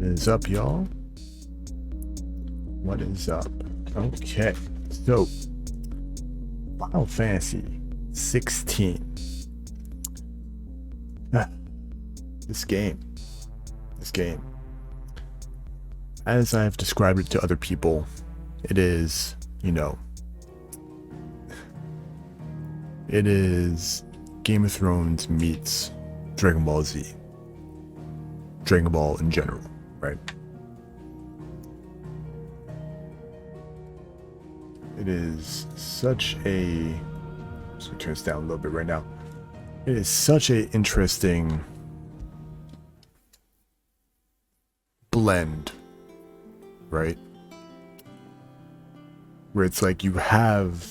What is up, y'all? What is up? Okay, so Final Fantasy 16. This game, as I've described it to other people, it is, it is Game of Thrones meets Dragon Ball Z. Dragon Ball in general, right? It is such a... Just gonna turn this down a little bit right now. It is such a interesting blend, right? Where it's like you have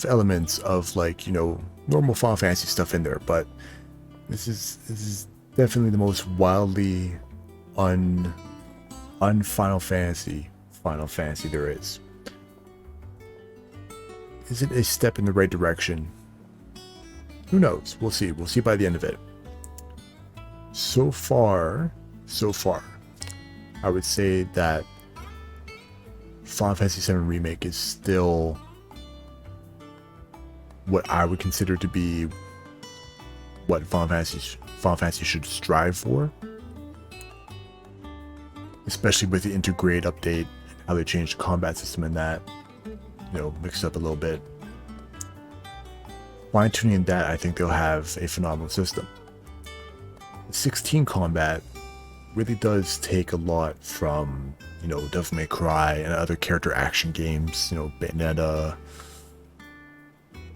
elements of, like, normal Final Fantasy stuff in there, but this is definitely the most wildly Final Fantasy there is. Is it a step in the right direction? Who knows? We'll see. We'll see by the end of it. So far, I would say that Final Fantasy VII Remake is still what I would consider to be what Final Fantasy should strive for. Especially with the Integrate update, how they changed the combat system and that, mixed up a little bit. Fine-tuning that, I think they'll have a phenomenal system. The 16 combat really does take a lot from, Devil May Cry and other character action games, Bayonetta,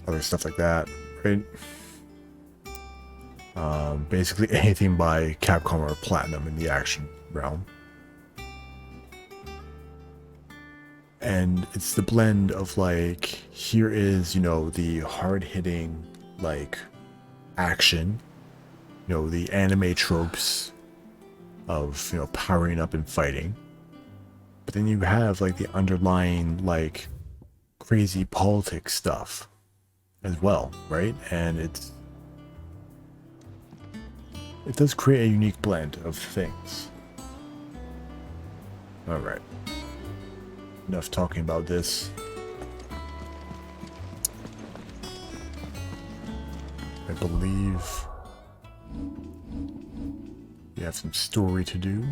other stuff like that, right? Basically anything by Capcom or Platinum in the action realm. And it's the blend of, like, here is, the hard-hitting, like, action, the anime tropes of, powering up and fighting. But then you have, like, the underlying, like, crazy politics stuff as well, right? And it does create a unique blend of things. All right. Enough talking about this. I believe we have some story to do,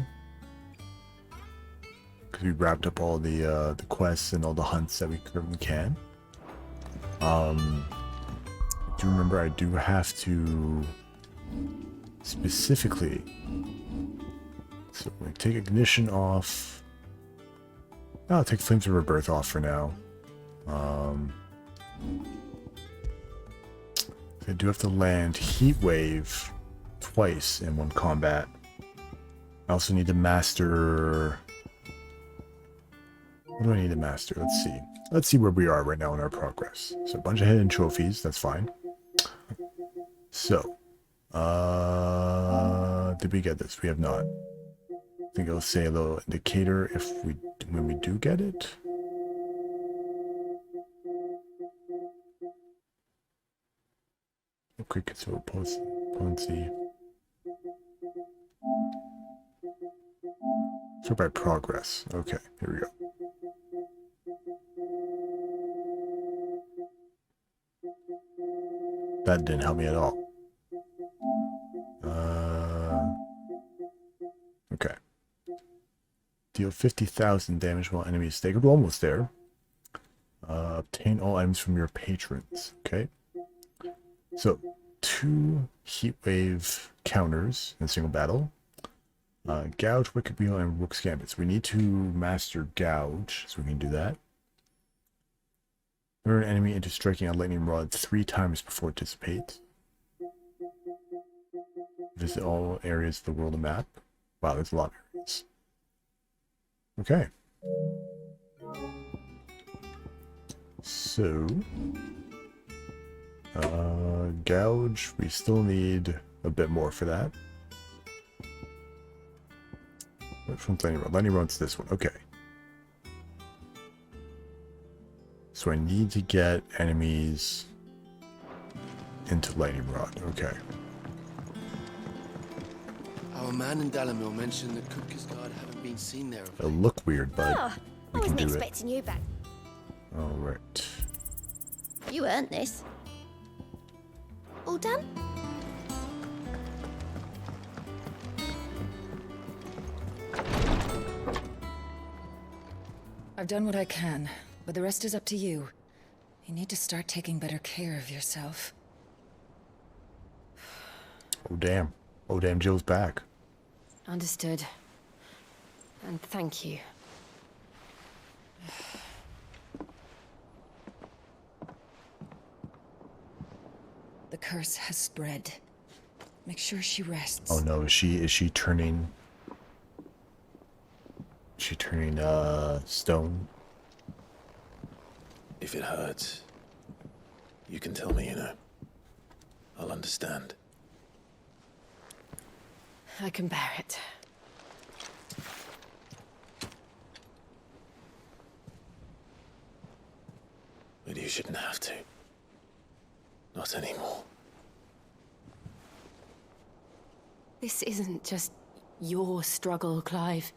because we wrapped up all the quests and all the hunts that we currently can. I do remember I do have to specifically, so we take ignition off. I'll take Flames of Rebirth off for now. I do have to land Heat Wave twice in one combat. I also need to master... What do I need to master? Let's see. Let's see where we are right now in our progress. So a bunch of hidden trophies, that's fine. So, did we get this? We have not. I think it'll say a little indicator when we do get it. Okay, so potency. Sort by progress. Okay, here we go. That didn't help me at all. Okay. Deal 50,000 damage while enemies staggered. We're almost there. Obtain all items from your patrons. Okay. So, 2 heat wave counters in a single battle. Gouge, Wicked Wheel, and Rook's Gambit. So we need to master Gouge, so we can do that. Lure an enemy into striking a lightning rod 3 times before it dissipates. Visit all areas of the world map. Wow, there's a lot of areas. Okay. So, Gouge, we still need a bit more for that. Which one's Lightning Rod? Lightning Rod's this one. Okay. So I need to get enemies into Lightning Rod. Okay. Our man in Dalamil mentioned that Kupka's guard haven't been seen there. It'll look weird, but Oh, I we can wasn't do it. expecting you back. All right. You earned this. All done? I've done what I can, but the rest is up to you. You need to start taking better care of yourself. Oh damn. Oh damn, Jill's back. Understood. And thank you. The curse has spread. Make sure she rests. Oh no, is she turning? Is she turning stone? If it hurts, you can tell me, I'll understand. I can bear it. But you shouldn't have to. Not anymore. This isn't just your struggle, Clive.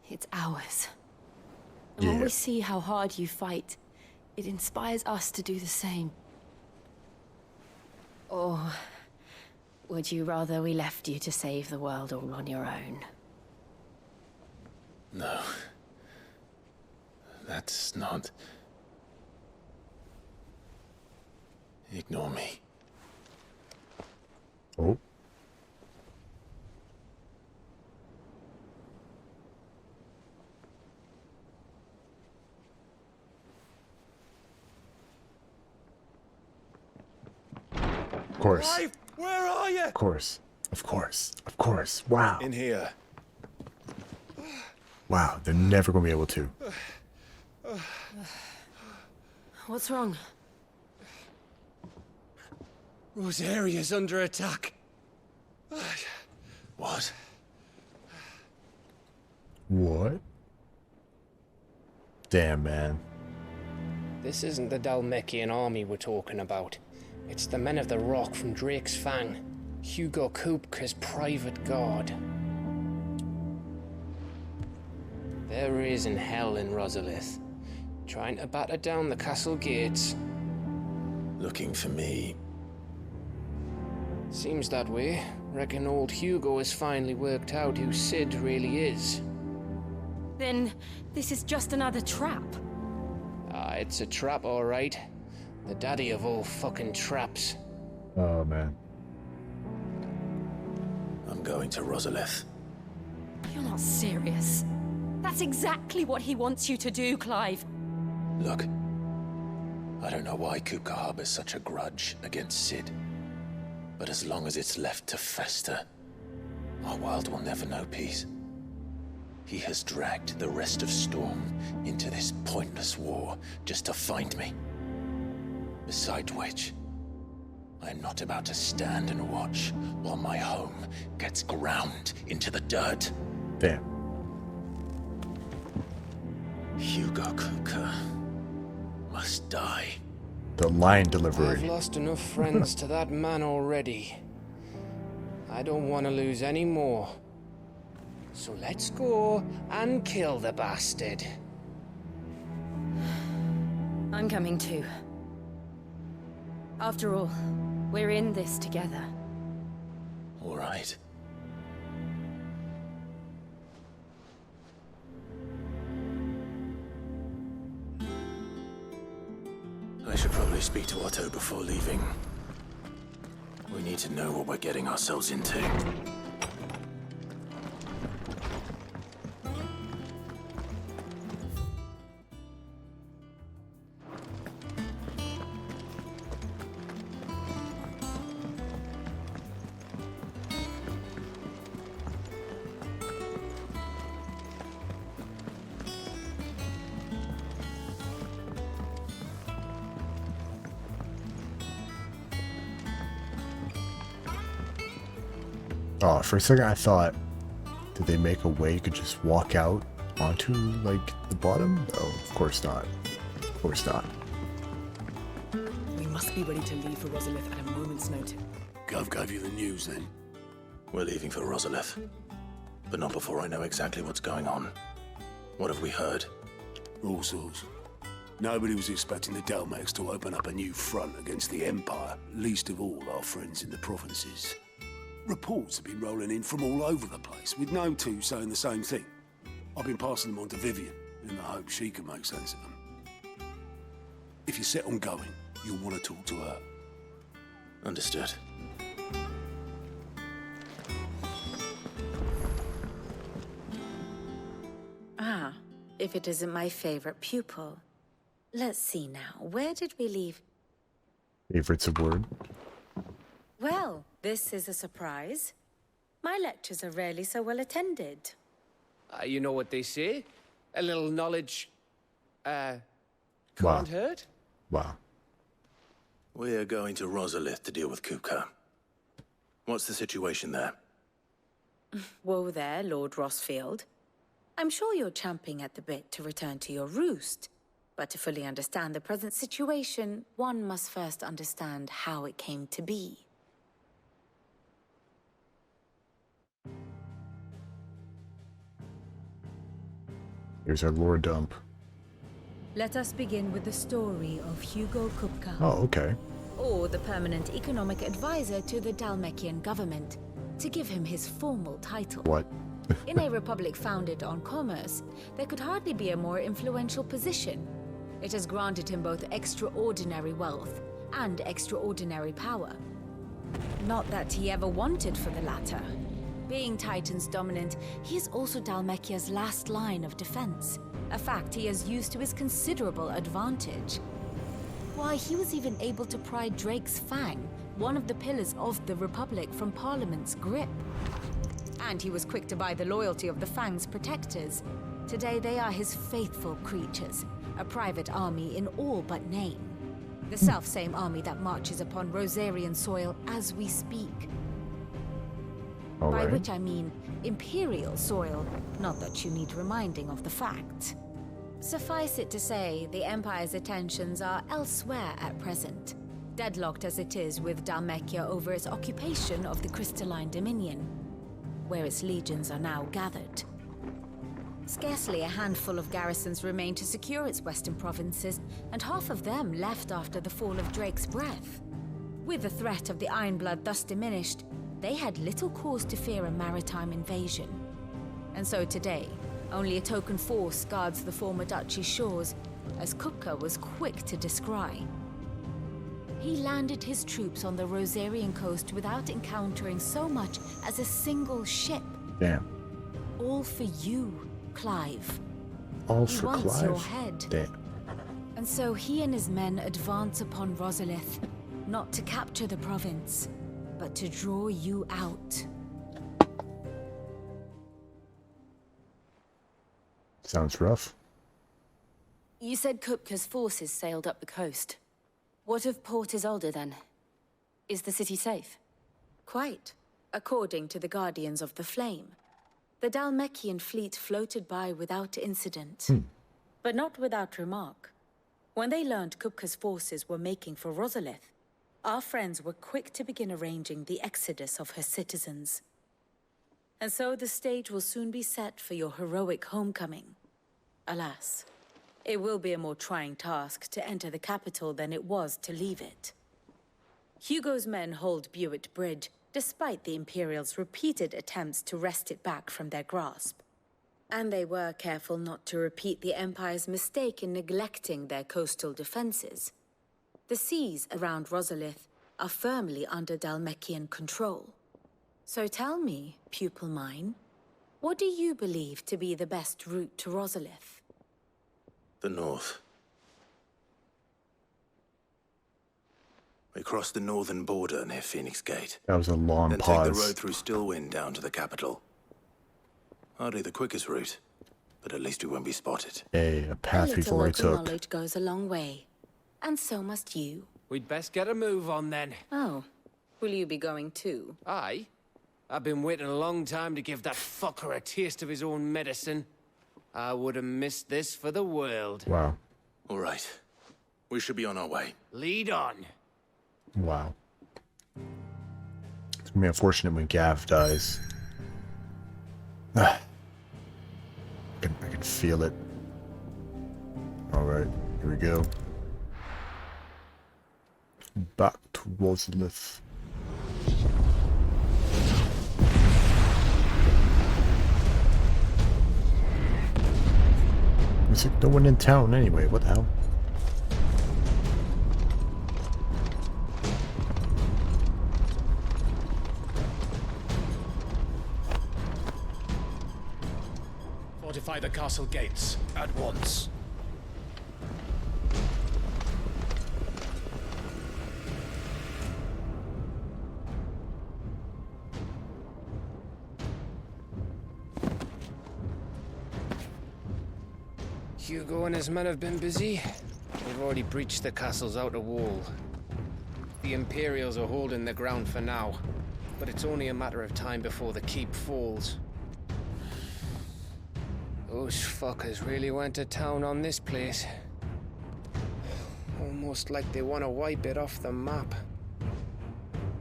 It's ours. And when Yeah. we see how hard you fight, it inspires us to do the same. Or would you rather we left you to save the world all on your own? No. That's not... Ignore me. Oh. Of course. Clive, where are you? Of course. Of course. Of course. Wow. In here. Wow. They're never gonna be able to. What's wrong? Rosaria's under attack. What? What? Damn, man. This isn't the Dalmekian army we're talking about. It's the men of the Rock from Drake's Fang. Hugo Kupka's private guard. There is in hell in Rosalith, trying to batter down the castle gates. Looking for me? Seems that way. Reckon old Hugo has finally worked out who Sid really is. Then this is just another trap. Ah, it's a trap, all right. The daddy of all fucking traps. Oh man. I'm going to Rosalith. You're not serious. That's exactly what he wants you to do, Clive. Look, I don't know why Kupka harbors such a grudge against Sid. But as long as it's left to fester, our world will never know peace. He has dragged the rest of Storm into this pointless war just to find me. Besides which, I am not about to stand and watch while my home gets ground into the dirt. Damn. Hugo Kupka must die. The line I've delivery. lost enough friends to that man already. I don't want to lose any more. So let's go and kill the bastard. I'm coming too. After all, we're in this together. All right. I should probably speak to Otto before leaving. We need to know what we're getting ourselves into. Oh, for a second I thought, did they make a way you could just walk out onto, like, the bottom? Oh, of course not. Of course not. We must be ready to leave for Rosalith at a moment's notice. Gov gave you the news then? We're leaving for Rosalith. But not before I know exactly what's going on. What have we heard? All sorts. Nobody was expecting the Dalmex to open up a new front against the Empire, least of all our friends in the provinces. Reports have been rolling in from all over the place, with no two saying the same thing. I've been passing them on to Vivian, in the hope she can make sense of them. If you're set on going, you'll want to talk to her. Understood. Ah, if it isn't my favorite pupil. Let's see now, where did we leave? Favorites of word. Well, this is a surprise. My lectures are rarely so well attended. You know what they say? A little knowledge, Wow. can't hurt? Wow. We're going to Rosalith to deal with Kupka. What's the situation there? Whoa there, Lord Rossfield. I'm sure you're champing at the bit to return to your roost. But to fully understand the present situation, one must first understand how it came to be. Here's our lore dump. Let us begin with the story of Hugo Kupka, Oh, okay. or the permanent economic advisor to the Dalmekian government, to give him his formal title. What? In a republic founded on commerce, there could hardly be a more influential position. It has granted him both extraordinary wealth and extraordinary power. Not that he ever wanted for the latter. Being Titan's dominant, he is also Dalmekia's last line of defense, a fact he has used to his considerable advantage. Why, he was even able to pry Drake's Fang, one of the pillars of the Republic, from Parliament's grip. And he was quick to buy the loyalty of the Fang's protectors. Today they are his faithful creatures, a private army in all but name. The self-same army that marches upon Rosarian soil as we speak. All By right. which I mean imperial soil, not that you need reminding of the fact. Suffice it to say, the Empire's attentions are elsewhere at present, deadlocked as it is with Dalmekia over its occupation of the Crystalline Dominion, where its legions are now gathered. Scarcely a handful of garrisons remain to secure its western provinces, and half of them left after the fall of Drake's Breath. With the threat of the Ironblood thus diminished, they had little cause to fear a maritime invasion. And so today, only a token force guards the former duchy's shores, as Kupka was quick to descry. He landed his troops on the Rosarian coast without encountering so much as a single ship. Damn. All for you, Clive. All He for wants Clive. your head. Damn. And so he and his men advance upon Rosalith, not to capture the province, but to draw you out. Sounds rough. You said Kupka's forces sailed up the coast. What of Port Isolde then? Is the city safe? Quite, according to the Guardians of the Flame. The Dalmekian fleet floated by without incident. But not without remark. When they learned Kupka's forces were making for Rosalith, our friends were quick to begin arranging the exodus of her citizens. And so the stage will soon be set for your heroic homecoming. Alas, it will be a more trying task to enter the capital than it was to leave it. Hugo's men hold Buett Bridge, despite the Imperials' repeated attempts to wrest it back from their grasp. And they were careful not to repeat the Empire's mistake in neglecting their coastal defenses. The seas around Rosalith are firmly under Dalmekian control. So tell me, pupil mine, what do you believe to be the best route to Rosalith? The north. We cross the northern border near Phoenix Gate. That was a long Then pause. take the road through Stillwind down to the capital. Hardly the quickest route, but at least we won't be spotted. A path A we've little already local took. knowledge goes a long way. And so must you. We'd best get a move on then. Oh, will you be going too? Aye. I've been waiting a long time to give that fucker a taste of his own medicine. I would have missed this for the world. Wow. All right. We should be on our way. Lead on. Wow. So I mean, unfortunate when Gav dies. I can feel it. Alright, here we go. Back to Rosalith. There's like no one in town anyway, what the hell? Fortify the castle gates at once. Hugo and his men have been busy. They've already breached the castle's outer wall. The Imperials are holding the ground for now, but it's only a matter of time before the keep falls. Those fuckers really went to town on this place. Almost like they want to wipe it off the map.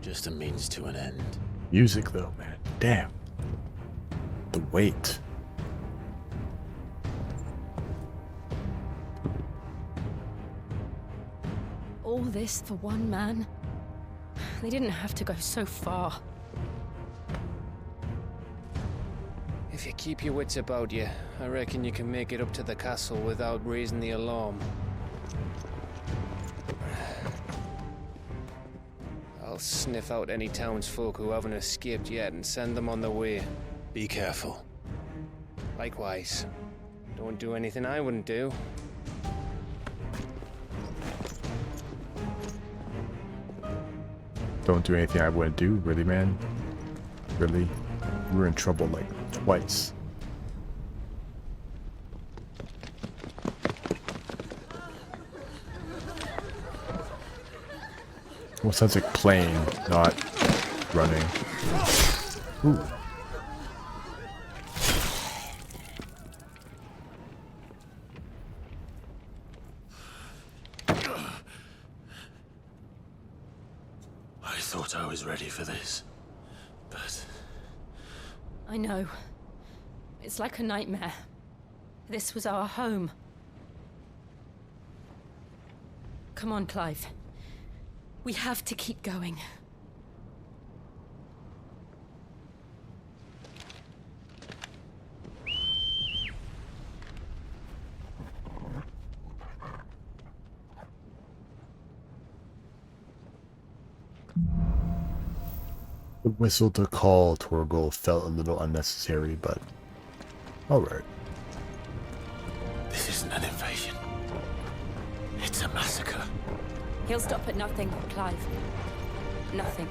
Just a means to an end. Music though, man. Damn. The weight. All this for one man? They didn't have to go so far. If you keep your wits about you, I reckon you can make it up to the castle without raising the alarm. I'll sniff out any townsfolk who haven't escaped yet and send them on their way. Be careful. Likewise. Don't do anything I wouldn't do. Don't do anything I wouldn't do, really, man. Really? We're in trouble like twice. Well, it sounds like playing, not running. Ooh. I thought I was ready for this, but... I know. It's like a nightmare. This was our home. Come on, Clive. We have to keep going. The whistle to call Torgal felt a little unnecessary, but alright. This isn't an invasion. It's a massacre. He'll stop at nothing, Clive. Nothing.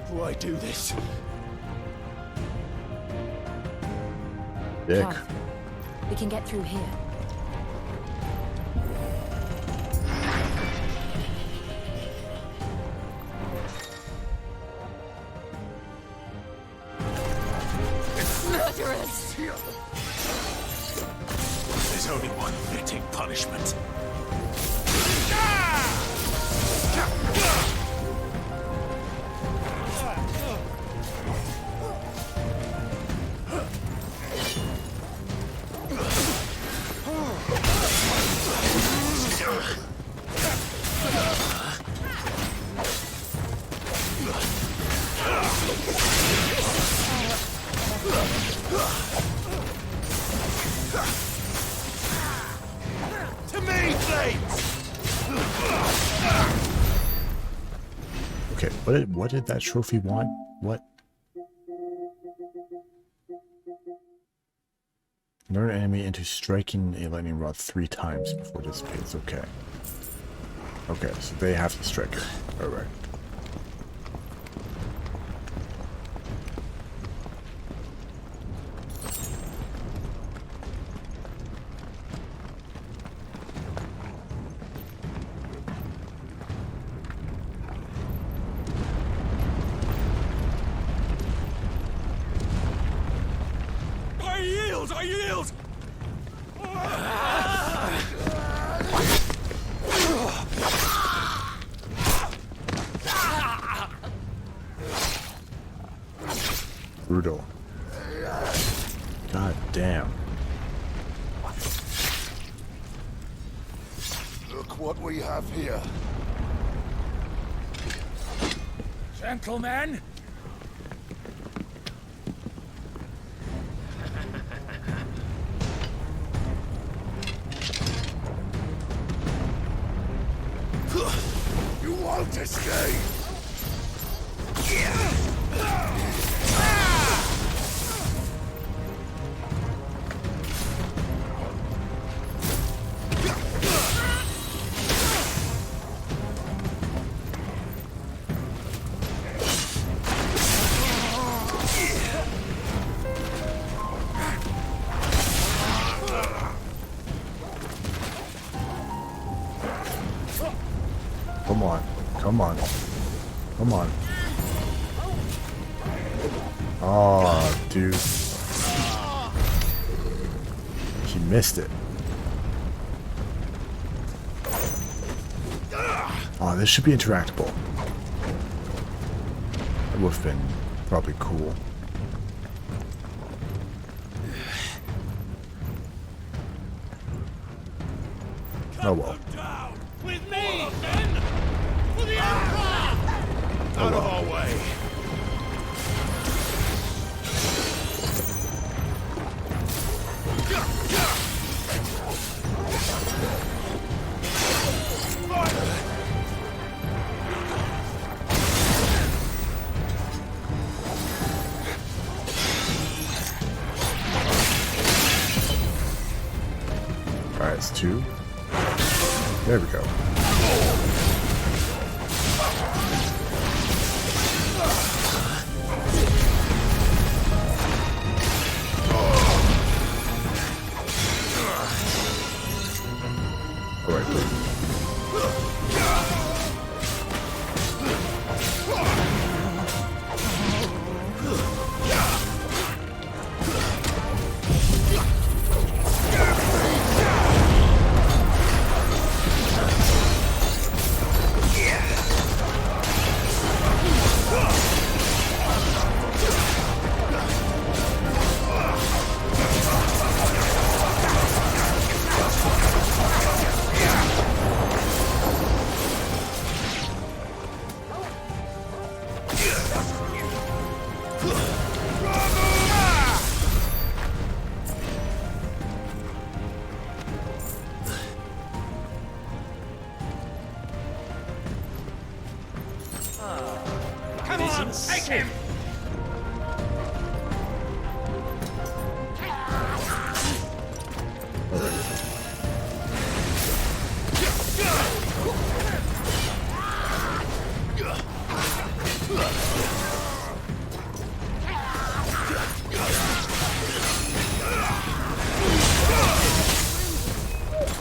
Why do this? Dick. Clive, we can get through here. Murderers! There's only one fitting punishment. To me, flames! Okay, what did that trophy want? What? Learn an enemy into striking a lightning rod 3 times before it dissipates. Okay. Okay, so they have to strike it. Alright. Brutal. God damn. Look what we have here. Gentlemen! You won't escape! Come on. Come on. Come on. Oh, dude. He missed it. Oh, this should be interactable. That would have been probably cool. Oh well. With me, men! For the Empire! Out of our way! Alright, it's 2. There we go. Alright, please. Come on, take him!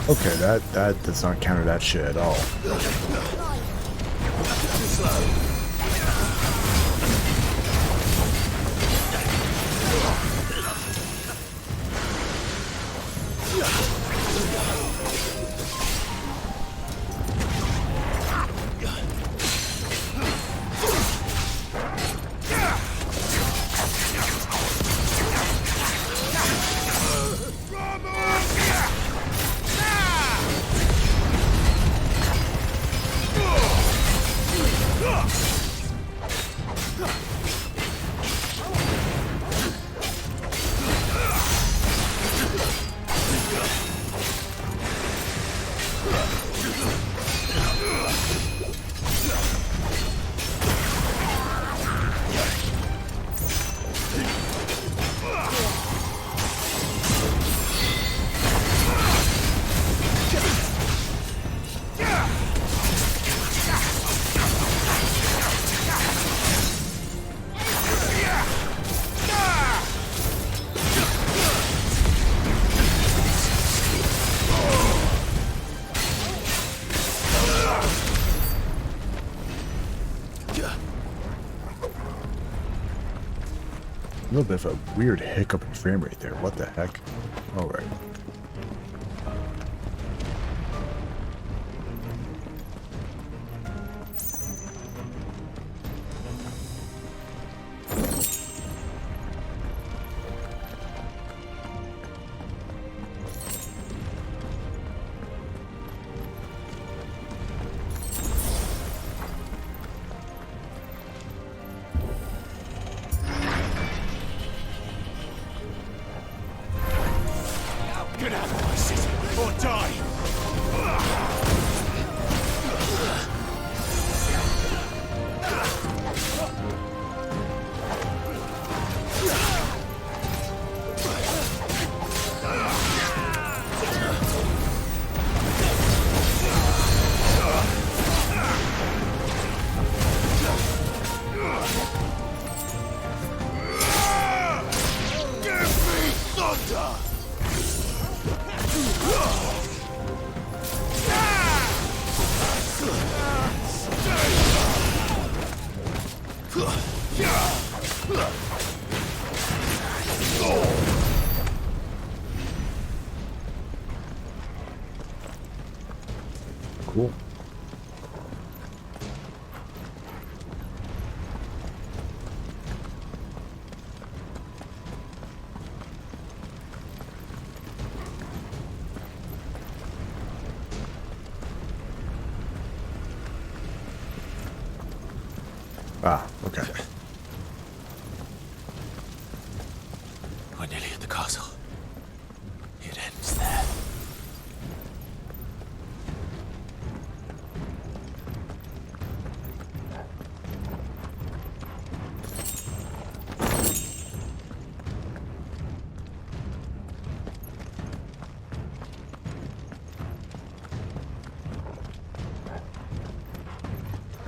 Okay, that does not counter that shit at all. A little bit of a weird hiccup in frame rate there. What the heck? Alright. Cool. Ah, okay. We're nearly at the castle. It ends there.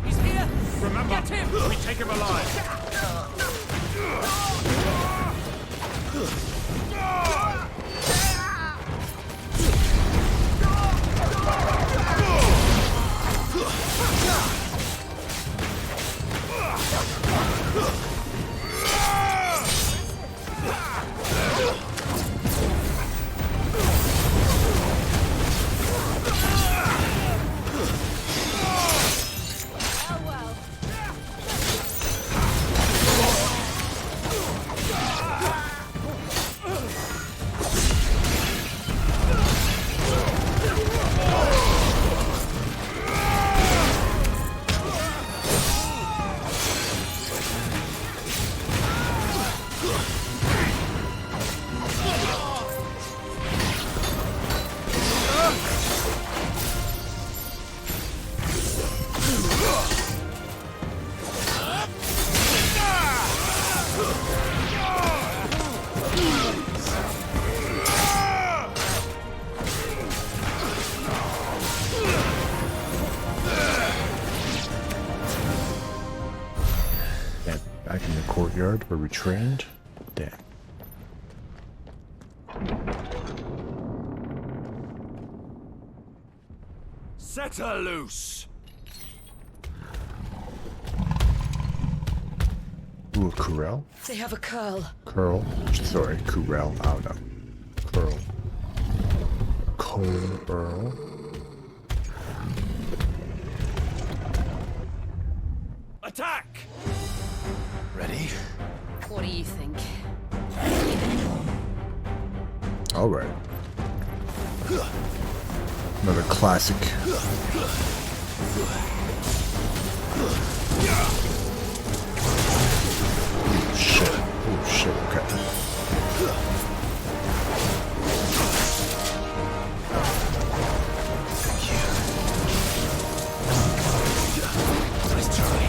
He's here! Remember, get him! We take him alive! Back in the courtyard where we trained. Damn. Set her loose! Ooh, a Kurel? They have a curl. Curl? Sorry, Kurel. I don't know. Curl. Curl. Attack! Ready? What do you think? Alright. Another classic. Oh shit. Oh shit, okay. Nice try.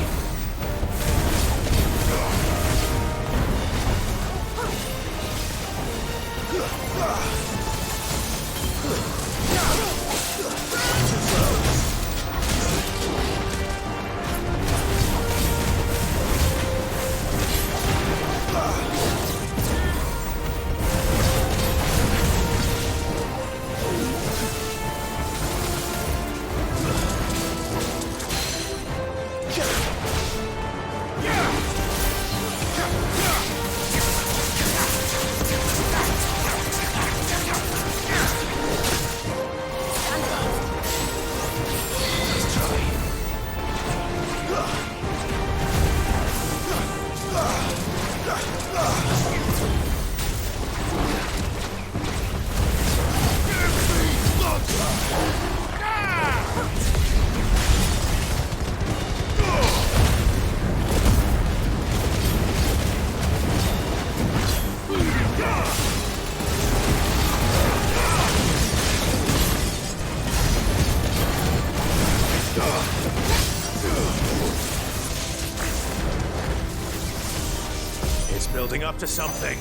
building up to something.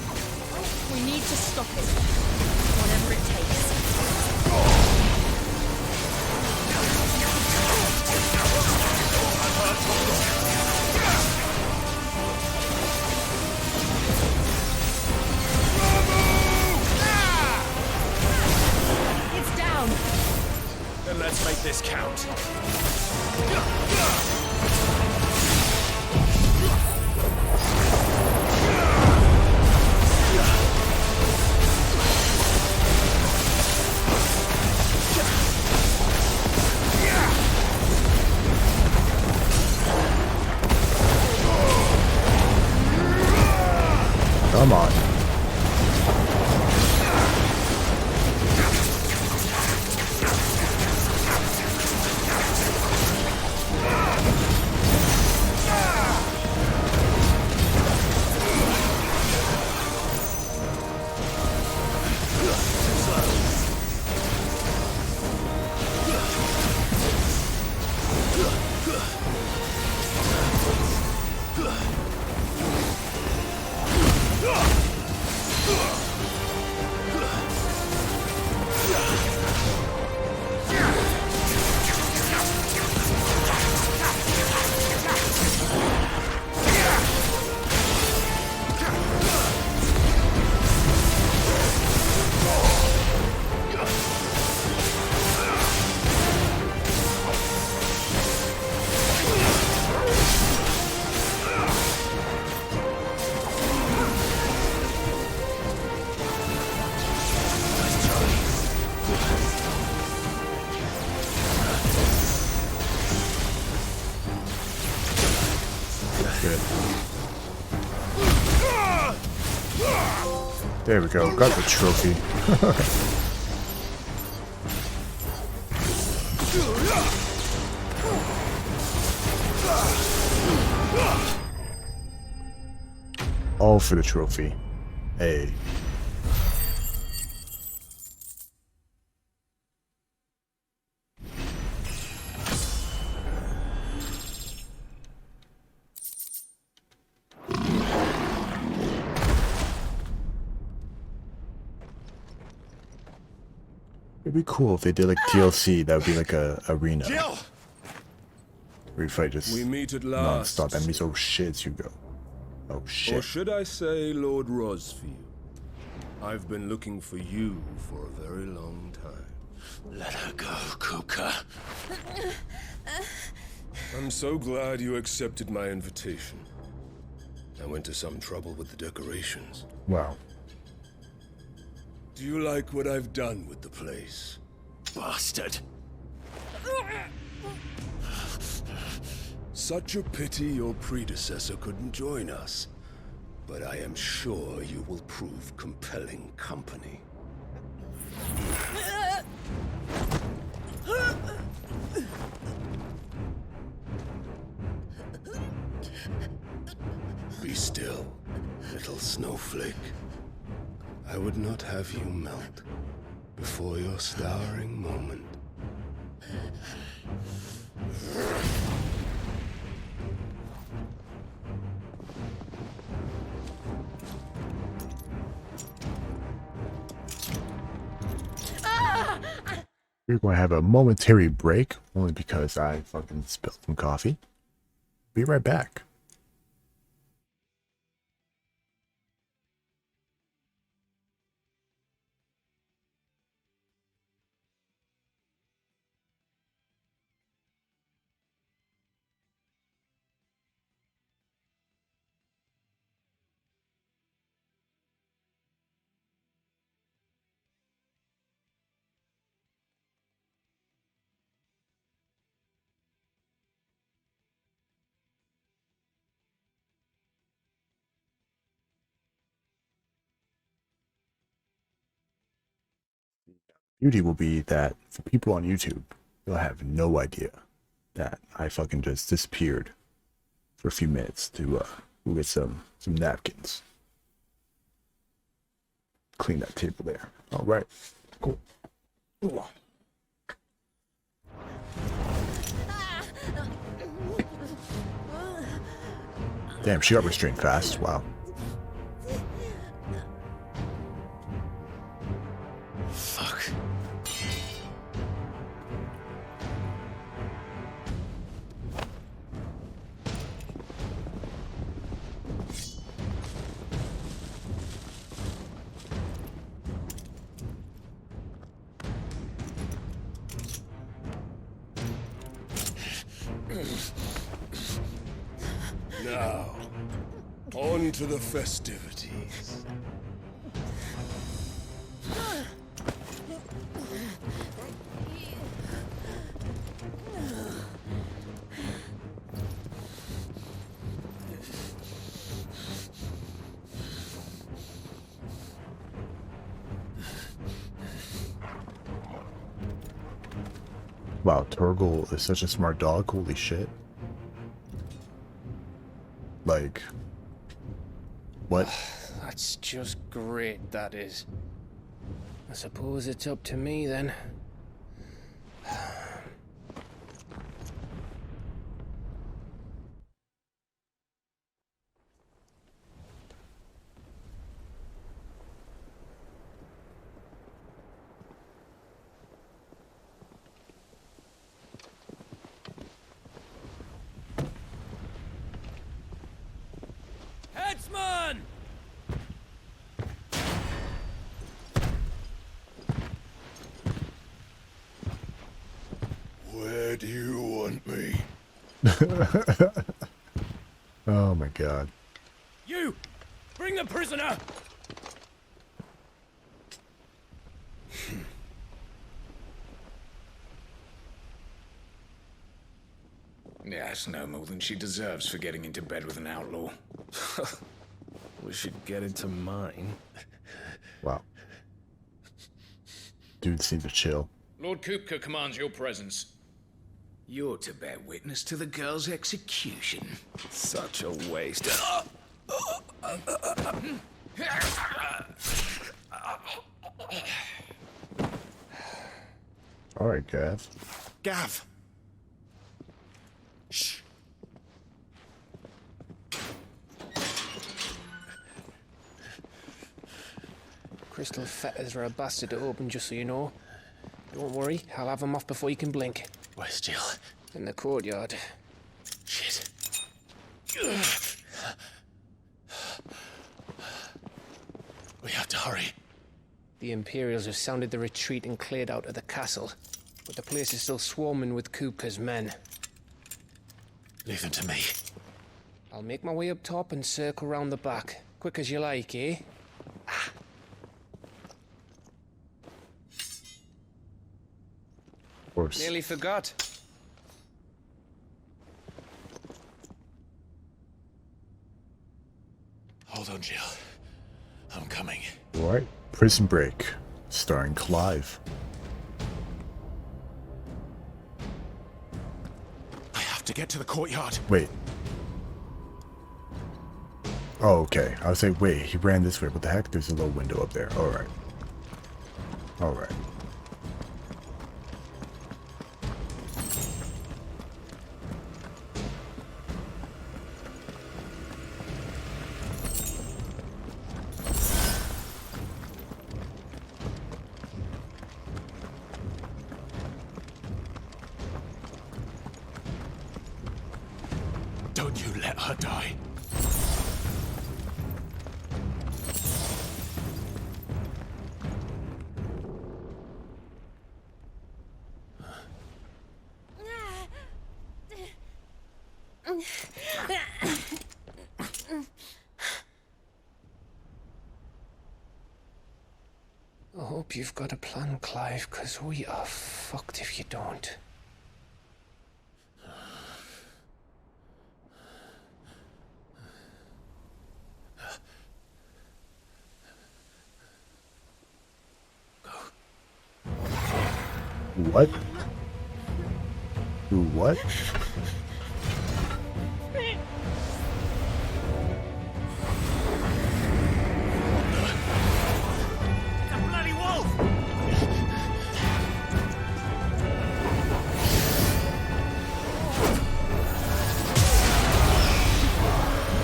We need to stop it. Whatever it takes. It's down. Then let's make this count. Come on. There we go, got the trophy. All for the trophy. Hey. It'd be cool if they did like DLC. That would be like a arena. Jill! Where you fight just We meet at last. non-stop enemies. Oh shit, Hugo. Oh Or shit. should I say Lord Rosfield? I've been looking for you for a very long time. Let her go, Kuka. I'm so glad you accepted my invitation. I went to some trouble with the decorations. Wow. Do you like what I've done with the place? Bastard. Such a pity your predecessor couldn't join us. But I am sure you will prove compelling company. Be still, little snowflake. I would not have you melt before your starring moment. We're going to have a momentary break, only because I fucking spilled some coffee. Be right back. Beauty will be that for people on YouTube, they'll have no idea that I fucking just disappeared for a few minutes to go get some napkins. Clean that table there. All right, cool. Ooh. Damn, she got restrained fast. Wow. Now, on to the festivities. Wow, Torgal is such a smart dog. Holy shit. Like, what? That's just great, that is. I suppose it's up to me then. Headsman! Where do you want me? Oh my god. You! Bring the prisoner! That's no more than she deserves for getting into bed with an outlaw. We should get into mine. Wow. Dude seemed to chill. Lord Kupka commands your presence. You're to bear witness to the girl's execution. Such a waste. Alright, Gav. Gav! Shh. Crystal fetters are a bastard to open, just so you know. Don't worry, I'll have them off before you can blink. Where's Jill? In the courtyard. Shit. We have to hurry. The Imperials have sounded the retreat and cleared out of the castle, but the place is still swarming with Kupka's men. Leave them to me. I'll make my way up top and circle round the back. Quick as you like, eh? Of course. Nearly forgot. Hold on, Jill. I'm coming. Alright. Prison Break. Starring Clive. I have to get to the courtyard. Wait. Oh, okay. I was like, wait, he ran this way. What the heck? There's a little window up there. Alright. Alright. Don't you let her die. I hope you've got a plan, Clive, because we are fucked if you don't. What? Who, what?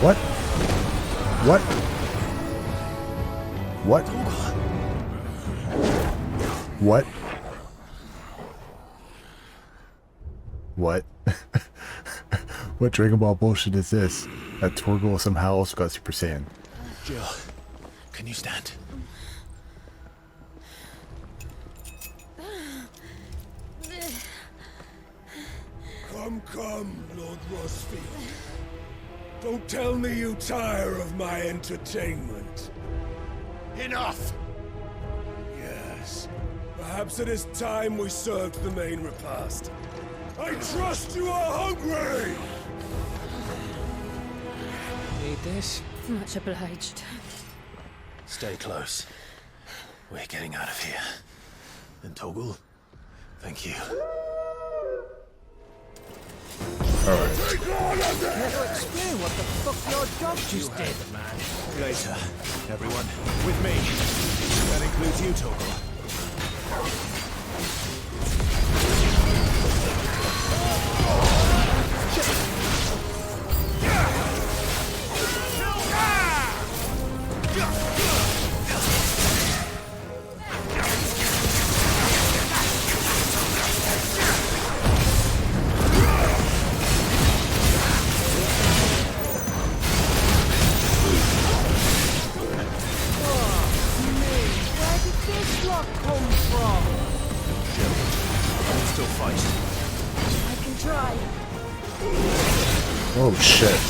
What? What? What? What? What? What Dragon Ball bullshit is this? That Torgal somehow also got Super Saiyan. Jill, can you stand? Come, Lord Rosfield. Don't tell me you tire of my entertainment. Enough! Yes. Perhaps it is time we served the main repast. I trust you are hungry! Need this? Much obliged. Stay close. We're getting out of here. And Toggle, thank you. Alright. Care to explain what the fuck your dog just did? Man. Later, everyone. With me. That includes you, Toggle. Oh shit.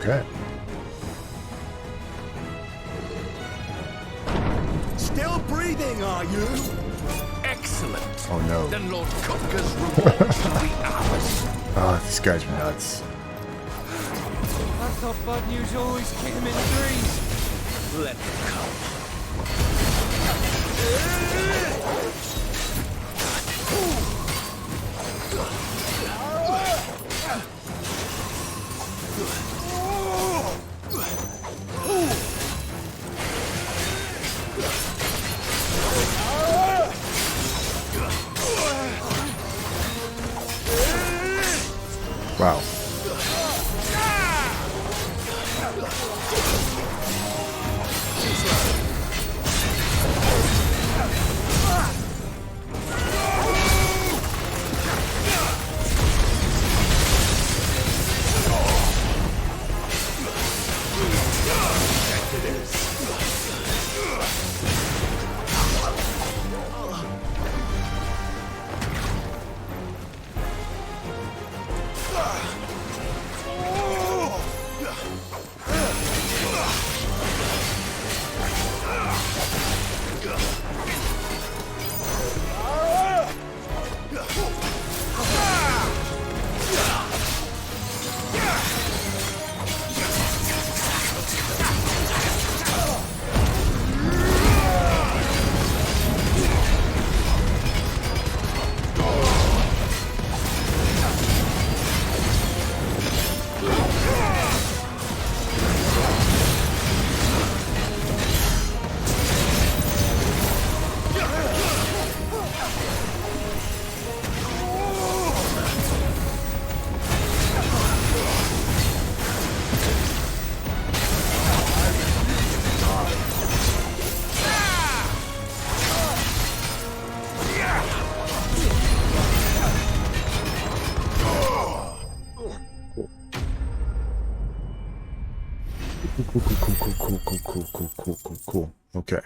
Okay. Still breathing, are you? Excellent. Oh no. Then Lord Kupka's reward shall be ours. Oh, these guys are nuts. I thought bad news always came in threes. Let them come. Wow. Cool. Okay.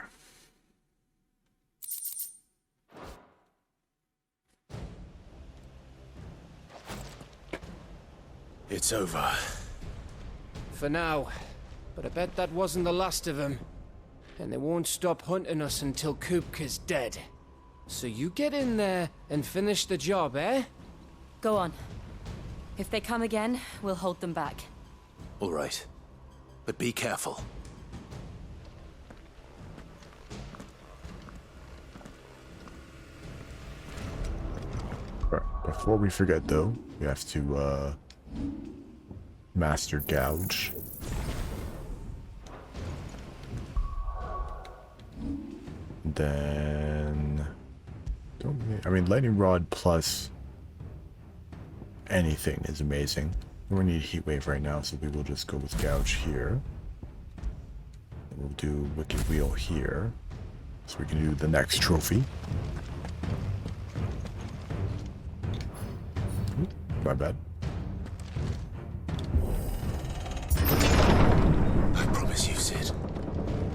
It's over. For now. But I bet that wasn't the last of them. And they won't stop hunting us until Kupka's dead. So you get in there and finish the job, eh? Go on. If they come again, we'll hold them back. All right. But be careful. Before we forget, though, we have to Master Gouge. Then... I mean, Lightning Rod plus anything is amazing. We need Heat Wave right now, so we will just go with Gouge here. We'll do Wicked Wheel here, so we can do the next trophy. My bad. I promise you, Sid.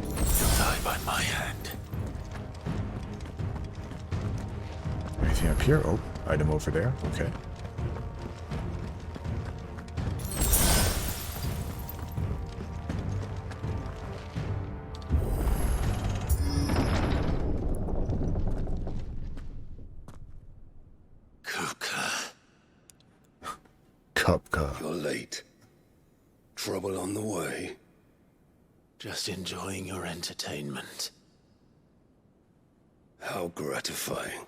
You'll die by my hand. Anything up here? Oh, item over there. Okay. You're late. Trouble on the way? Just enjoying your entertainment. How gratifying.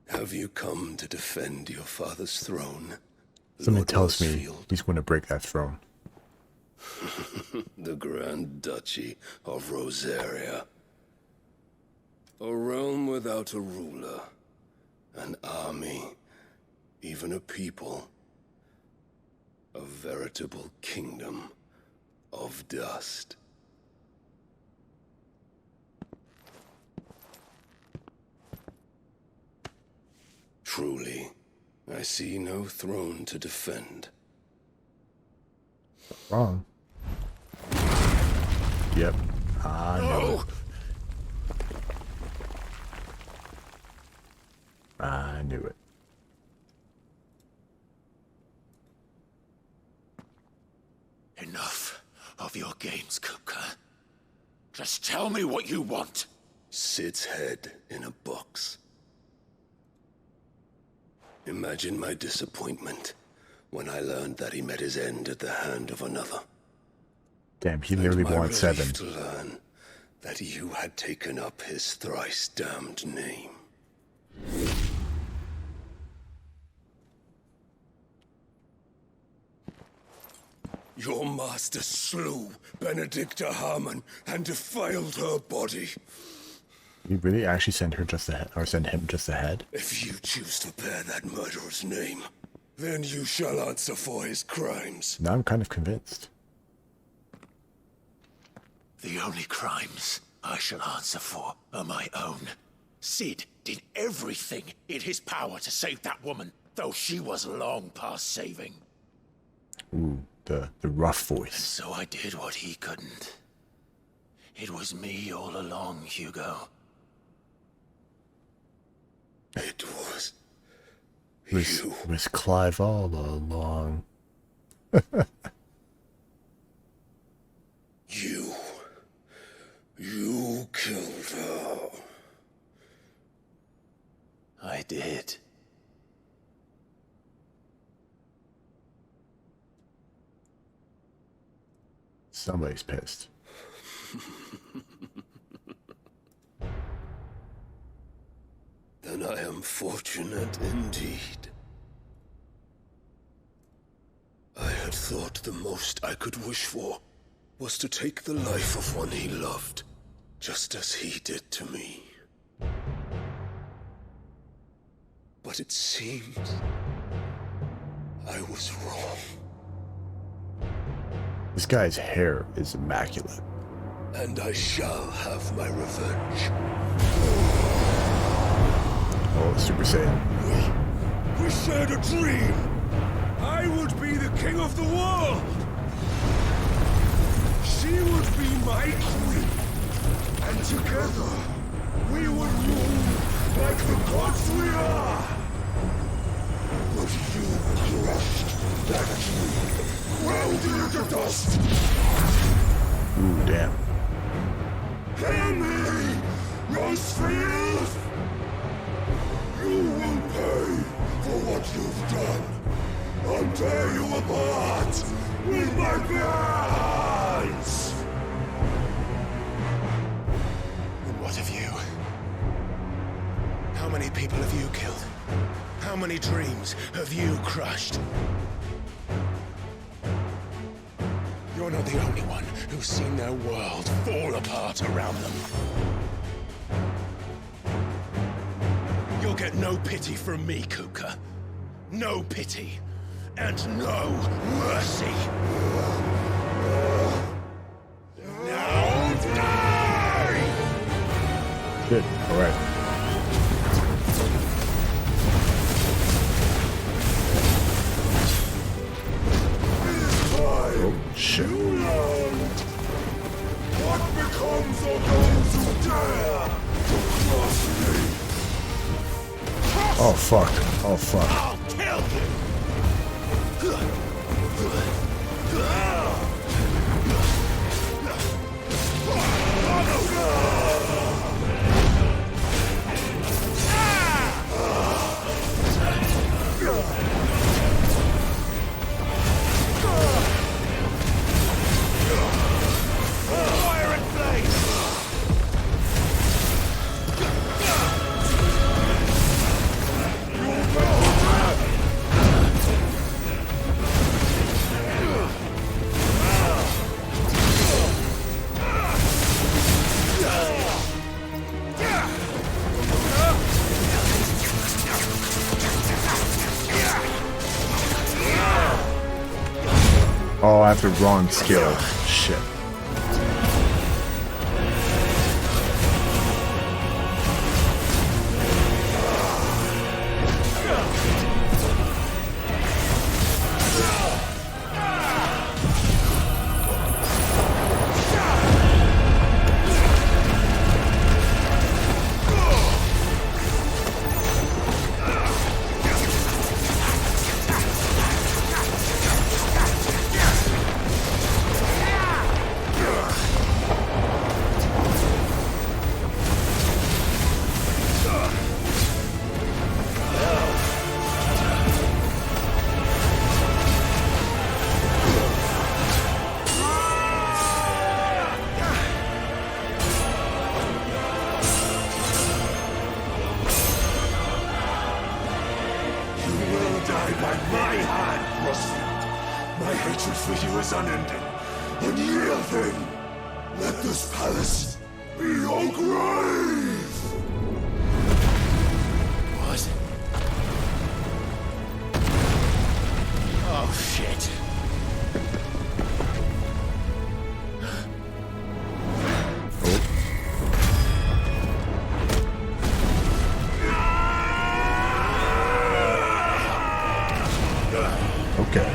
Have you come to defend your father's throne? Something tells me he's going to break that throne. The Grand Duchy of Rosaria. A realm without a ruler, an army, even a people. A veritable kingdom of dust. Truly, I see no throne to defend. Wrong. Yep. I know it. I knew it. Enough of your games, Kupka. Just tell me what you want. Sid's head in a box. Imagine my disappointment when I learned that he met his end at the hand of another. Damn, he literally wanted 7. To learn that you had taken up his thrice damned name. Your master slew Benedicta Harmon and defiled her body. You really actually send her just ahead, or send him just ahead? If you choose to bear that murderer's name, then you shall answer for his crimes. Now I'm kind of convinced. The only crimes I shall answer for are my own. Sid did everything in his power to save that woman, though she was long past saving. Ooh, the rough voice. So I did what he couldn't. It was me all along, Hugo. It was was Clive all along. You killed her. I did. Somebody's pissed. Then I am fortunate indeed. I had thought the most I could wish for was to take the life of one he loved, just as he did to me. But it seems I was wrong. This guy's hair is immaculate. And I shall have my revenge. Oh, Super Saiyan. We shared a dream. I would be the king of the world. She would be my queen. And together, we would rule like the gods we are. But you crushed that dream, ground it to dust. Ooh, damn. Hear me, Rosefield! You will pay for what you've done. I'll tear you apart with my bare hands! And what of you? How many people have you killed? How many dreams have you crushed? You're not the only one who's seen their world fall apart around them. You'll get no pity from me, Kuka. No pity. And no mercy. Now die! Good. All right. Oh, shit. What becomes of those who dare to cross me? Oh, fuck. Oh, fuck. I'll kill you! Fire and blaze! Oh, I have the wrong skill. Shit. hatred for you is unending. Unyielding thing! Let this palace be your grave! What? Oh, shit. Okay.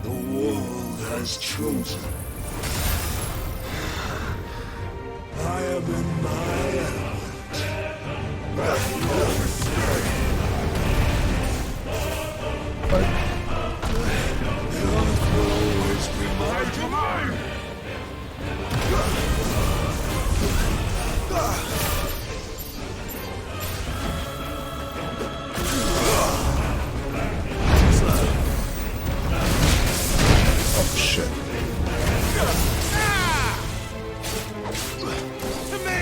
The world has chosen. I am in my element. Let no mistake. The earth will always be my domain. Shit. To me!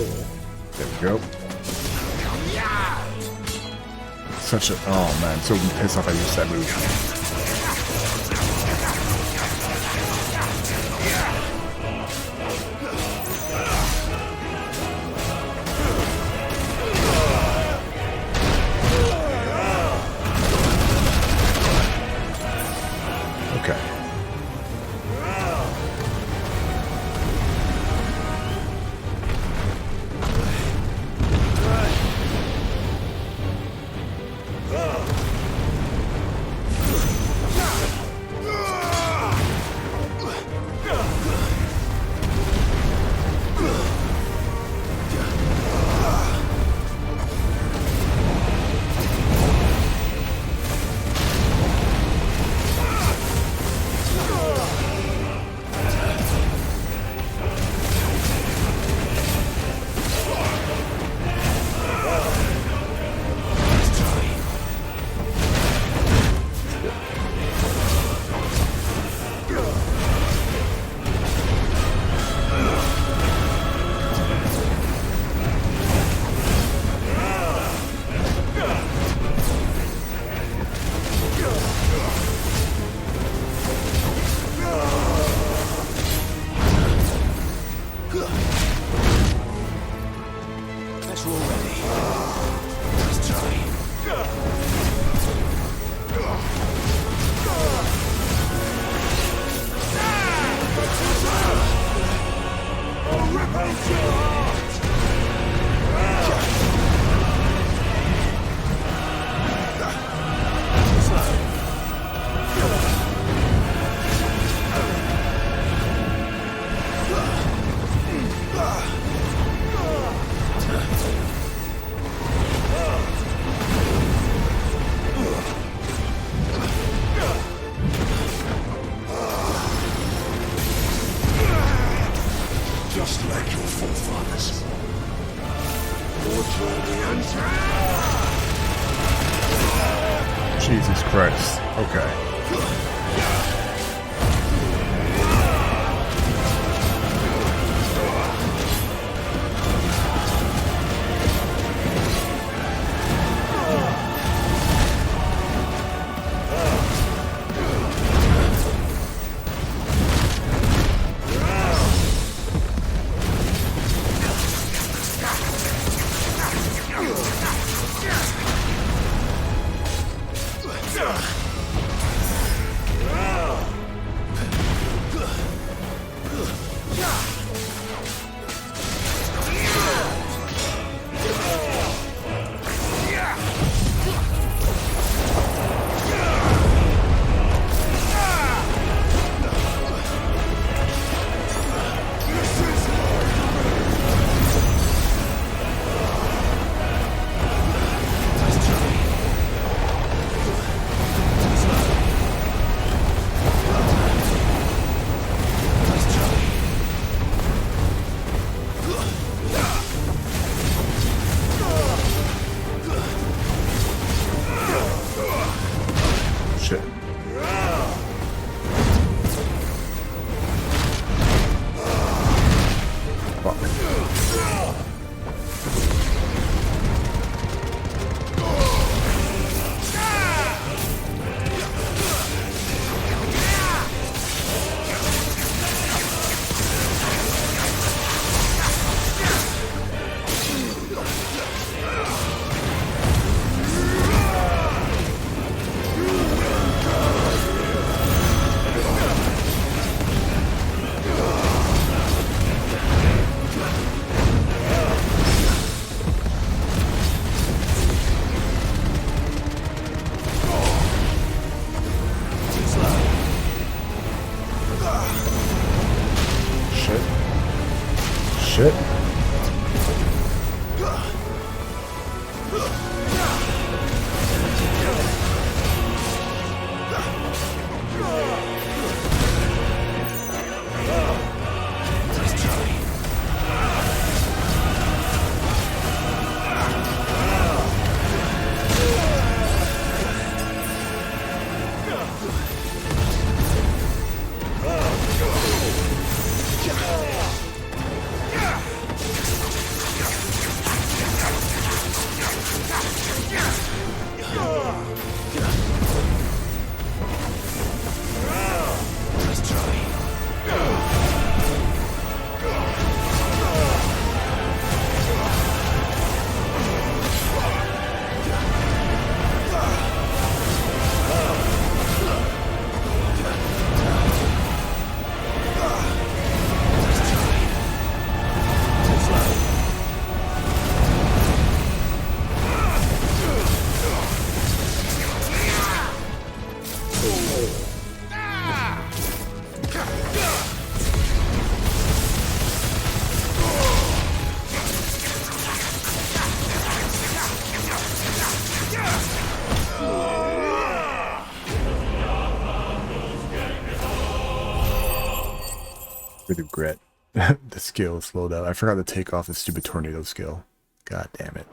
There we go. Such a... Oh man, so pissed off I used that move. Okay. Just like your forefathers. Jesus Christ. Okay. Bit of grit. The skill slowed up. I forgot to take off the stupid tornado skill. God damn it.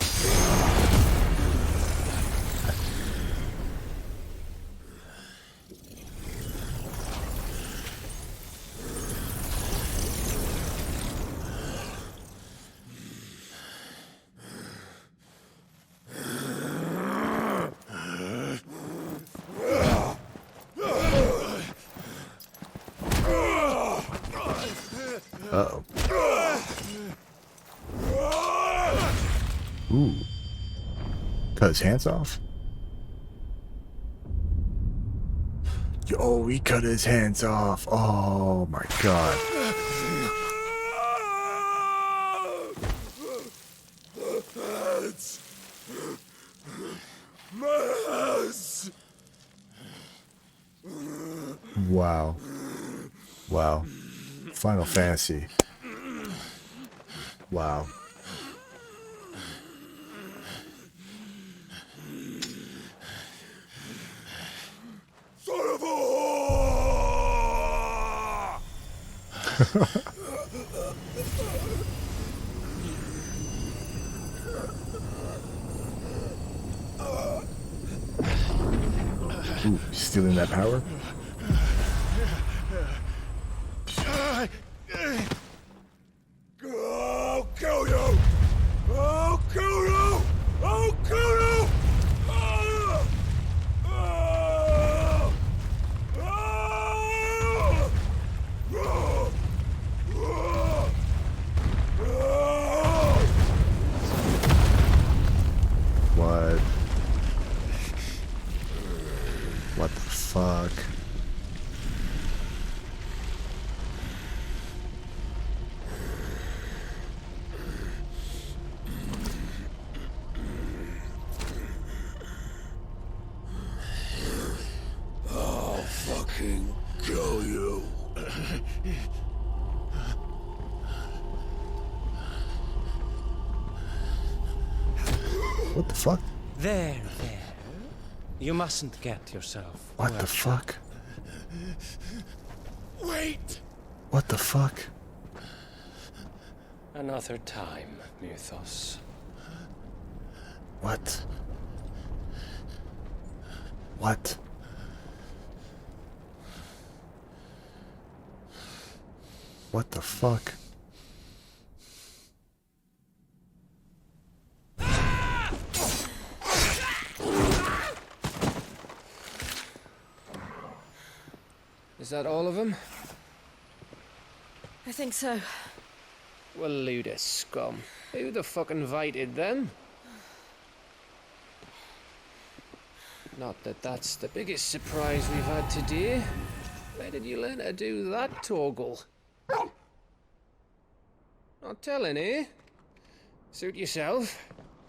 Uh-oh. Ooh. Cut his hands off? Yo, he cut his hands off. Oh my god. Wow. Wow. Final Fantasy. Wow. Son of a whore! Ooh, stealing that power? I'll kill you! I'll kill you! I'll kill you! What? What the fuck? I'll fucking kill you. What the fuck? There. You mustn't get yourself. What the fuck? Wait! What the fuck? Another time, Mythos. What? What? What the fuck? Is that all of them? I think so. Well, load of scum. Who the fuck invited them? Not that that's the biggest surprise we've had today. Where did you learn to do that, Torgal? Not telling, eh? Suit yourself.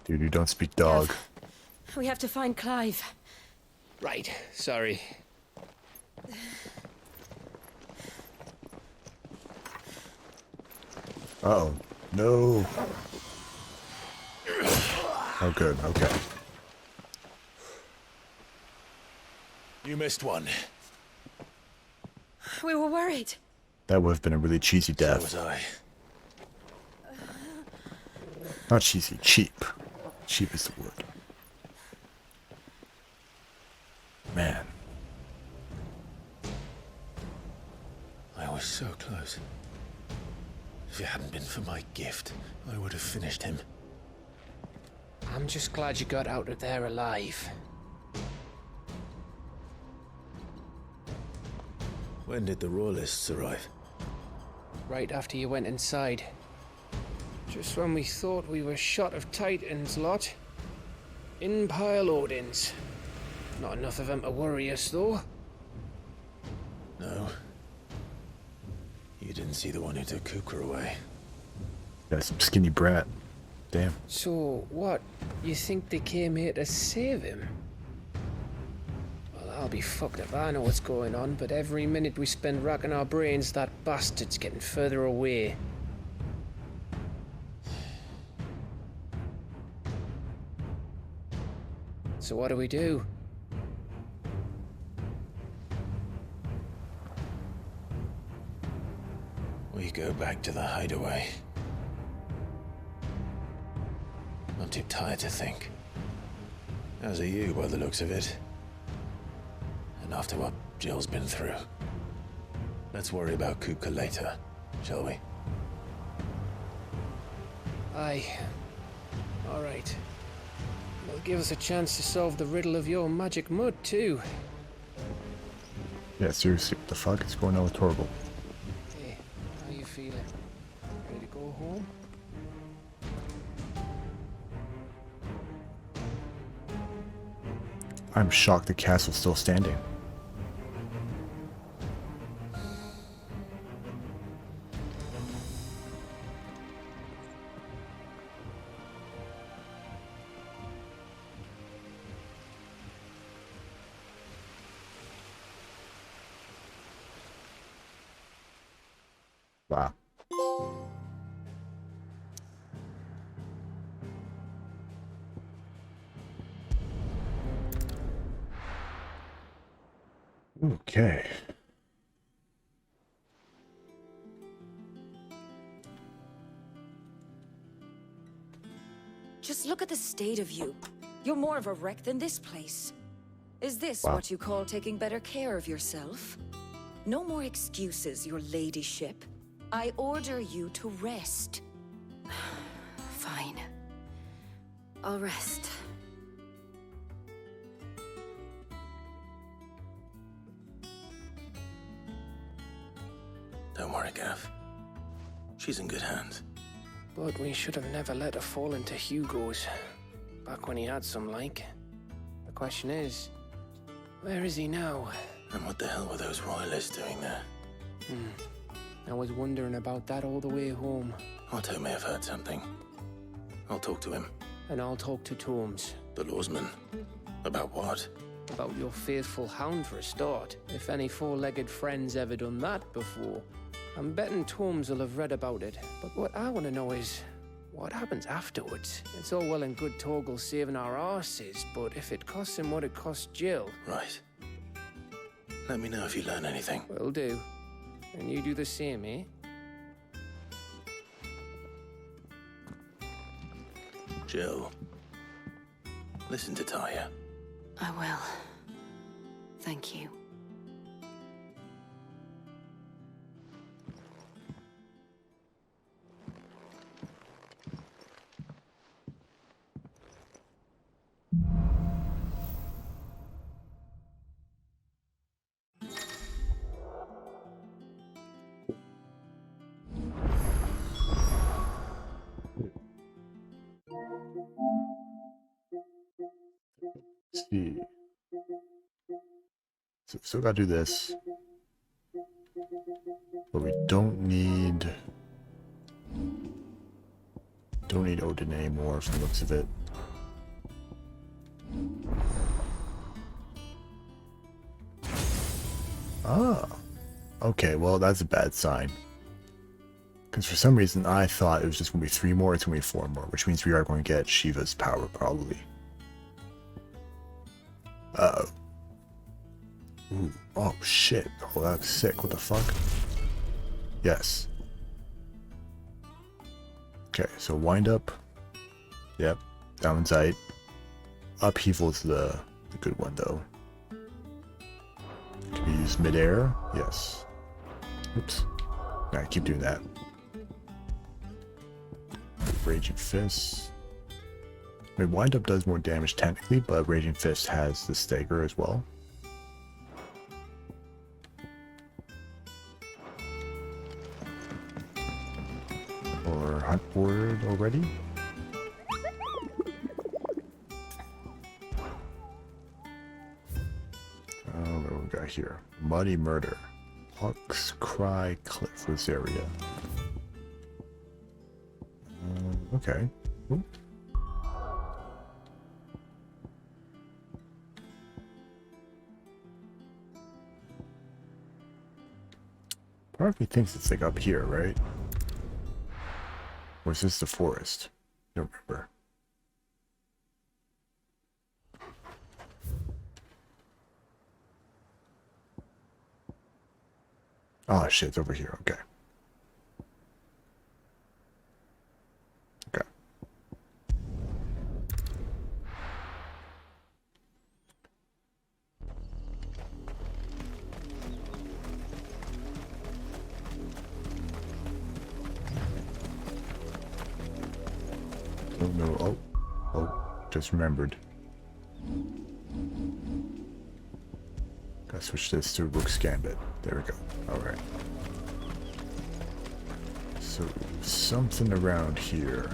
Dude, you don't speak dog. We have to find Clive. Right, sorry. Uh-oh. No. Oh, good. Okay. You missed one. We were worried. That would have been a really cheesy death. So was I. Not cheesy, cheap. Cheap is the word. Man. I was so close. If it hadn't been for my gift, I would have finished him. I'm just glad you got out of there alive. When did the Royalists arrive? Right after you went inside. Just when we thought we were shot of Titans, lot. In pile Odins. Not enough of them to worry us, though. No. You didn't see the one who took Kukra away. That's some skinny brat. Damn. So, what? You think they came here to save him? Well, I'll be fucked if I know what's going on, but every minute we spend racking our brains, that bastard's getting further away. So what do we do? We back to the hideaway. I'm too tired to think. As are you, by the looks of it. And after what Jill's been through. Let's worry about Kupka later, shall we? Aye. All right. It'll give us a chance to solve the riddle of your magic mud, too. Yeah, seriously, what the fuck is going on with Torgal? Hey, how you feeling? Ready to go home? I'm shocked the castle's still standing. Wow. Okay. Just look at the state of you. You're more of a wreck than this place. Is this Wow. what you call taking better care of yourself? No more excuses, your ladyship. I order you to rest. Fine. I'll rest. Don't worry, Gav. She's in good hands. But we should have never let her fall into Hugo's. Back when he had some like. The question is, where is he now? And what the hell were those royalists doing there? I was wondering about that all the way home. Otto may have heard something. I'll talk to him. And I'll talk to Tomes. The lawsman. About what? About your faithful hound for a start. If any four-legged friend's ever done that before. I'm betting Tomes will have read about it. But what I want to know is, what happens afterwards? It's all well and good Torgal saving our arses, but if it costs him what it cost Jill... Right. Let me know if you learn anything. Will do. And you do the same, eh? Jill. Listen to Taya. I will. Thank you. Let's see. So still gotta do this. But we don't need Odin anymore from the looks of it. Ah. Okay, well that's a bad sign. Because for some reason I thought it was just gonna be 3 more, it's gonna be 4 more, which means we are going to get Shiva's power probably. Uh-oh. Ooh. Oh shit. Oh, that's sick. What the fuck? Yes. Okay, so wind up. Yep. That one's right. Upheaval is the good one though. Can we use midair? Yes. Oops. Alright, keep doing that. Raging Fist. I mean, wind up does more damage technically, but Raging Fist has the stagger as well. Or Hunt Ward already? Oh, what do we got here? Muddy Murder. Hawk's Cry Cliff this area. Okay. Ooh. Part of me thinks it's like up here, right? Or is this the forest? I don't remember. Oh shit, it's over here, okay. Oh no, oh, just remembered. Gotta switch this to Rook's Gambit. There we go. Alright. So, something around here.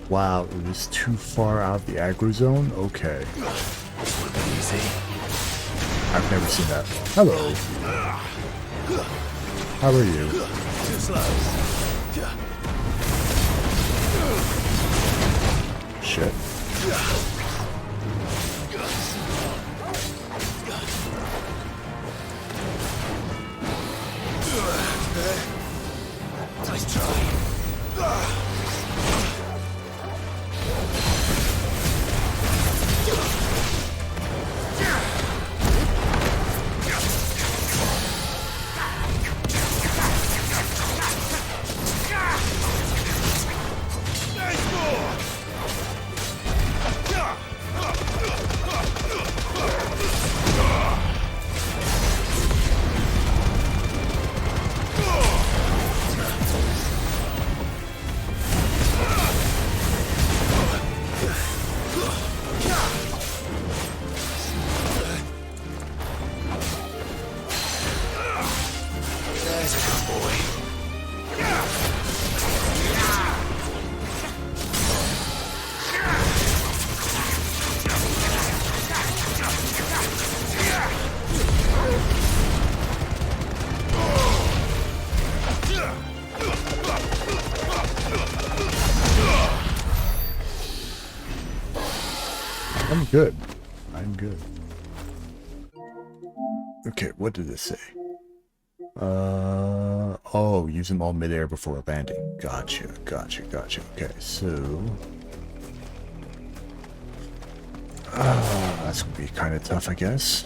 Wow, it was too far out of the aggro zone? Okay. Easy. I've never seen that. Hello. How are you? Too slow. Shit. Nice try. I'm good. I'm good. Okay, what did this say? Oh, use them all midair before landing. Gotcha. Okay, so... that's gonna be kind of tough, I guess.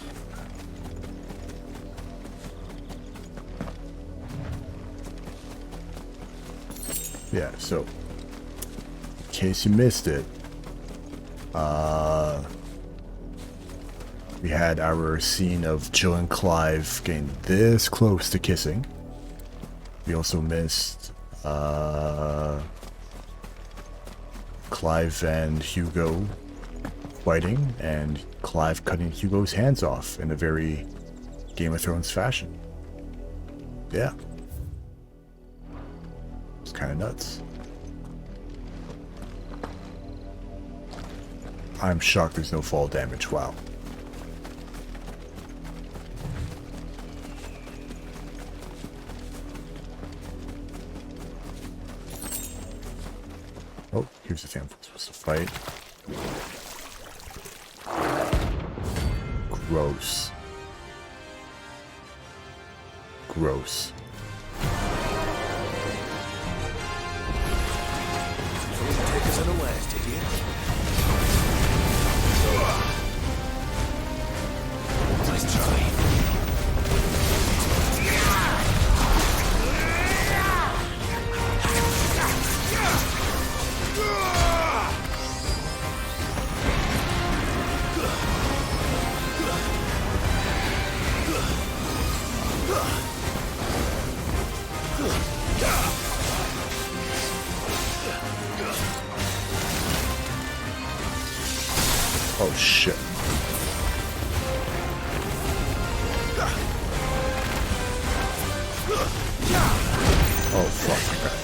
Yeah, so... in case you missed it, we had our scene of Jill and Clive getting this close to kissing. We also missed Clive and Hugo fighting, and Clive cutting Hugo's hands off in a very Game of Thrones fashion. Yeah. It's kind of nuts. I'm shocked there's no fall damage. Wow. Oh, here's the thing I'm supposed to fight. Gross. Gross. Take us unawares, did you? Nice try. Oh shit. Oh fuck.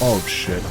Oh shit.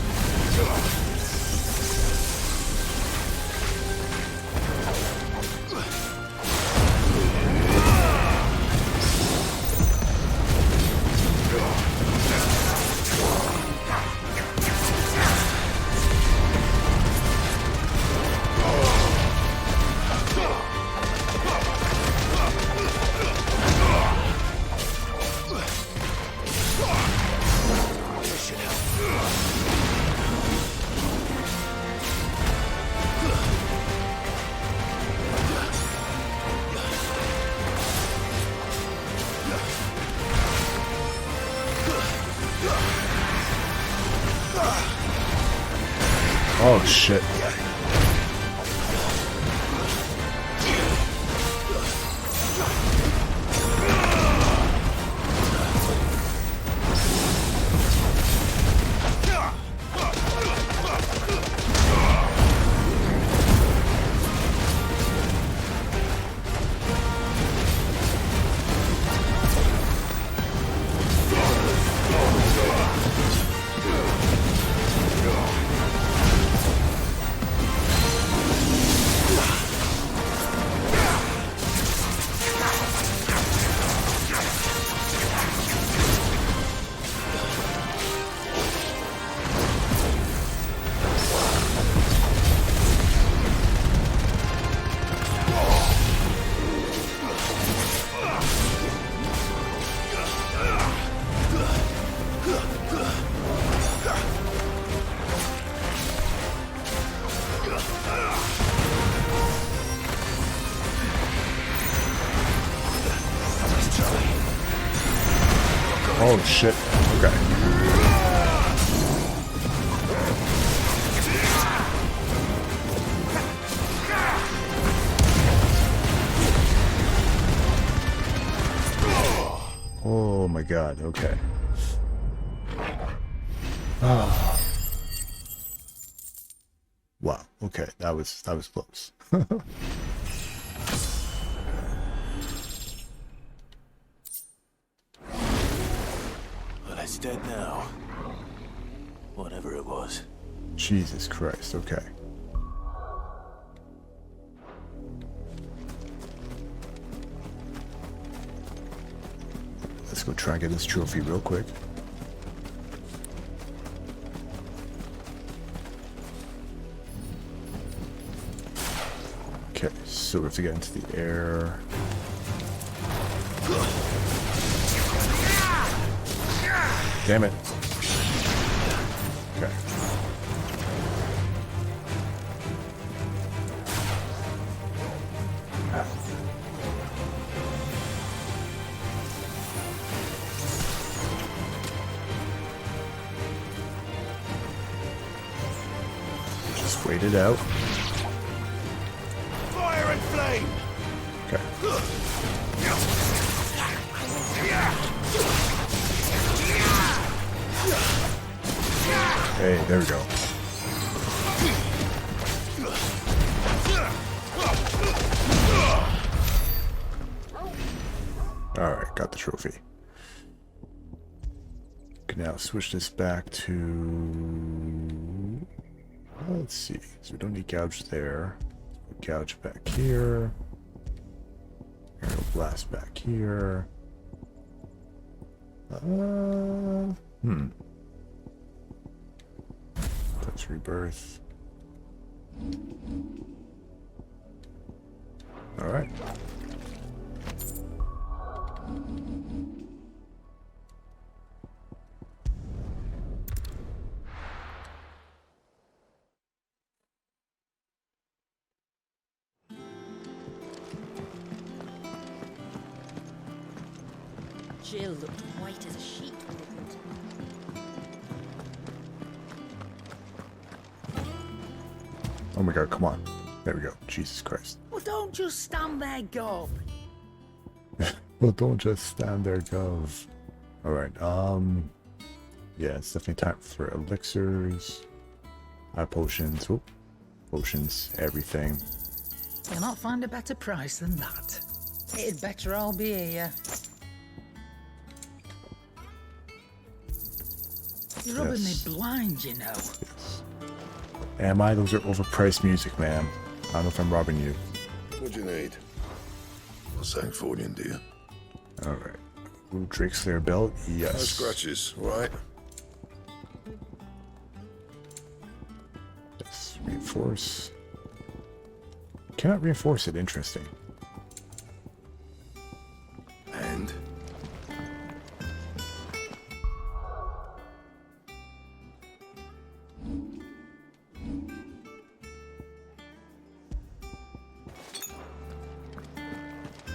Oh shit. Oh shit. Okay. Oh my god, okay. Oh. Wow, okay, that was close. Well, it's dead now. Whatever it was. Jesus Christ, okay. Let's go try and get this trophy real quick. Okay, so we have to get into the air. Damn it. Okay. Just wait it out. Fire and flame! Okay. Hey, there we go. Alright, got the trophy. Can now switch this back to... Let's see. So we don't need gouge there. Gouge back here. Aerial blast back here. That's rebirth. All right. Jill looked white as a sheet. Oh my god, come on. There we go. Jesus Christ. Well, don't just stand there, gob. Well, don't just stand there, gov. Alright, yeah, it's definitely time for elixirs. Potions. Oh, potions, everything. You'll not find a better price than that. It'd better all be here. You're rubbing me blind, you know. Yes. Am I? Those are overpriced music, man. I don't know if I'm robbing you. What do you need? I'll sang Fordian, do you? Alright. Ooh, Drake Slayer belt? Yes. No scratches, right? Yes. Reinforce. Cannot reinforce it. Interesting. And?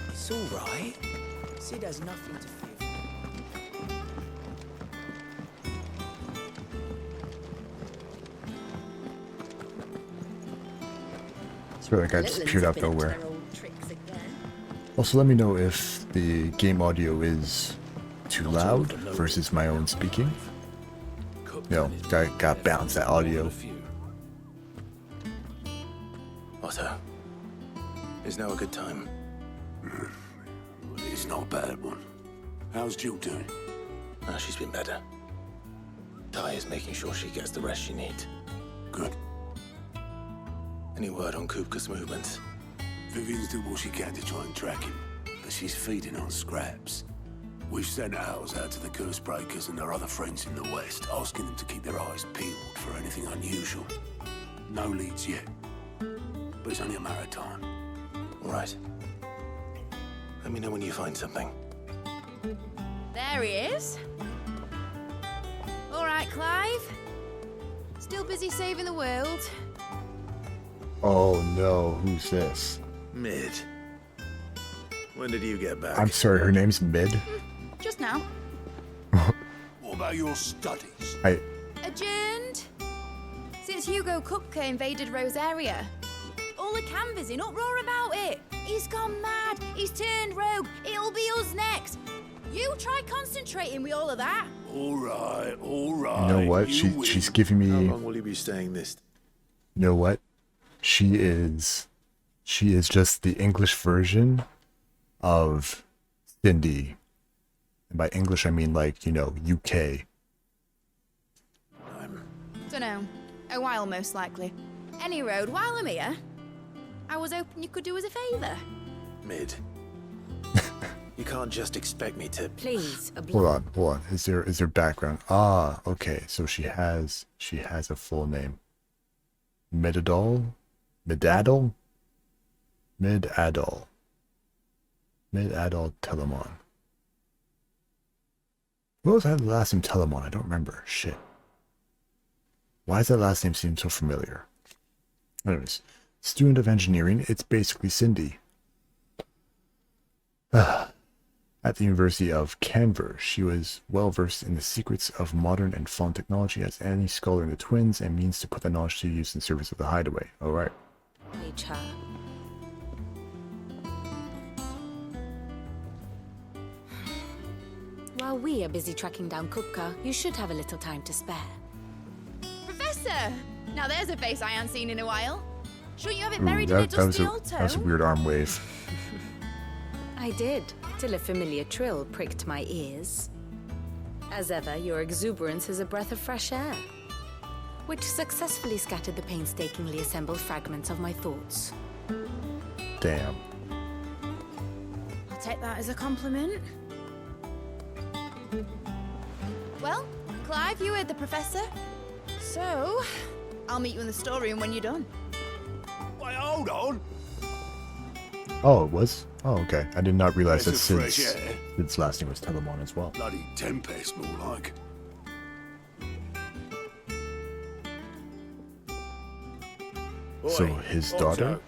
It's all right. Sid has nothing to fear. I swear that guy disappeared out nowhere. Also, let me know if the game audio is too loud versus my own speaking. You know, got balance that audio. Otto, is now a good time? It's not a bad one. How's Jill doing? Oh, she's been better. Ty is making sure she gets the rest she needs. Good. Any word on Kupka's movements? Vivian's doing what she can to try and track him, but she's feeding on scraps. We've sent ours out to the curse breakers and their other friends in the west, asking them to keep their eyes peeled for anything unusual. No leads yet, but it's only a matter of time. All right. Let me know when you find something. There he is. All right, Clive. Still busy saving the world. Oh no, who's this? Mid. When did you get back? I'm sorry, her name's Mid. Just now. What about your studies? Adjourned. Since Hugo Kupka invaded Rosaria. All the canvassing, in uproar about it. He's gone mad. He's turned rogue. It'll be us next. You try concentrating with all of that. All right, all right. You know what? She's giving me. How long will you be staying this? You know what? She is just the English version of Cindy. And by English, I mean like, you know, UK. Dunno. A while, most likely. Any road, while I'm here, I was hoping you could do us a favour. Mid. You can't just expect me to... Please, Hold on. Is there background? Ah, okay. So she has a full name. Midadol? Midadol Telemon. What was that last name? Telemon? I don't remember. Shit. Why does that last name seem so familiar? Anyways, student of engineering. It's basically Cindy. At the University of Canver, she was well versed in the secrets of modern and fawn technology as any scholar in the twins and means to put that knowledge to use in service of the hideaway. Alright. Page her. While we are busy tracking down Kupka, you should have a little time to spare. Professor! Now there's a face I haven't seen in a while. Shouldn't you have it buried in a dusty old tome? That was a weird arm wave. I did, till a familiar trill pricked my ears. As ever, your exuberance is a breath of fresh air, which successfully scattered the painstakingly assembled fragments of my thoughts. Damn. I'll take that as a compliment. Well, Clive, you heard the professor. So, I'll meet you in the storeroom when you're done. Wait, hold on. Oh, it was? Oh, okay. I did not realize that There's a fresh Sid's last name was Telemon as well. Bloody Tempest, more like. So his daughter?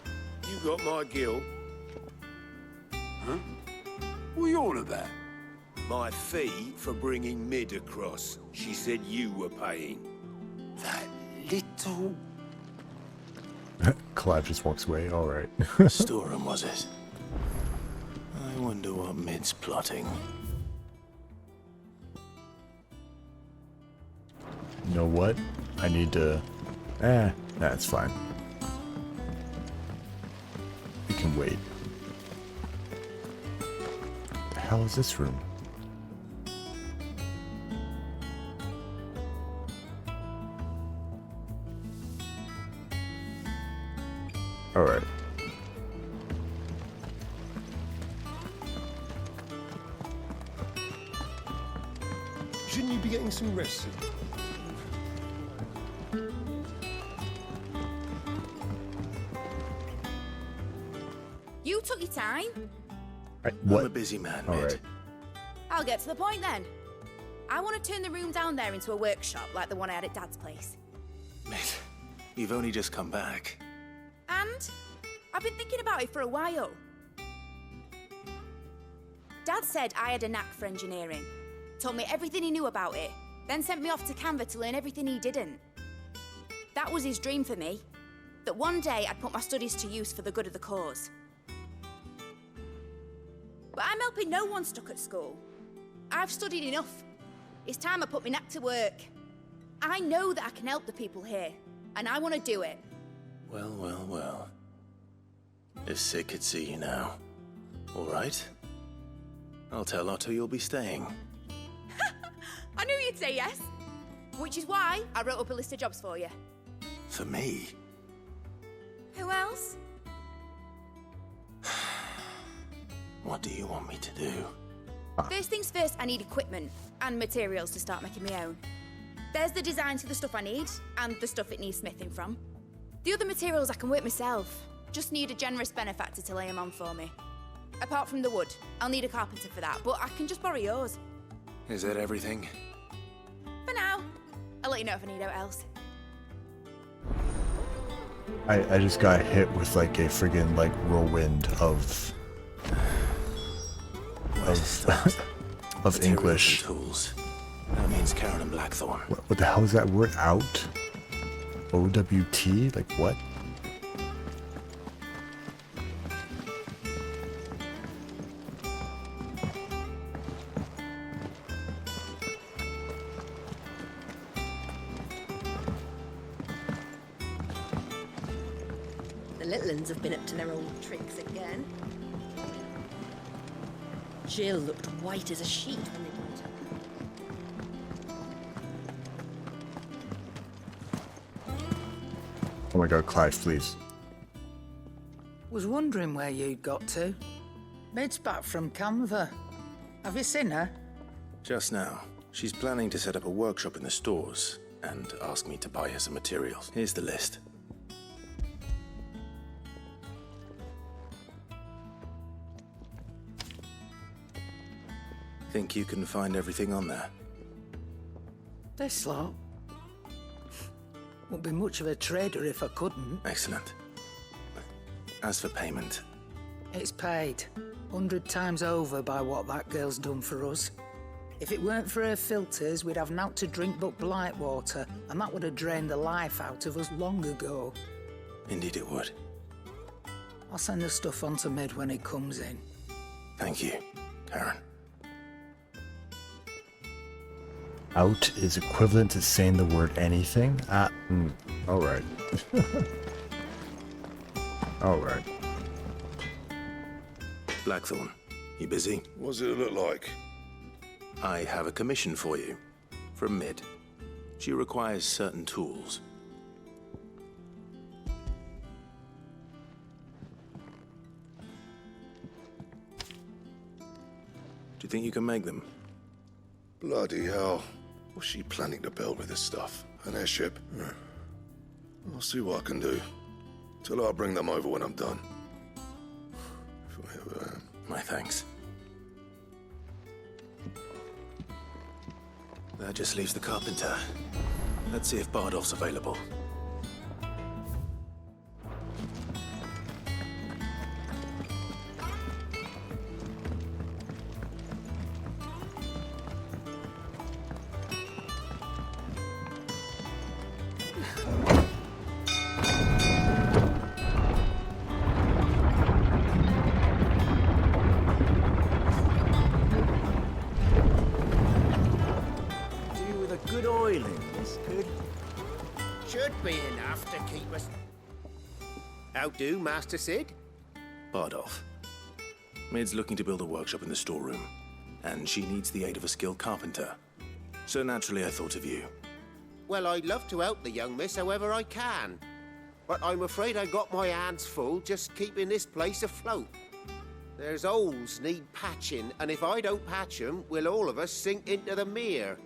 You got my guilt. Huh? What are you on about? My fee for bringing Mid across. She said you were paying. That little... Clive just walks away. Alright. Storeroom, was it? I wonder what Mid's plotting. You know what? I need to... that's fine. We can wait. What the hell is this room? Alright. Shouldn't you be getting some rest? You took your time. What? I'm a busy man, All Mid. right. I'll get to the point then. I want to turn the room down there into a workshop like the one I had at Dad's place. Mid, you've only just come back. And I've been thinking about it for a while. Dad said I had a knack for engineering. Told me everything he knew about it. Then sent me off to Canva to learn everything he didn't. That was his dream for me. That one day I'd put my studies to use for the good of the cause. But I'm helping no one stuck at school. I've studied enough. It's time I put my knack to work. I know that I can help the people here, and I want to do it. Well, well, well. If Sid could see you now. All right. I'll tell Otto you'll be staying. I knew you'd say yes. Which is why I wrote up a list of jobs for you. For me? Who else? What do you want me to do? First things first, I need equipment and materials to start making my own. There's the designs for the stuff I need and the stuff it needs smithing from. The other materials I can work myself. Just need a generous benefactor to lay them on for me. Apart from the wood, I'll need a carpenter for that, but I can just borrow yours. Is that everything? For now. I'll let you know if I need out else. I just got hit with like a friggin' like whirlwind of English. Tools. That means Karen and Blackthorn. What the hell is that word? Out? OWT? Like what? The little uns have been up to their old tricks again. Jill looked white as a sheet when they brought her. Oh my god, Clive, please. Was wondering where you'd got to. Mid's back from Canva. Have you seen her? Just now. She's planning to set up a workshop in the stores and ask me to buy her some materials. Here's the list. Think you can find everything on there? This lot. Wouldn't be much of a trader if I couldn't. Excellent. As for payment... It's paid 100 times over by what that girl's done for us. If it weren't for her filters, we'd have naught to drink but blight water, and that would have drained the life out of us long ago. Indeed it would. I'll send the stuff on to Mid when he comes in. Thank you, Karen. Out is equivalent to saying the word anything? Alright. Alright. Blackthorn, you busy? What's it look like? I have a commission for you. From Mid. She requires certain tools. Do you think you can make them? Bloody hell. What's she planning to build with this stuff? An airship? I'll see what I can do. Tell her I'll bring them over when I'm done. If I ever am. My thanks. That just leaves the carpenter. Let's see if Bardolph's available. Should be enough to keep us... How do, Master Sid? Bardolph. Mid's looking to build a workshop in the storeroom, and she needs the aid of a skilled carpenter. So naturally I thought of you. Well, I'd love to help the young miss however I can. But I'm afraid I got my hands full just keeping this place afloat. There's holes need patching, and if I don't patch them, we'll all of us sink into the mere.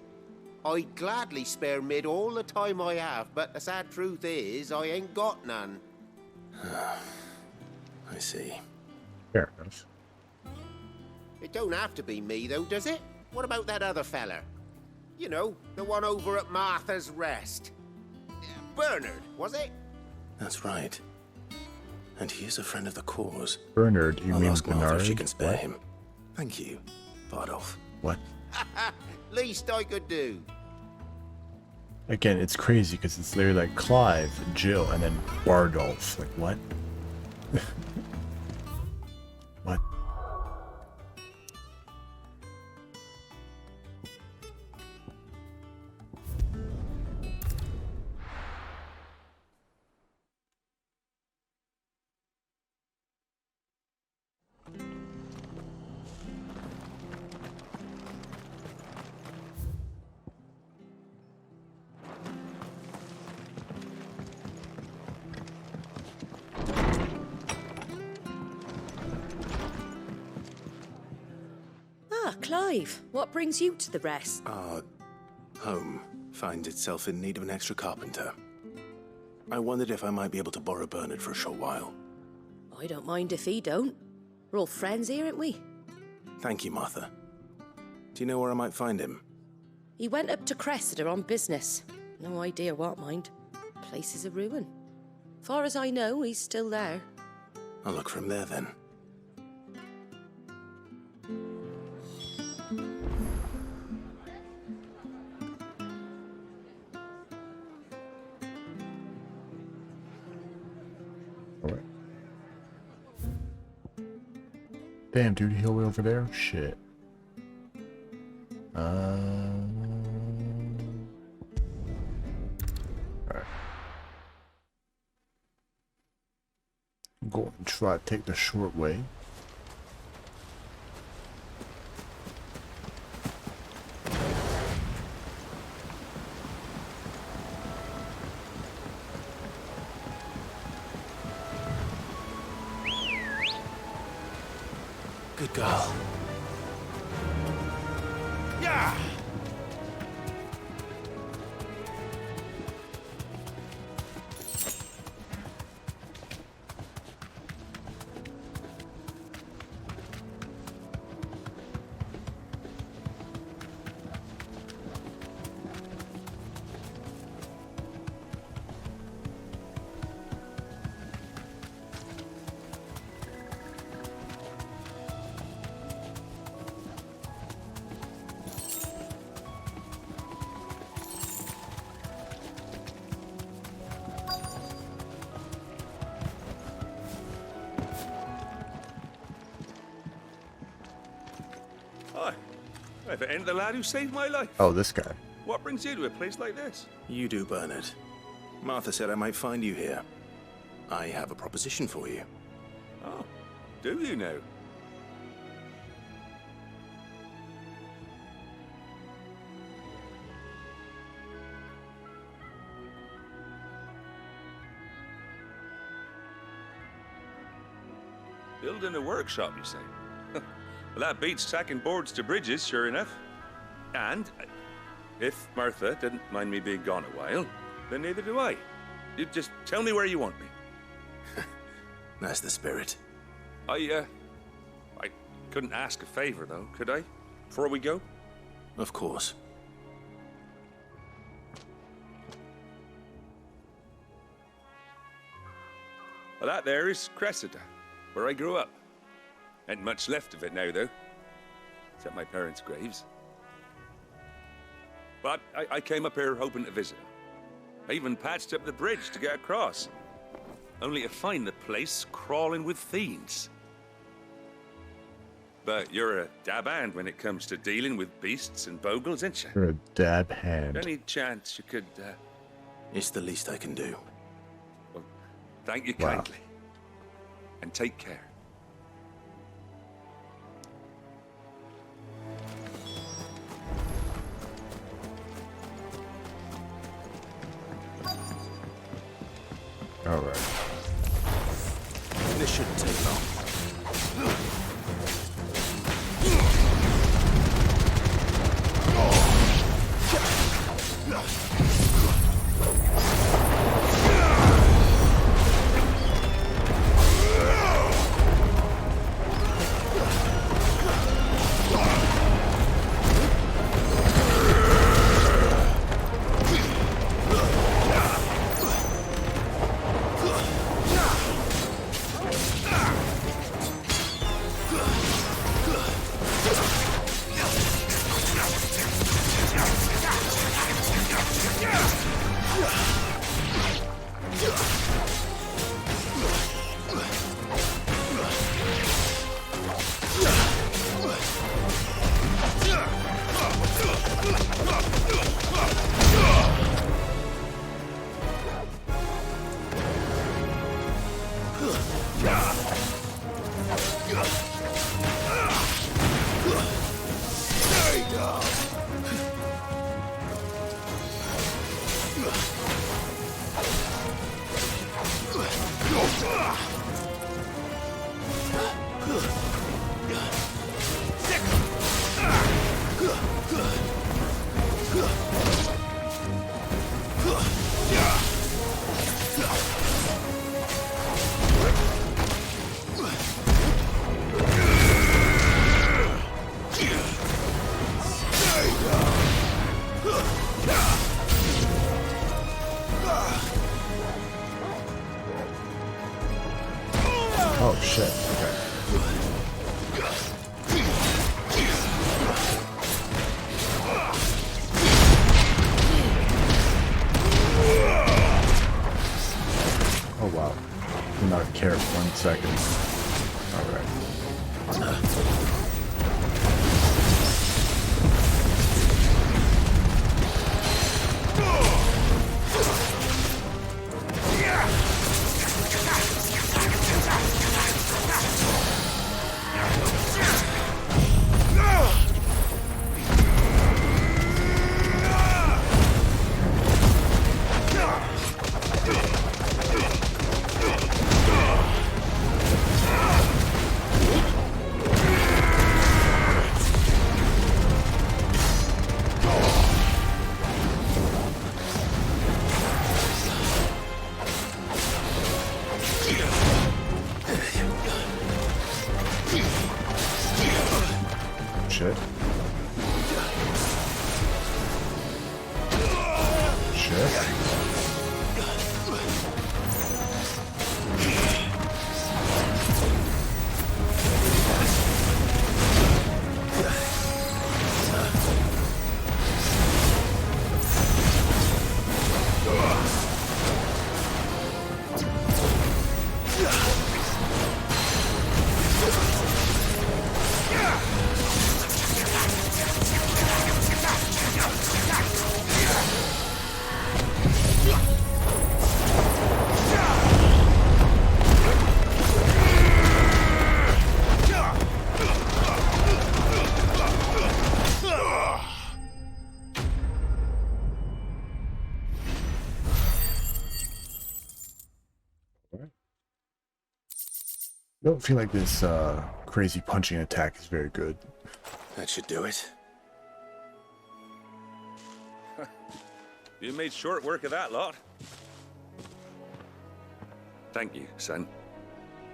I'd gladly spare Mid all the time I have, but the sad truth is, I ain't got none. I see. Fair enough. It don't have to be me, though, does it? What about that other fella? You know, the one over at Martha's Rest. Bernard, was it? That's right. And he is a friend of the cause. Bernard, you I'll mean ask Martha Bernard? if she can spare What? him. Thank you, Bardolph. What? Least I could do. Again, it's crazy because it's literally like Clive, Jill, and then Bardolph. Like, what? What? Clive, what brings you to the rest? Our home finds itself in need of an extra carpenter. I wondered if I might be able to borrow Bernard for a short while. I don't mind if he don't. We're all friends here, aren't we? Thank you, Martha. Do you know where I might find him? He went up to Cressida on business. No idea what, mind. Place is a ruin. Far as I know, he's still there. I'll look for him there then. Damn, dude, he all the way over there? Shit. Alright. Go and try to take the short way. girl. Yeah! Hi. If it ain't the lad who saved my life. Oh, this guy. What brings you to a place like this? You do, Bernard. Martha said I might find you here. I have a proposition for you. Oh, do you now? Building a workshop, you say? Well, that beats tacking boards to bridges, sure enough. And if Martha didn't mind me being gone a while, then neither do I. You just tell me where you want me. That's the spirit. I couldn't ask a favor, though, could I? Before we go? Of course. Well, that there is Cressida, where I grew up. Ain't much left of it now, though. Except my parents' graves. But I came up here hoping to visit. I even patched up the bridge to get across. Only to find the place crawling with fiends. But you're a dab hand when it comes to dealing with beasts and bogles, ain't you? You're a dab hand. Any chance you could, It's the least I can do. Well, thank you Wow. kindly. And take care. All right. This shouldn't take long. Oh shit. Okay. Oh wow. Do not care 1 second. All right. shit. I don't feel like this crazy punching attack is very good. That should do it. You made short work of that lot. Thank you, son.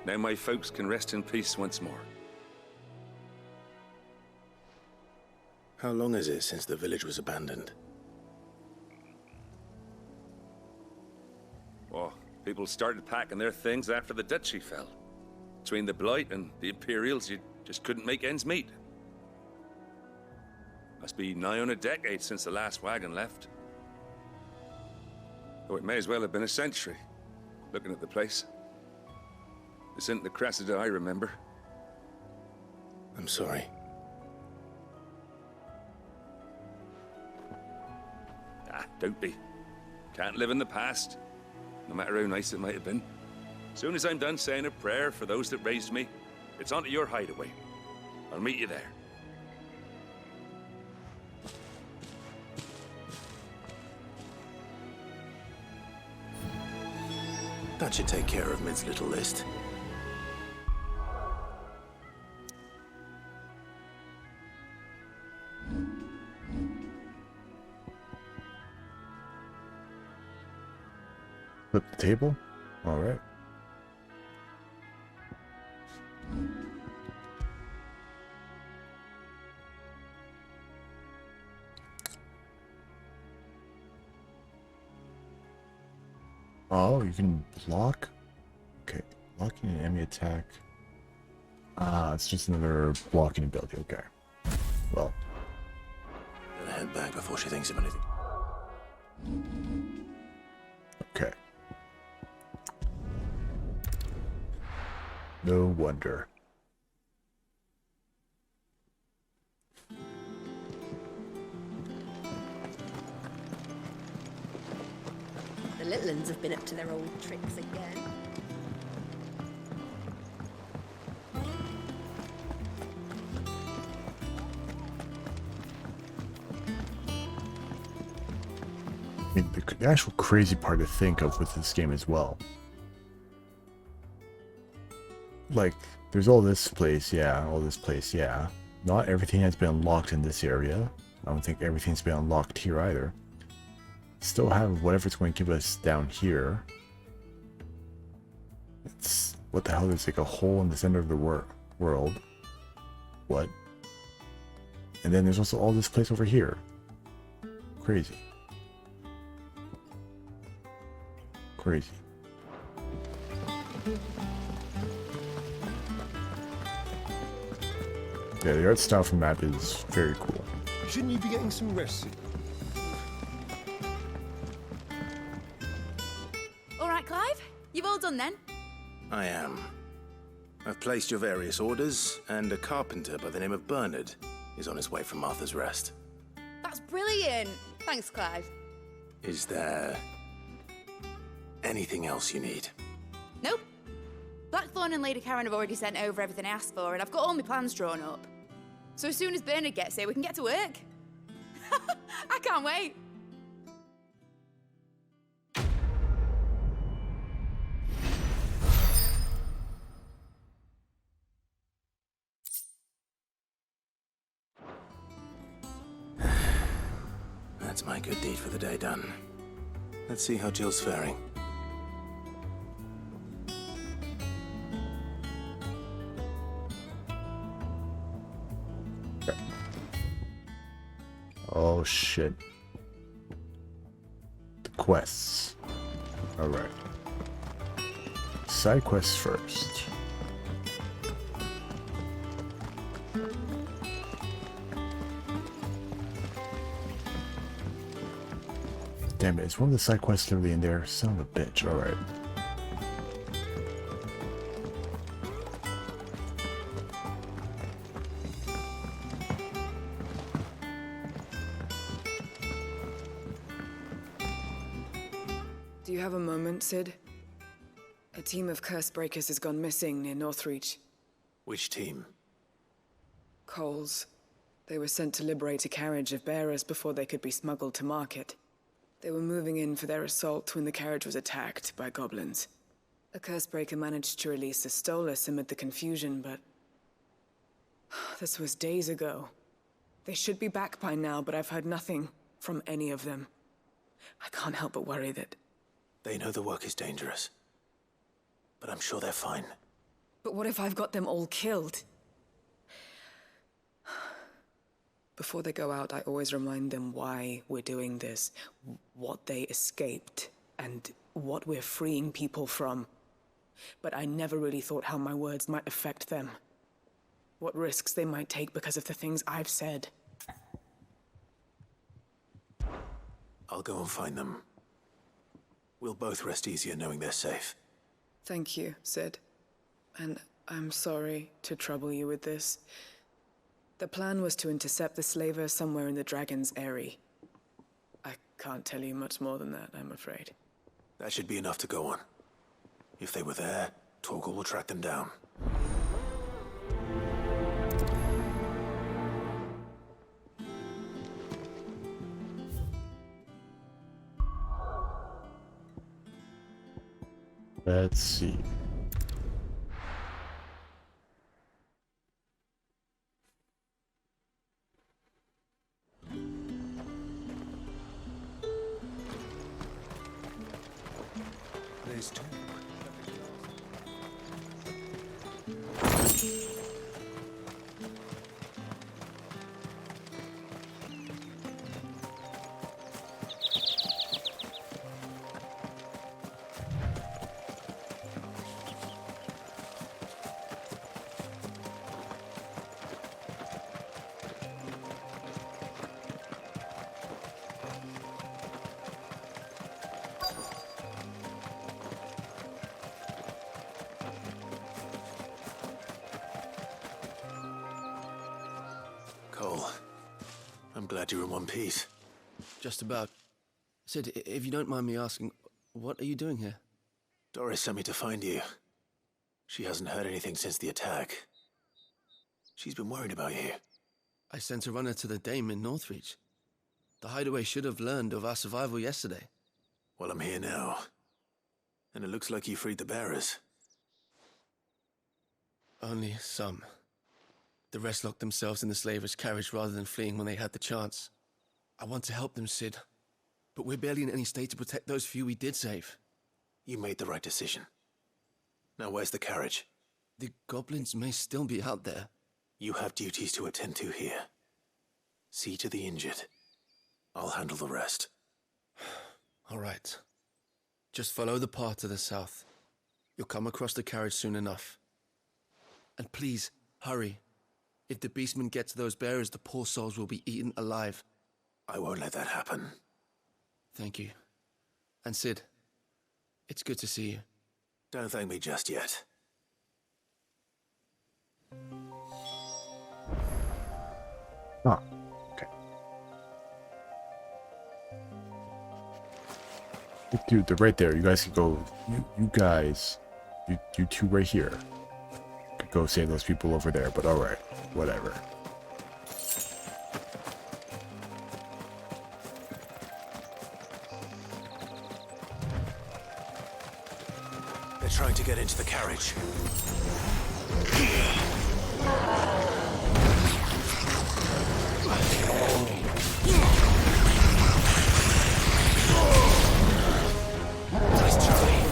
Now my folks can rest in peace once more. How long is it since the village was abandoned? Well, people started packing their things after the duchy fell. Between the Blight and the Imperials, you just couldn't make ends meet. Must be nigh on a decade since the last wagon left. Though it may as well have been a century, looking at the place. This isn't the Cressida I remember. I'm sorry. Don't be. Can't live in the past, no matter how nice it might have been. As soon as I'm done saying a prayer for those that raised me, it's onto your hideaway. I'll meet you there. That should take care of Mid's little list. Flip the table? Alright. Oh, you can block? Okay, blocking an enemy attack. Ah, it's just another blocking ability, okay. Well. Gonna head back before she thinks of anything. Okay. No wonder. The little uns have been up to their old tricks again. I mean, the actual crazy part to think of with this game as well. Like, there's all this place, yeah, all this place, yeah. Not everything has been unlocked in this area. I don't think everything's been unlocked here either. Still have whatever it's going to give us down here. It's, what the hell, there's like a hole in the center of the world. What? And then there's also all this place over here. Crazy. Crazy. Yeah, the art style from map is very cool. Shouldn't you be getting some rest? All right, Clive. You've all done then? I am. I've placed your various orders, and a carpenter by the name of Bernard is on his way from Martha's Rest. That's brilliant. Thanks, Clive. Is there anything else you need? Nope. Blackthorn and Lady Karen have already sent over everything I asked for, and I've got all my plans drawn up. So as soon as Bernard gets here, we can get to work. I can't wait. That's my good deed for the day done. Let's see how Jill's faring. Oh shit. The quests. Alright. Side quests first. Damn it, is one of the side quests literally in there? Son of a bitch, alright. Do you have a moment, Sid? A team of curse breakers has gone missing near Northreach. Which team? Coles. They were sent to liberate a carriage of bearers before they could be smuggled to market. They were moving in for their assault when the carriage was attacked by goblins. A curse breaker managed to release a Stolas amid the confusion, but... this was days ago. They should be back by now, but I've heard nothing from any of them. I can't help but worry that... They know the work is dangerous. But I'm sure they're fine. But what if I've got them all killed? Before they go out, I always remind them why we're doing this, what they escaped, and what we're freeing people from. But I never really thought how my words might affect them. What risks they might take because of the things I've said. I'll go and find them. We'll both rest easier knowing they're safe. Thank you, Sid. And I'm sorry to trouble you with this. The plan was to intercept the slaver somewhere in the Dragon's Eyrie. I can't tell you much more than that, I'm afraid. That should be enough to go on. If they were there, Torgal will track them down. Let's see. There's two. Cole, I'm glad you're in one piece. Just about. Sid, if you don't mind me asking, what are you doing here? Doris sent me to find you. She hasn't heard anything since the attack. She's been worried about you. I sent a runner to the Dame in Northreach. The hideaway should have learned of our survival yesterday. Well, I'm here now. And it looks like you freed the bearers. Only some. The rest locked themselves in the slaver's carriage rather than fleeing when they had the chance. I want to help them, Sid. But we're barely in any state to protect those few we did save. You made the right decision. Now where's the carriage? The goblins may still be out there. You have duties to attend to here. See to the injured. I'll handle the rest. All right. Just follow the path to the south. You'll come across the carriage soon enough. And please, hurry. If the beastmen get to those bearers, the poor souls will be eaten alive. I won't let that happen. Thank you. And Sid, it's good to see you. Don't thank me just yet. Ah, okay. Dude, they're right there. You guys can go. You guys, you two right here. Could go save those people over there, but alright, whatever. They're trying to get into the carriage. Nice try.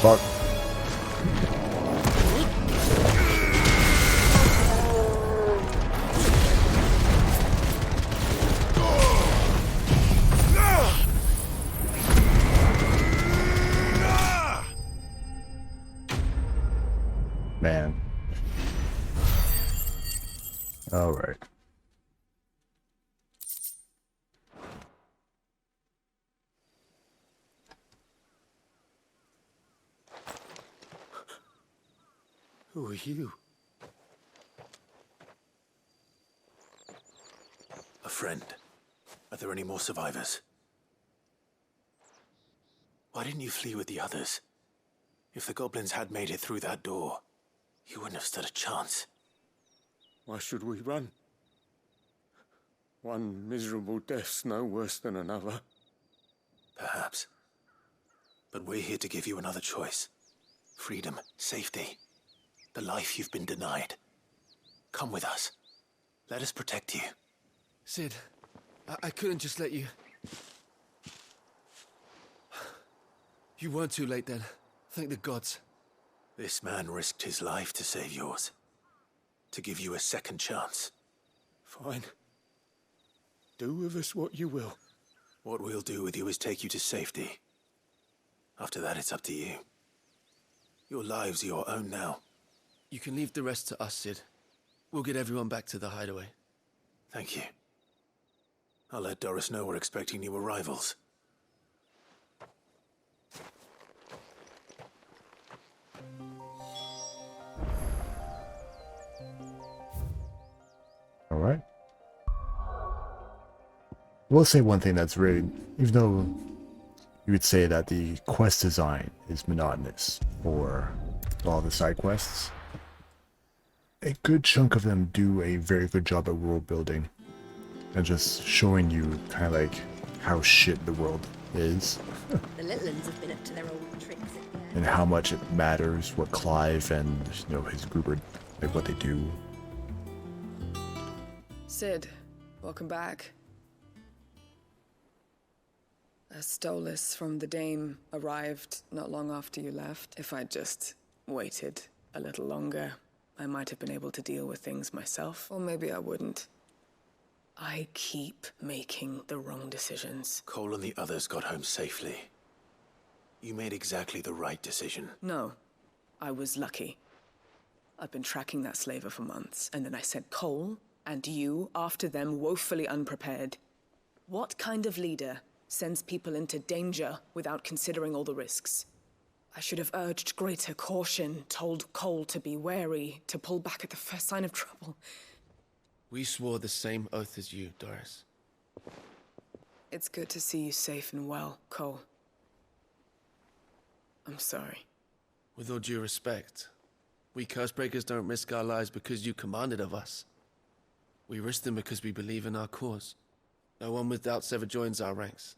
Fuck. Man. All right. Who are you? A friend. Are there any more survivors? Why didn't you flee with the others? If the goblins had made it through that door, you wouldn't have stood a chance. Why should we run? One miserable death's no worse than another. Perhaps. But we're here to give you another choice. Freedom, safety, the life you've been denied. Come with us. Let us protect you. Sid, I couldn't just let you... You weren't too late then. Thank the gods. This man risked his life to save yours. To give you a second chance. Fine. Do with us what you will. What we'll do with you is take you to safety. After that, it's up to you. Your lives are your own now. You can leave the rest to us, Sid. We'll get everyone back to the hideaway. Thank you. I'll let Doris know we're expecting new arrivals. All right. We'll say one thing that's really, even though you would say that the quest design is monotonous for all the side quests, a good chunk of them do a very good job at world building and just showing you kind of like how shit the world is. The little ones have been up to their old tricks again. And how much it matters what Clive and his group are, like what they do. Sid, welcome back. A Stolas from the Dame arrived not long after you left. If I'd just waited a little longer, I might have been able to deal with things myself, or maybe I wouldn't. I keep making the wrong decisions. Cole and the others got home safely. You made exactly the right decision. No, I was lucky. I've been tracking that slaver for months, and then I sent Cole and you after them, woefully unprepared. What kind of leader sends people into danger without considering all the risks? I should have urged greater caution, told Cole to be wary, to pull back at the first sign of trouble. We swore the same oath as you, Doris. It's good to see you safe and well, Cole. I'm sorry. With all due respect, we Cursebreakers don't risk our lives because you commanded of us. We risk them because we believe in our cause. No one with doubts ever joins our ranks.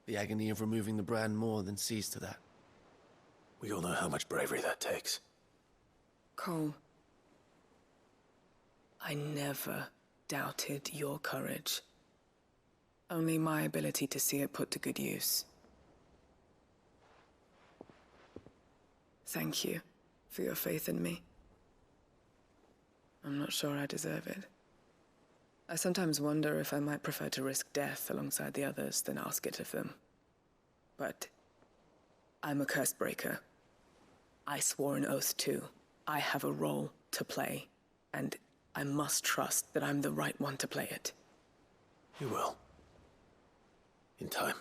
The agony of removing the brand more than sees to that. We all know how much bravery that takes. Cole, I never doubted your courage. Only my ability to see it put to good use. Thank you for your faith in me. I'm not sure I deserve it. I sometimes wonder if I might prefer to risk death alongside the others than ask it of them. But I'm a Cursebreaker. I swore an oath too. I have a role to play, and I must trust that I'm the right one to play it. You will. In time.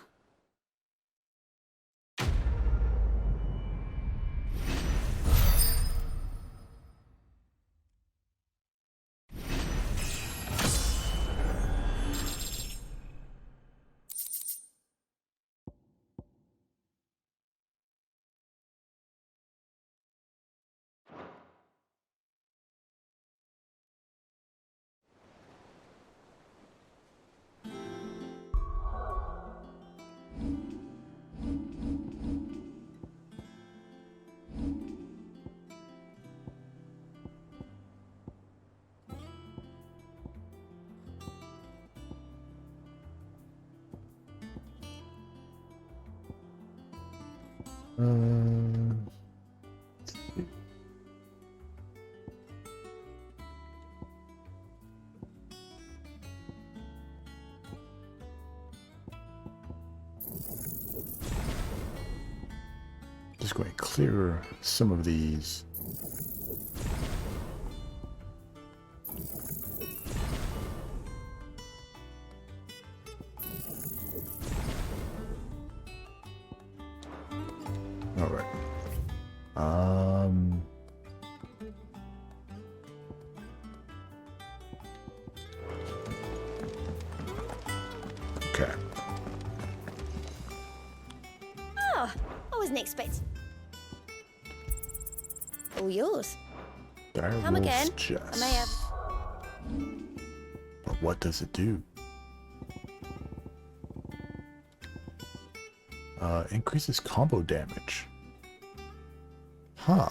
Just going to clear some of these. All right. Okay. Oh, I wasn't expecting. All yours. Come again. I may have. But what does it do? Increases combo damage. Huh.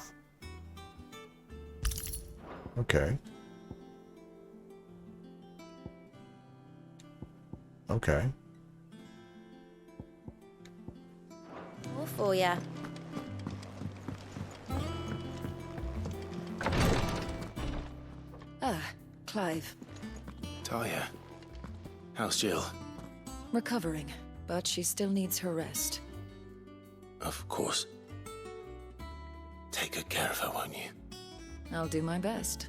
Okay. Okay. All for ya. Ah, Clive. Talia. How's Jill? Recovering, but she still needs her rest. Of course. Take good care of her, won't you? I'll do my best.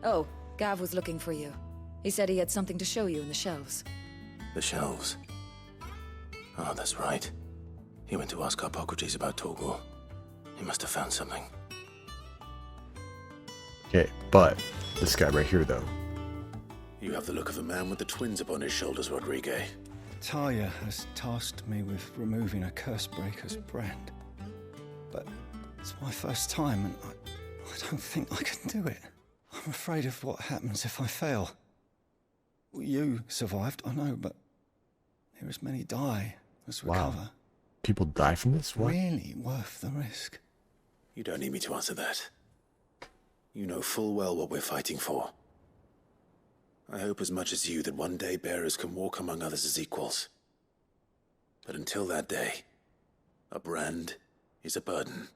Oh, Gav was looking for you. He said he had something to show you in the shelves. The shelves. Oh, that's right. He went to ask Harpocrates about Torgor. He must have found something. Okay, but this guy right here, though. You have the look of a man with the twins upon his shoulders, Rodrigue. Talia has tasked me with removing a Cursebreaker's brand. But it's my first time, and I don't think I can do it. I'm afraid of what happens if I fail. You survived, I know, but there as many die as recover. Wow. People die from this? What? Really worth the risk. You don't need me to answer that. You know full well what we're fighting for. I hope as much as you that one day bearers can walk among others as equals. But until that day, a brand is a burden,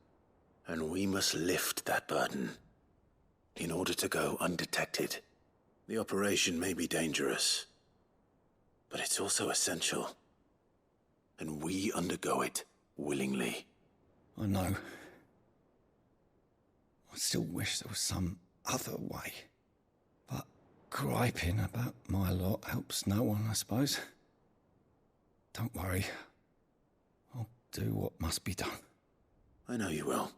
and we must lift that burden in order to go undetected. The operation may be dangerous, but it's also essential, and we undergo it willingly. I know. I still wish there was some other way. But griping about my lot helps no one, I suppose. Don't worry. I'll do what must be done. I know you will.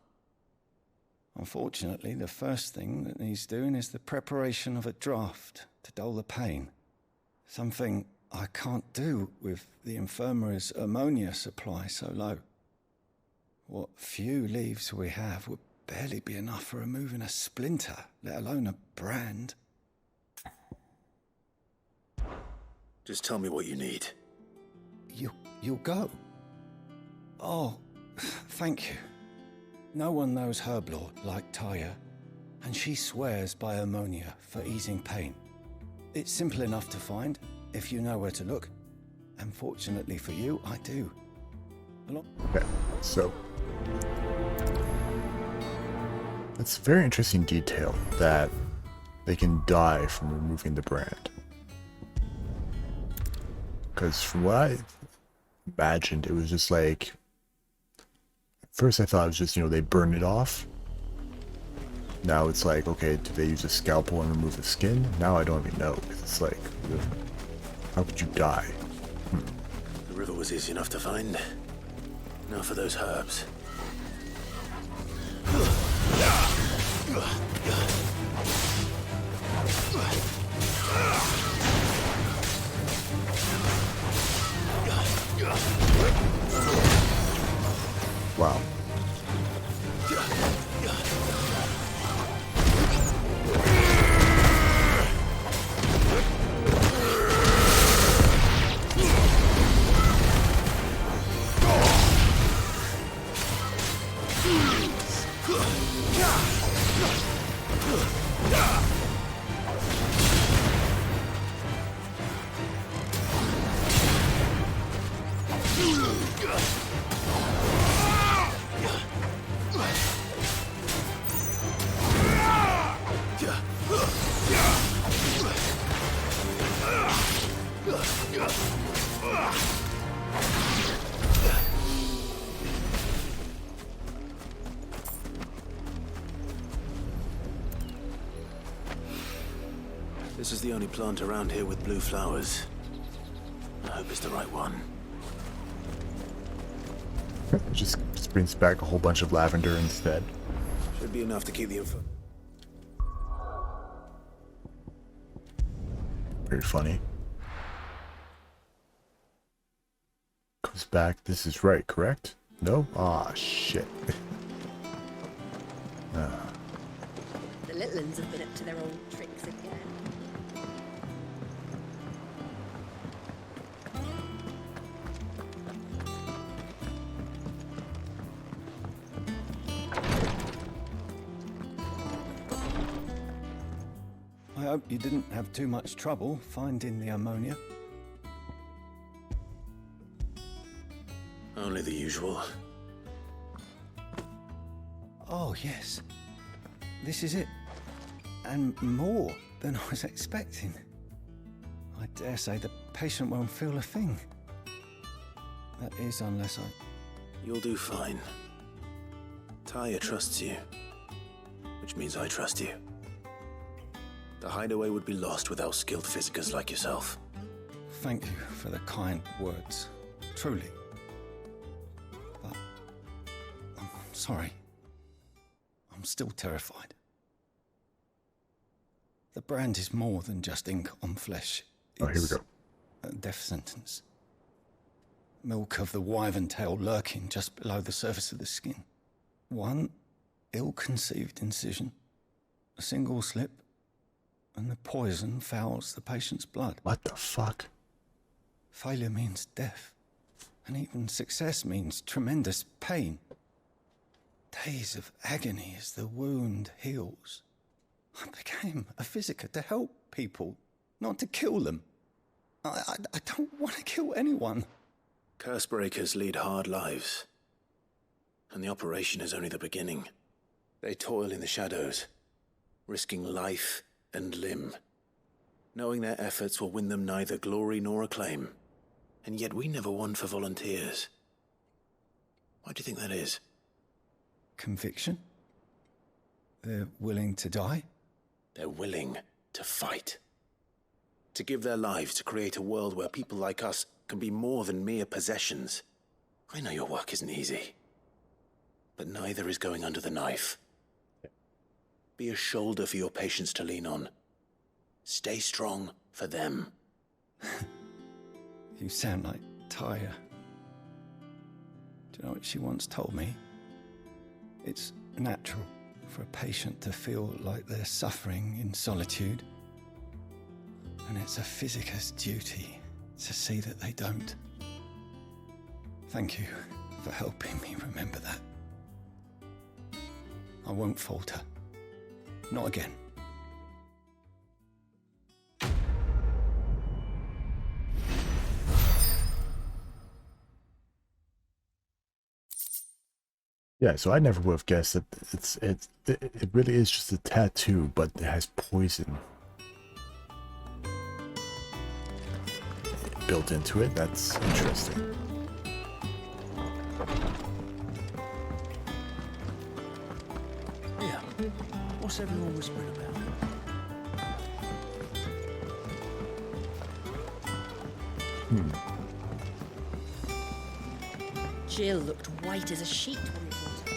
Unfortunately, the first thing that needs doing is the preparation of a draft to dull the pain. Something I can't do with the infirmary's ammonia supply so low. What few leaves we have would barely be enough for removing a splinter, let alone a brand. Just tell me what you need. You'll go? Oh, thank you. No one knows Herblord like Talia, and she swears by ammonia for easing pain. It's simple enough to find, if you know where to look. And fortunately for you, I do. Okay, so it's a very interesting detail that they can die from removing the brand. Because from what I imagined, it was just like, at first I thought it was just, they burn it off. Now it's like, okay, do they use a scalpel and remove the skin? Now I don't even know. It's like, how could you die? The river was easy enough to find. Now for those herbs. Wow. This is the only plant around here with blue flowers. I hope it's the right one. It just brings back a whole bunch of lavender instead. Should be enough to keep the info. Very funny. Comes back. This is right, correct? No? Ah, shit. The little ones have been up to their old tricks again. I hope you didn't have too much trouble finding the ammonia. Only the usual. Oh, yes. This is it. And more than I was expecting. I dare say the patient won't feel a thing. That is, unless I... You'll do fine. Taya trusts you, which means I trust you. The hideaway would be lost without skilled physicists like yourself. Thank you for the kind words. Truly. But... I'm sorry. I'm still terrified. The brand is more than just ink on flesh. Oh, here we go. A death sentence. Milk of the wyvern tail lurking just below the surface of the skin. One ill-conceived incision, a single slip, and the poison fouls the patient's blood. What the fuck? Failure means death, and even success means tremendous pain. Days of agony as the wound heals. I became a physician to help people, not to kill them. I don't want to kill anyone. Cursebreakers lead hard lives, and the operation is only the beginning. They toil in the shadows, risking life and limb, knowing their efforts will win them neither glory nor acclaim. And yet we never won for volunteers. Why do you think that is? Conviction? They're willing to die? They're willing to fight. To give their lives to create a world where people like us can be more than mere possessions. I know your work isn't easy, but neither is going under the knife. Be a shoulder for your patients to lean on. Stay strong for them. You sound like Taya. Do you know what she once told me? It's natural for a patient to feel like they're suffering in solitude. And it's a physicist's duty to see that they don't. Thank you for helping me remember that. I won't falter. Not again. Yeah, so I never would have guessed that it really is just a tattoo, but it has poison built into it. That's interesting. Yeah. What's everyone whispering about? Jill looked white as a sheet when we brought her.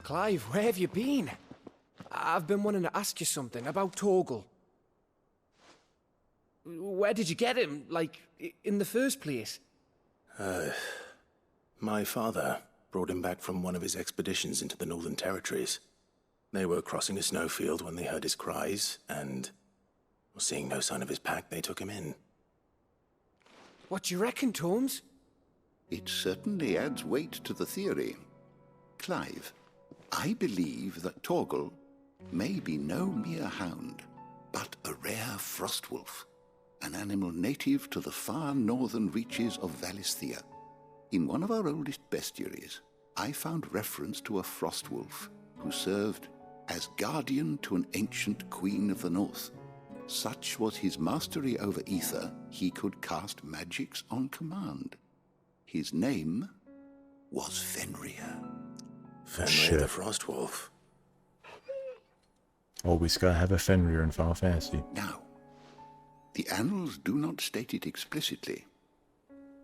Clive, where have you been? I've been wanting to ask you something about Torgal. Where did you get him, like, in the first place? My father brought him back from one of his expeditions into the Northern Territories. They were crossing a snowfield when they heard his cries, and, seeing no sign of his pack, they took him in. What do you reckon, Tomes? It certainly adds weight to the theory. Clive, I believe that Torgal may be no mere hound, but a rare frostwolf, an animal native to the far northern reaches of Valisthea. In one of our oldest bestiaries, I found reference to a frostwolf who served as guardian to an ancient queen of the north. Such was his mastery over ether, he could cast magics on command. his name was Fenrir. Fenrir the Frostwolf. Always gotta have a Fenrir in Final Fantasy. Now, the annals do not state it explicitly,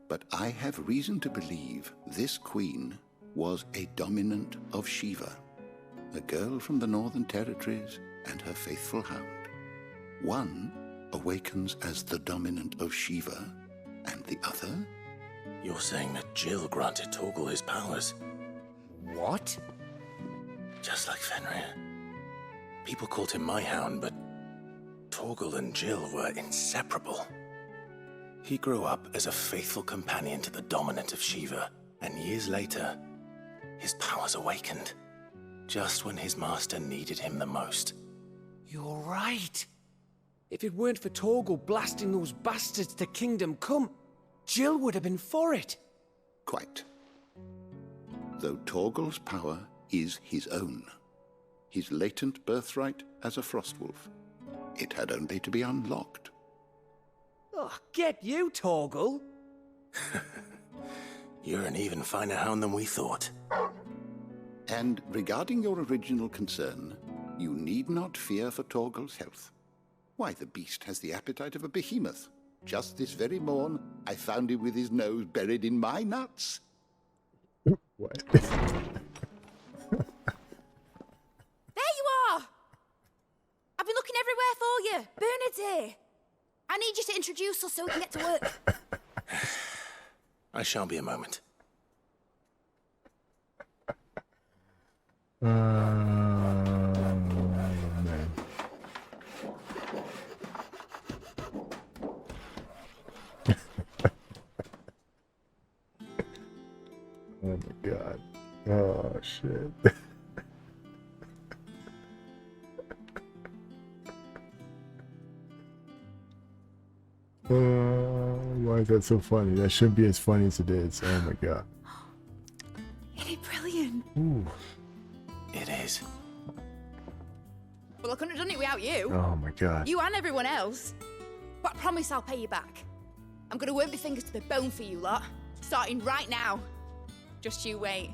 but I have reason to believe this queen was a dominant of Shiva, a girl from the Northern Territories and her faithful hound. One awakens as the dominant of Shiva, and the other? You're saying that Jill granted Torgal his powers? What? Just like Fenrir. People called him my hound, but Torgal and Jill were inseparable. He grew up as a faithful companion to the dominant of Shiva, and years later, his powers awakened, just when his master needed him the most. You're right. If it weren't for Torgal blasting those bastards to Kingdom Come, Jill would have been for it. Quite. Though Torgal's power is his own, his latent birthright as a Frostwolf, it had only to be unlocked. Oh, get you, Torgal. You're an even finer hound than we thought. And regarding your original concern, you need not fear for Torgal's health. Why, the beast has the appetite of a behemoth. Just this very morn, I found him with his nose buried in my nuts. What? There you are! I've been looking everywhere for you. Bernard's here. I need you to introduce us so we can get to work. I shan't be a moment. Man. Oh my god. Oh shit. Why is that so funny? That shouldn't be as funny as it is. Oh my god. Isn't it brilliant? Ooh. It is. Well, I couldn't have done it without you. Oh my god. You and everyone else. But I promise I'll pay you back. I'm gonna work my fingers to the bone for you lot, starting right now. Just you wait.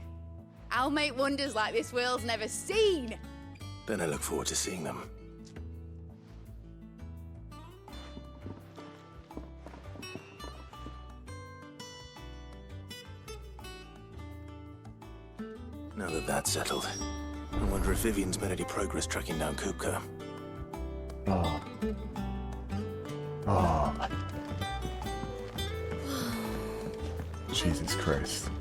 I'll make wonders like this world's never seen. Then I look forward to seeing them. Now that that's settled, I wonder if Vivian's made any progress tracking down Kupka. Oh. Oh. Jesus Christ.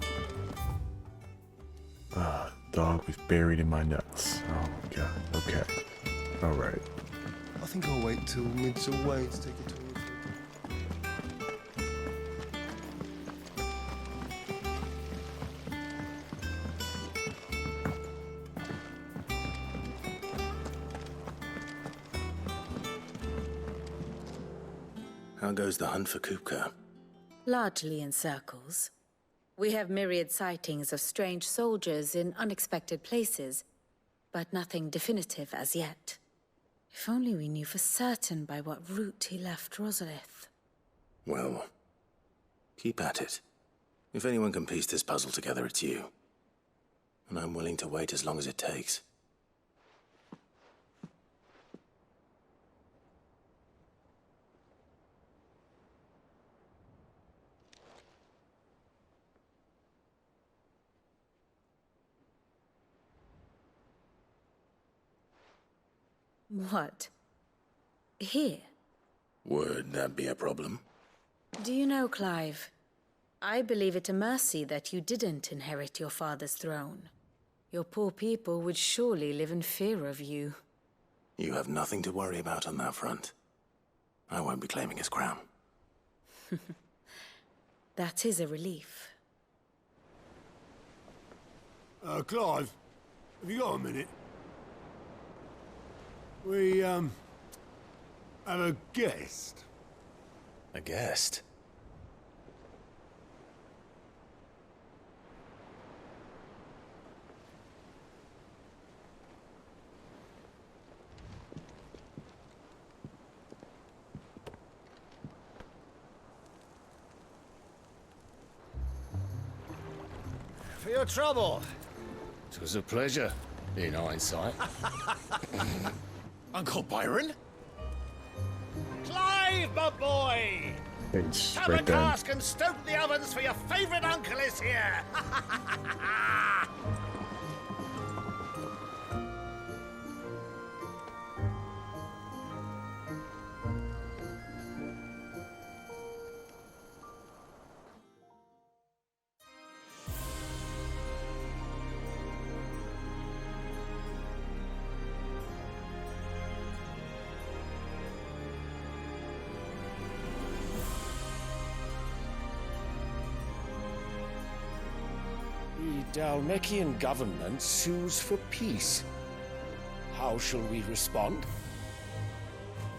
Dog was buried in my nuts. Oh my god. Okay. Alright. I think I'll wait till mid's away to take a tour. How goes the hunt for Kupka? Largely in circles. We have myriad sightings of strange soldiers in unexpected places, but nothing definitive as yet. If only we knew for certain by what route he left Rosalith. Well, keep at it. If anyone can piece this puzzle together, it's you. And I'm willing to wait as long as it takes. What? Here? Would that be a problem? Do you know, Clive? I believe it a mercy that you didn't inherit your father's throne. Your poor people would surely live in fear of you. You have nothing to worry about on that front. I won't be claiming his crown. That is a relief. Clive, have you got a minute? We, have a guest. A guest? for your trouble. It was a pleasure, in hindsight. Uncle Byron? Clive, my boy! Thanks, Tap right a there. cask and stoke the ovens for your favorite uncle is here! The Dalmekian government sues for peace. How shall we respond?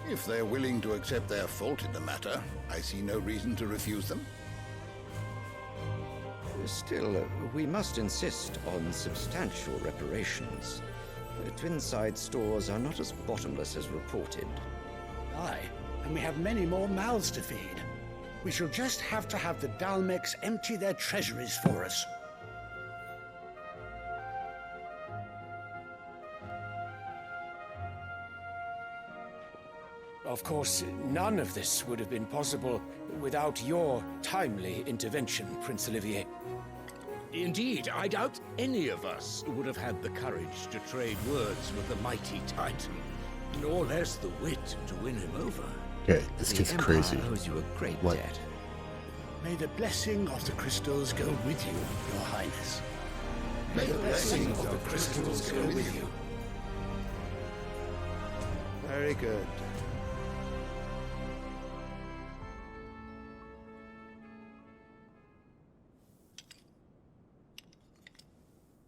If they're willing to accept their fault in the matter, I see no reason to refuse them. Still, we must insist on substantial reparations. Twinside stores are not as bottomless as reported. Aye, and we have many more mouths to feed. We shall just have to have the Dalmecs empty their treasuries for us. Of course, none of this would have been possible without your timely intervention, Prince Olivier. Indeed, I doubt any of us would have had the courage to trade words with the mighty Titan, nor less the wit to win him over. Okay, this gets crazy. Owes you a great What? debt. May the blessing of the crystals go with you, Your Highness. May the blessing of the crystals go with you. Very good.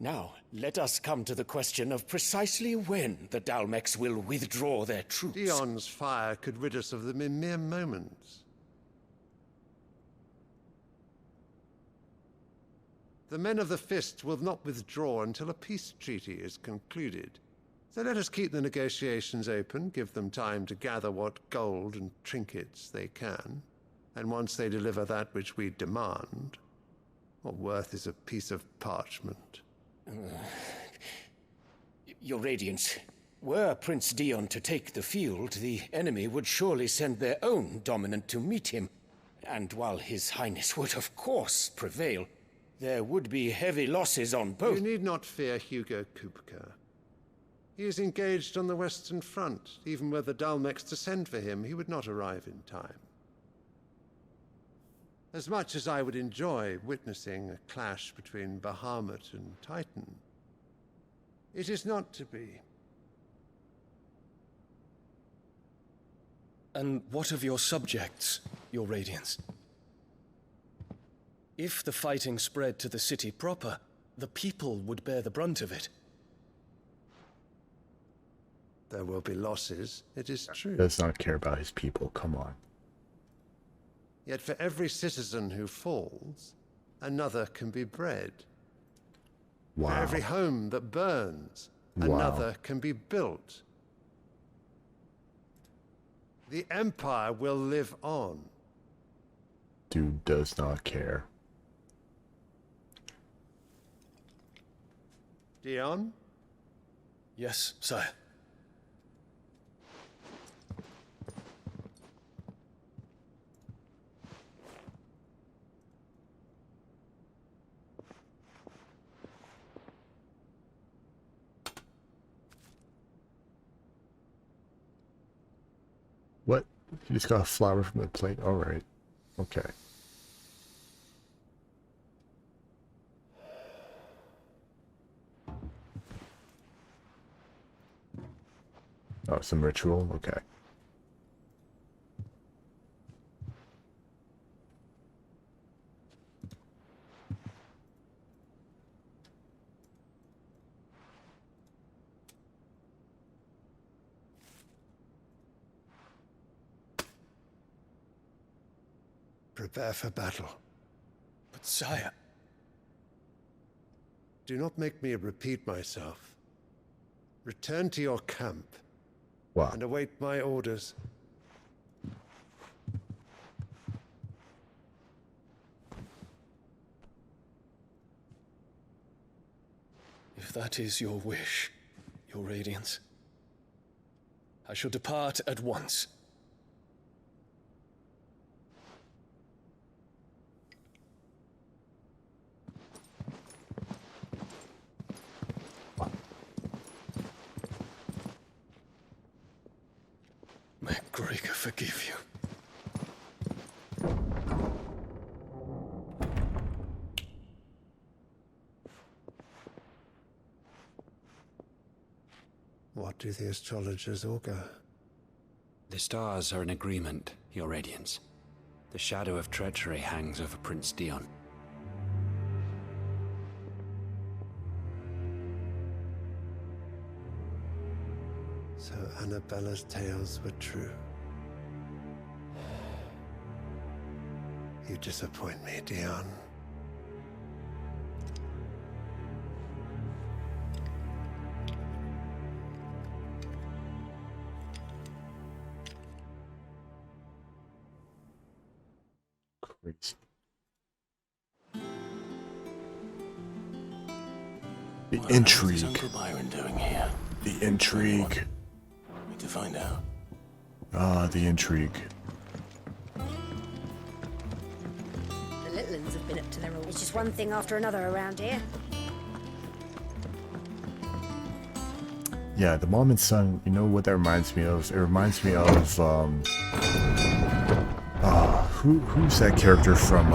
Now, let us come to the question of precisely when the Dalmecs will withdraw their troops. Dion's fire could rid us of them in mere moments. The men of the Fist will not withdraw until a peace treaty is concluded. So let us keep the negotiations open, give them time to gather what gold and trinkets they can, and once they deliver that which we demand, what worth is a piece of parchment? Your Radiance, were Prince Dion to take the field, the enemy would surely send their own dominant to meet him. And while His Highness would of course prevail, there would be heavy losses on both. You need not fear Hugo Kupka. He is engaged on the Western Front. Even were the Dalmecs to send for him, he would not arrive in time. As much as I would enjoy witnessing a clash between Bahamut and Titan, it is not to be. And what of your subjects, Your Radiance? If the fighting spread to the city proper, the people would bear the brunt of it. There will be losses, it is true. Does not care about his people, come on. Yet for every citizen who falls, another can be bred. Wow. For every home that burns, Wow. another can be built. The Empire will live on. Dude does not care. Dion? Yes, sire. What? You just got a flower from the plate? Alright. Okay. Oh, some ritual? Okay. Prepare for battle. But sire... Do not make me repeat myself. Return to your camp. Wow. And await my orders. If that is your wish, your radiance, I shall depart at once. May Gregor forgive you. What do the astrologers augur? The stars are in agreement, Your Radiance. The shadow of treachery hangs over Prince Dion. So Annabella's tales were true. You disappoint me, Dion. Crazy. The intrigue. What is Uncle Byron doing here? The intrigue. Need to find out. Ah, the intrigue. The little ones have been up to their old. It's just one thing after another around here. Yeah, the mom and son, you know what that reminds me of? It reminds me of, who's that character from,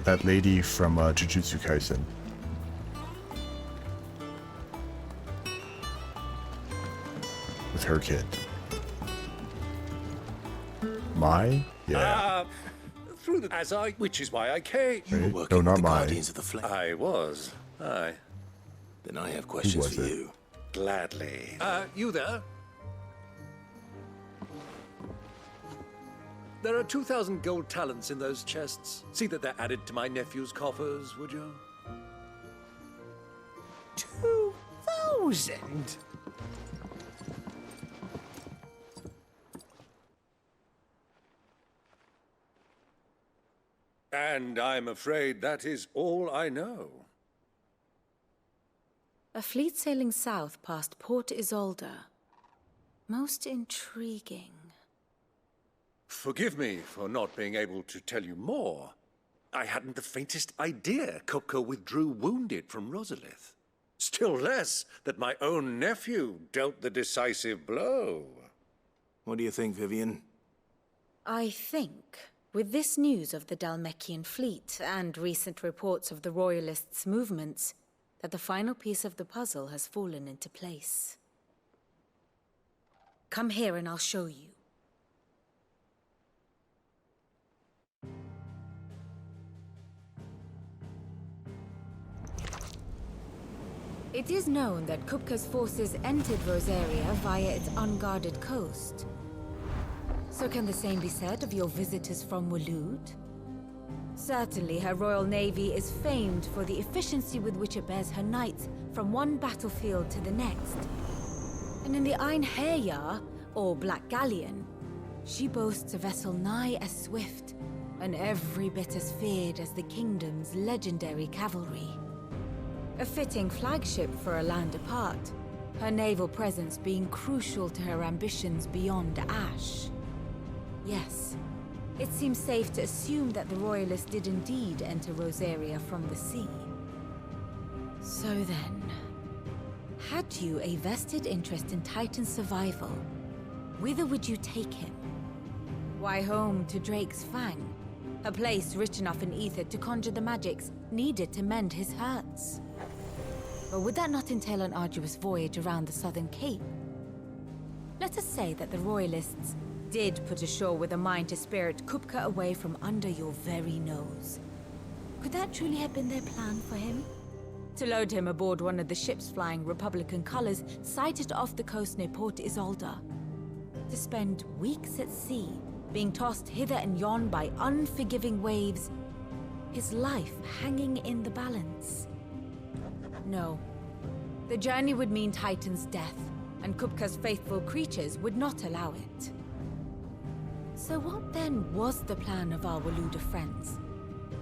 that lady from, Jujutsu Kaisen. With her kid. Mai? Yeah. Through the which is why I came. You were Right? working No, not with the mine. Guardians of the Flame. I was. Aye. Then I have questions was for it? you. Gladly. You there? There are 2,000 gold talents in those chests. See that they're added to my nephew's coffers, would you? 2,000? And I'm afraid that is all I know. A fleet sailing south past Port Isolde. Most intriguing. Forgive me for not being able to tell you more. I hadn't the faintest idea Kupka withdrew wounded from Rosalith. Still less that my own nephew dealt the decisive blow. What do you think, Vivian? I think, with this news of the Dhalmekian fleet and recent reports of the Royalists' movements, that the final piece of the puzzle has fallen into place. Come here and I'll show you. It is known that Kupka's forces entered Rosaria via its unguarded coast. So can the same be said of your visitors from Waloed? Certainly her Royal Navy is famed for the efficiency with which it bears her knights from one battlefield to the next. And in the Einherjar, or Black Galleon, she boasts a vessel nigh as swift, and every bit as feared as the kingdom's legendary cavalry. A fitting flagship for a land apart, her naval presence being crucial to her ambitions beyond Ash. Yes, it seems safe to assume that the Royalists did indeed enter Rosaria from the sea. So then, had you a vested interest in Titan's survival, whither would you take him? Why, home to Drake's Fang, a place rich enough in ether to conjure the magics needed to mend his hurts. Or would that not entail an arduous voyage around the southern cape? Let us say that the Royalists did put ashore with a mind to spirit Kupka away from under your very nose. Could that truly have been their plan for him? To load him aboard one of the ships flying Republican colors sighted off the coast near Port Isolde. To spend weeks at sea, being tossed hither and yon by unforgiving waves, his life hanging in the balance. No. The journey would mean Titan's death, and Kupka's faithful creatures would not allow it. So what then was the plan of our Waluda friends?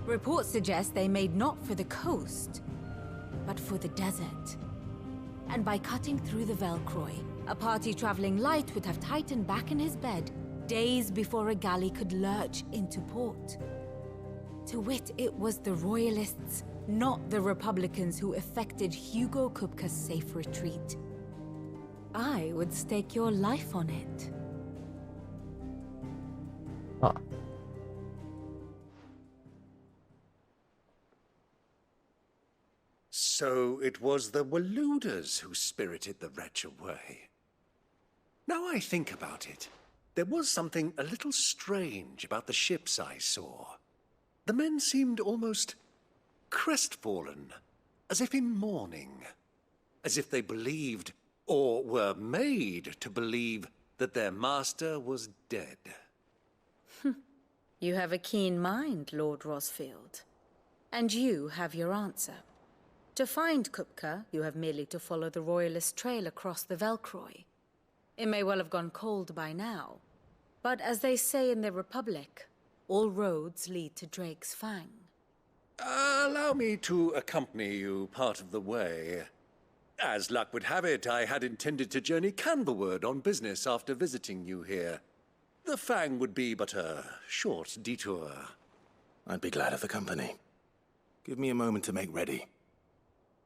Reports suggest they made not for the coast, but for the desert. And by cutting through the Velcroy, a party traveling light would have tightened back in his bed days before a galley could lurch into port. To wit, it was the Royalists, not the Republicans, who effected Hugo Kupka's safe retreat. I would stake your life on it. Huh. So it was the Waludas who spirited the wretch away. Now I think about it, there was something a little strange about the ships I saw. The men seemed almost crestfallen, as if in mourning, as if they believed, or were made to believe, that their master was dead. You have a keen mind, Lord Rosfield. And you have your answer. To find Kupka, you have merely to follow the Royalist trail across the Velcroy. It may well have gone cold by now, but as they say in the Republic, all roads lead to Drake's Fang. Allow me to accompany you part of the way. As luck would have it, I had intended to journey Canberward on business after visiting you here. The Fang would be but a short detour. I'd be glad of the company. Give me a moment to make ready.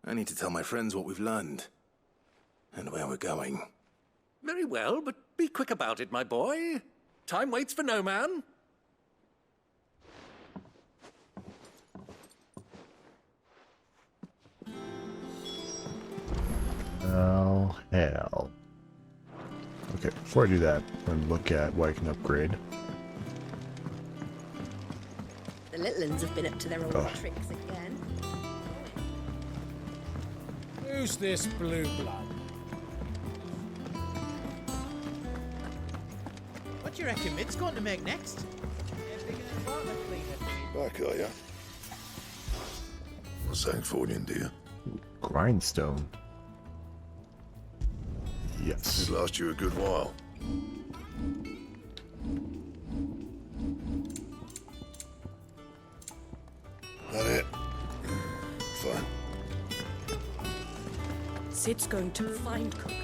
I need to tell my friends what we've learned, and where we're going. Very well, but be quick about it, my boy. Time waits for no man. Oh, hell. Okay, before I do that, I'm going to look at what I can upgrade. The little ones have been up to their old tricks again. Who's this blue blood? What do you reckon Mid's going to make next? Back, are ya? What's that for you, dear? Grindstone. Yes. It'll last you a good while. That it? Fine. Sid's going to find Kupka.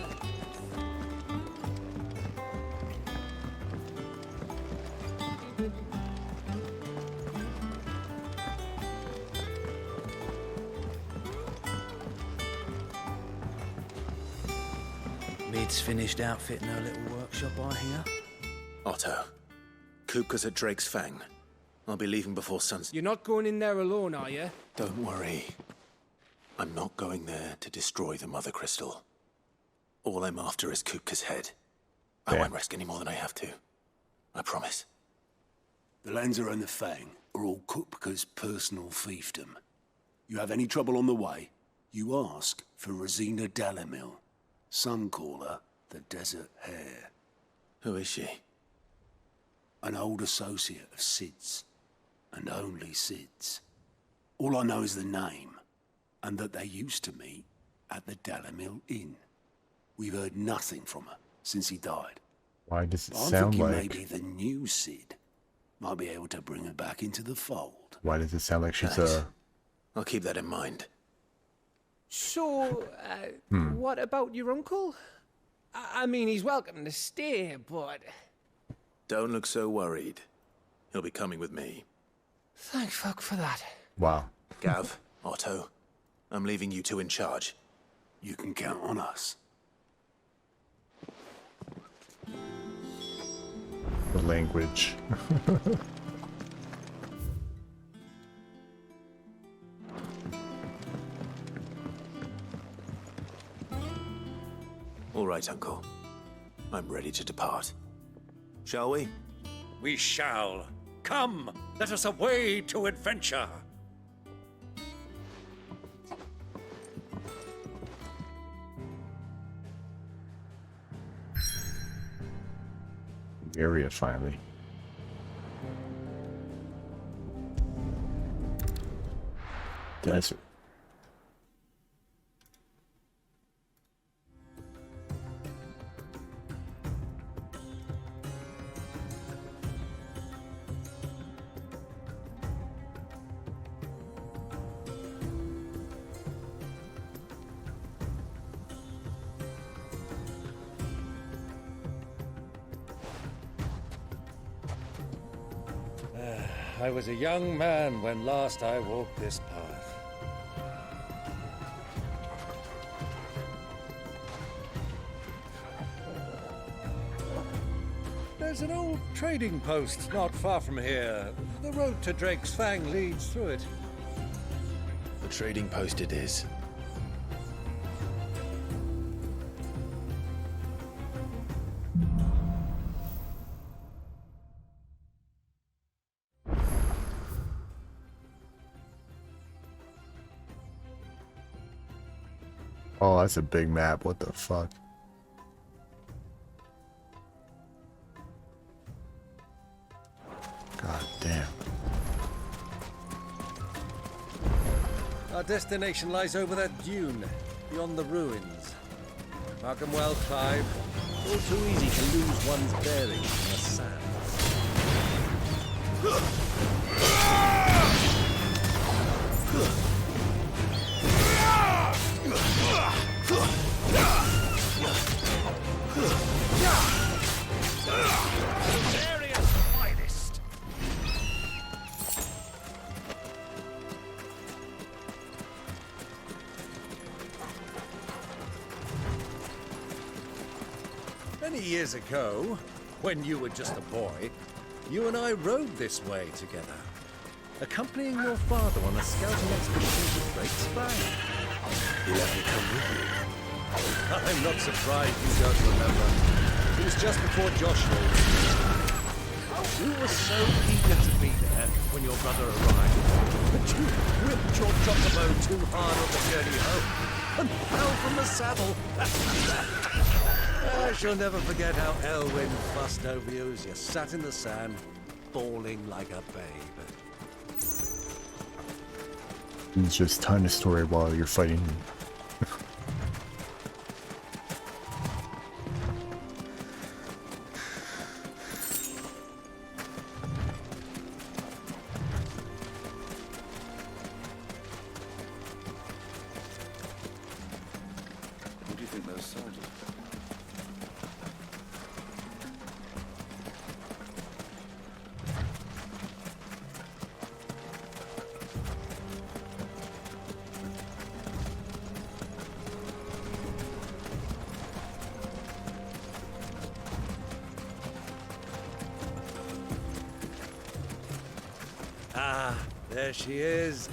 Mid's finished outfitting her little workshop, I hear. Otto, Kupka's at Drake's Fang. I'll be leaving before sunset. You're not going in there alone, are you? Don't worry. I'm not going there to destroy the Mother Crystal. All I'm after is Kupka's head. I won't risk any more than I have to. I promise. The Lancer and the Fang are all Kupka's personal fiefdom. You have any trouble on the way, you ask for Rosina Dalamil. Some call her the Desert Hare. Who is she? An old associate of Sid's, and only Sid's. All I know is the name, and that they used to meet at the Dalamil Inn. We've heard nothing from her since he died. Why does it I'm sound thinking like... maybe the new Sid might be able to bring her back into the fold. Why does it sound like she's Thanks. a... I'll keep that in mind. So, what about your uncle? I mean, he's welcome to stay, but... Don't look so worried. He'll be coming with me. Thank fuck for that. Wow. Gav, Otto, I'm leaving you two in charge. You can count on us. The language. All right, Uncle. I'm ready to depart. Shall we? We shall. Come, let us away to adventure. Area finally. Desert. I was a young man when last I walked this path. There's an old trading post not far from here. The road to Drake's Fang leads through it. The trading post it is. Oh, that's a big map. What the fuck? God damn. Our destination lies over that dune, beyond the ruins. Mark 'em well, Clive. All too easy to lose one's bearings in the sand. Area's finest. Many years ago, when you were just a boy, you and I rode this way together, accompanying your father on a scouting expedition to Drake's Fang. He let me come with you. I'm not surprised you don't remember. It was just before Joshua was. You were so eager to be there when your brother arrived, but you whipped your chocobo too hard on the journey home and fell from the saddle. I shall never forget how Elwyn fussed over you as you sat in the sand, bawling like a babe. It's just telling a story while you're fighting. What do you think those soldiers? Ah, there she is.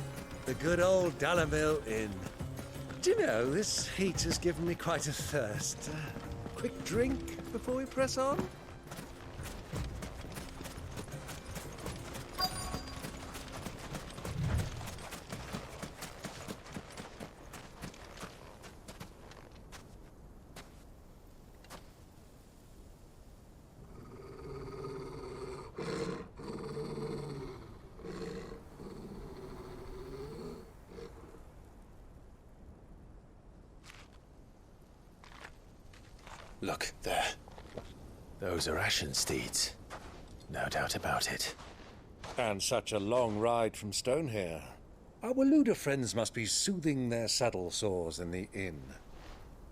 The good old Dalamil Inn. Do you know, this heat has given me quite a thirst. Quick drink before we press on? Look, there. Those are Ashen steeds. No doubt about it. And such a long ride from Stonehere. Our Waluda friends must be soothing their saddle sores in the inn.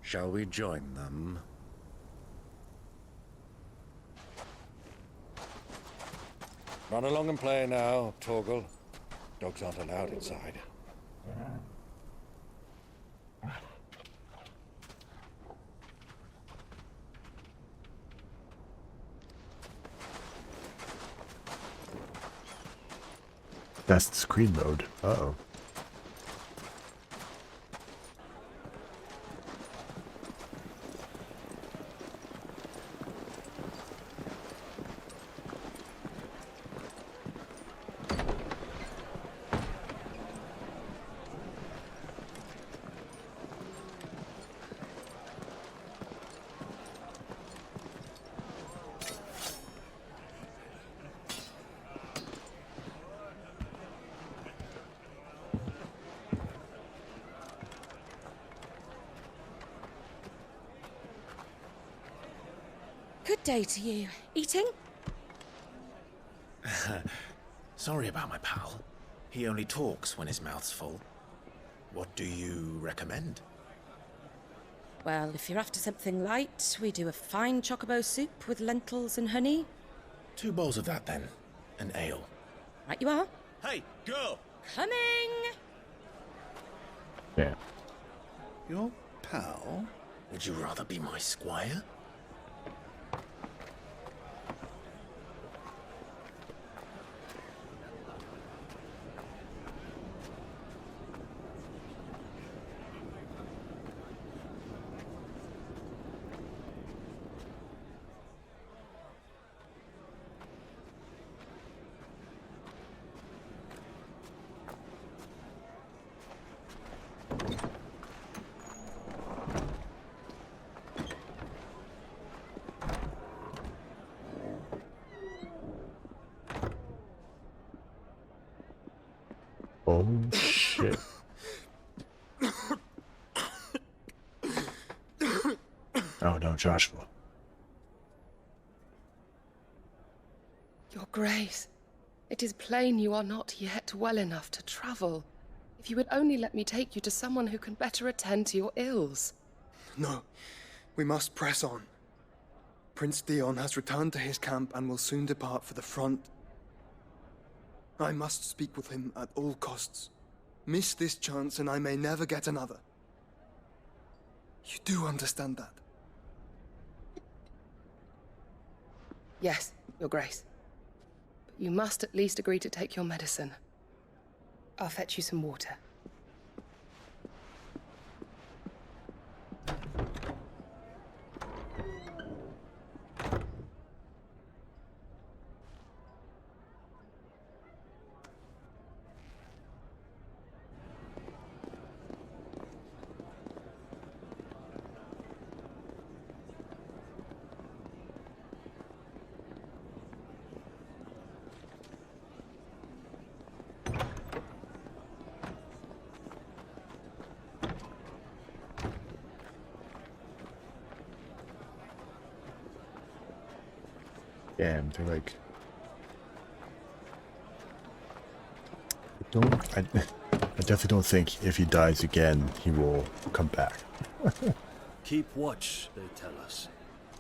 Shall we join them? Run along and play now, Torgal. Dogs aren't allowed inside. That's the screen mode. Uh-oh. Good day to you. Eating? Sorry about my pal. He only talks when his mouth's full. What do you recommend? Well, if you're after something light, we do a fine chocobo soup with lentils and honey. 2 bowls of that, then. An ale. Right you are. Hey, girl! Coming! Yeah. Your pal? Would you rather be my squire? Oh shit. Oh no, Joshua. Your Grace, it is plain you are not yet well enough to travel. If you would only let me take you to someone who can better attend to your ills. No, we must press on. Prince Dion has returned to his camp and will soon depart for the front. I must speak with him at all costs. Miss this chance and I may never get another. You do understand that? Yes, Your Grace. But you must at least agree to take your medicine. I'll fetch you some water. Damn, they're like... I definitely don't think if he dies again, he will come back. Keep watch, they tell us.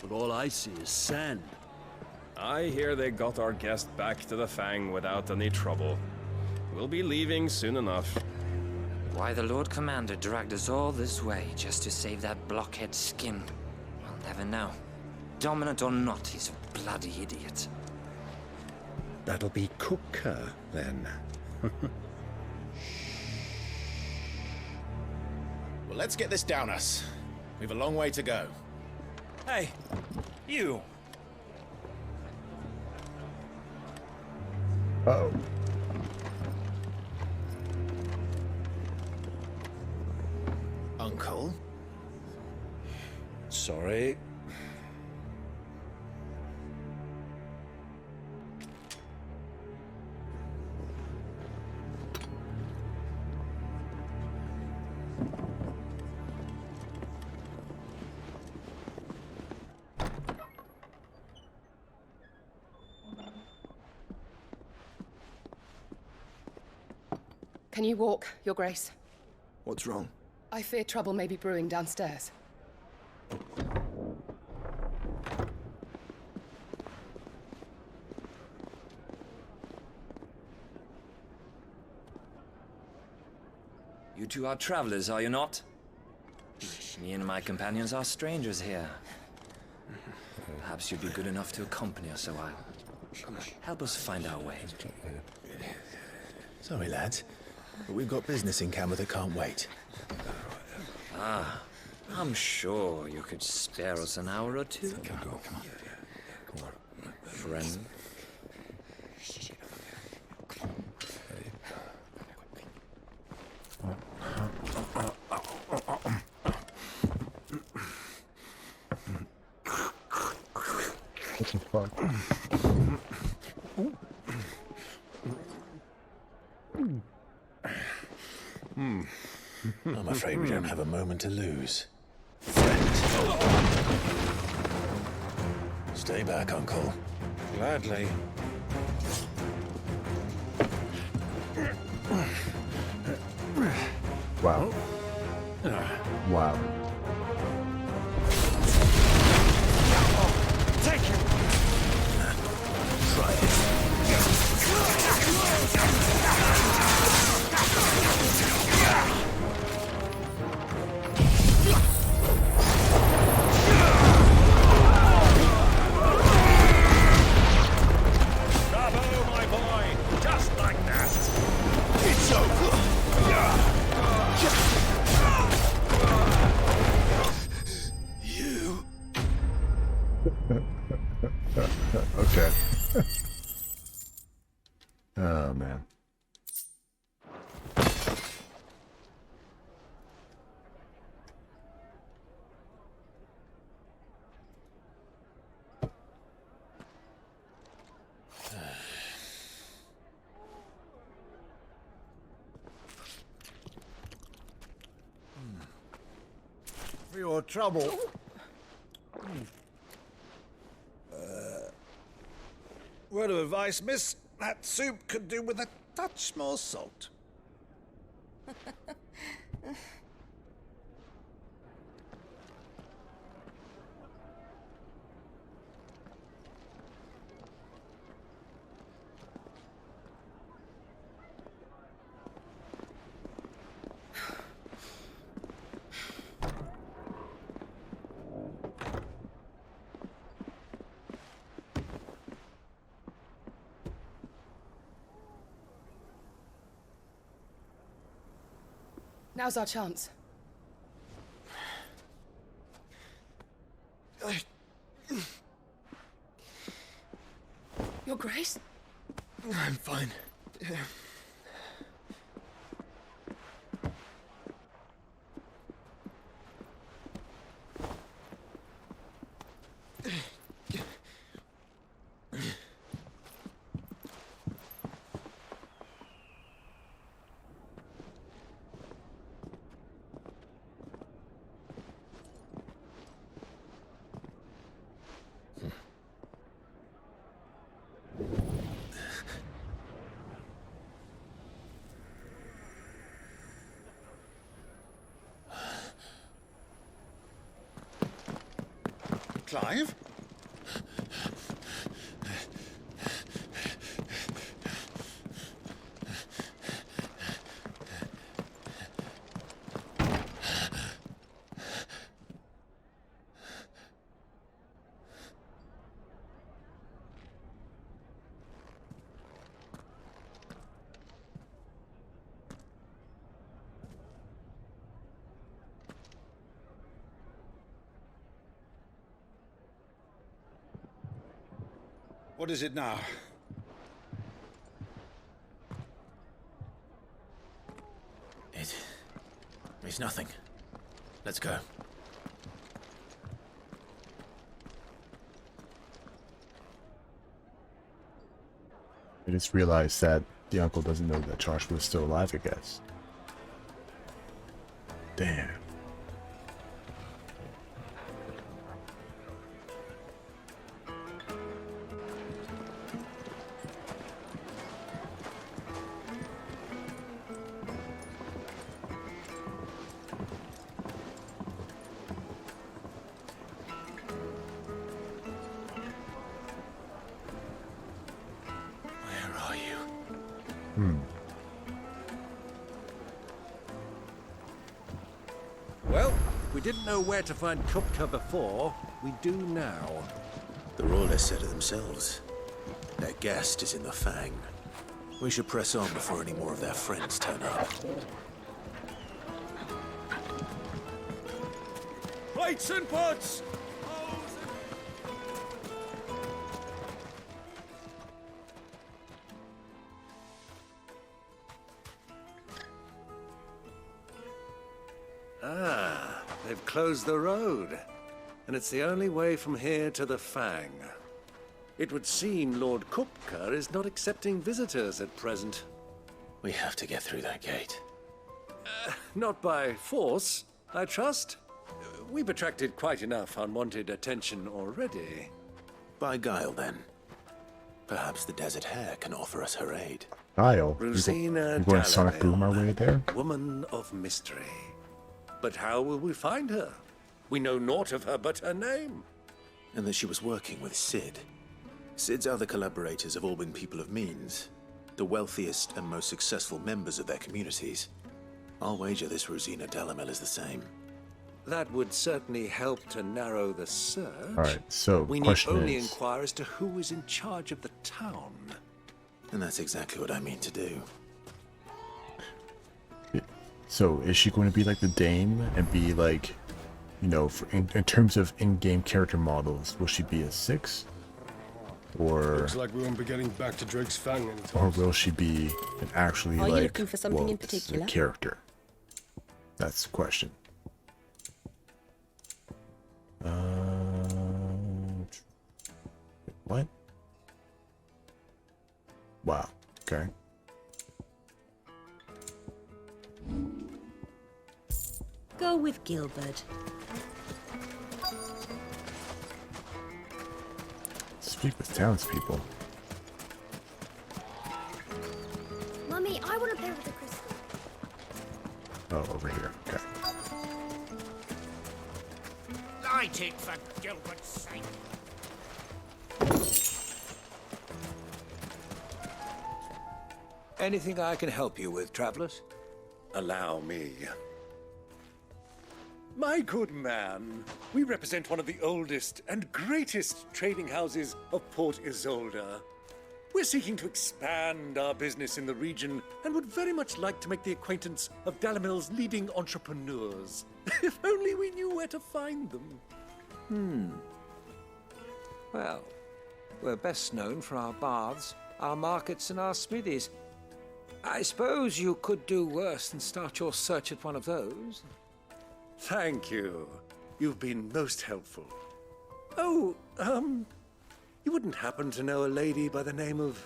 But all I see is sand. I hear they got our guest back to the Fang without any trouble. We'll be leaving soon enough. Why the Lord Commander dragged us all this way just to save that blockhead skin, I'll never know. Dominant or not, he's a bloody idiot. That'll be Cooker, then. Well, let's get this down us. We've a long way to go. Hey, you! Uh-oh. Uncle? Sorry. Can you walk, Your Grace? What's wrong? I fear trouble may be brewing downstairs. You two are travelers, are you not? Me and my companions are strangers here. Perhaps you'd be good enough to accompany us a while. Help us find our way. Sorry, lads, but we've got business in camera that can't wait. Ah, I'm sure you could spare us an hour or two. Come on. Friend. What the fuck? I'm afraid we don't have a moment to lose. Stay back, Uncle. Gladly. Wow. Wow. Take it. Try it. You. Okay. Oh man. For your trouble. Word of advice, miss. That soup could do with a touch more salt. Now's our chance. Your Grace? I'm fine. Clive? What is it now? It's nothing. Let's go. I just realized that the uncle doesn't know that Joshua is still alive, I guess. Damn. Well, we didn't know where to find Kupka before. We do now. The Royalists said it themselves. Their guest is in the Fang. We should press on before any more of their friends turn up. Plates and pots! Ah, they've closed the road. And it's the only way from here to the Fang. It would seem Lord Kupka is not accepting visitors at present. We have to get through that gate. Not by force, I trust. We've attracted quite enough unwanted attention already. By guile, then. Perhaps the Desert Hare can offer us her aid. Guile? Rosina you going to Sonic Boom our way there? Woman of mystery. But how will we find her? We know naught of her but her name. And that she was working with Cid. Cid's other collaborators have all been people of means, the wealthiest and most successful members of their communities. I'll wager this Rosina Delamel is the same. That would certainly help to narrow the search. Alright, so we need question only is, inquire as to who is in charge of the town. And that's exactly what I mean to do. So is she going to be like the dame and be like, you know, in terms of in-game character models, will she be a 6? Or Looks like we won't be getting back to Drake's Fang anytime. or will she be an actually Are you like looking for something well, in particular? a character? That's the question. What? Wow. Okay. Go with Gilbert. Speak with townspeople. Mummy, I want to play with the crystal. Oh, over here. Okay. Light it for Gilbert's sake. Anything I can help you with, travelers? Allow me. My good man, we represent one of the oldest and greatest trading houses of Port Isolde. We're seeking to expand our business in the region and would very much like to make the acquaintance of Dalamil's leading entrepreneurs. If only we knew where to find them. Well, we're best known for our baths, our markets, and our smithies. I suppose you could do worse than start your search at one of those. Thank you. You've been most helpful. Oh, you wouldn't happen to know a lady by the name of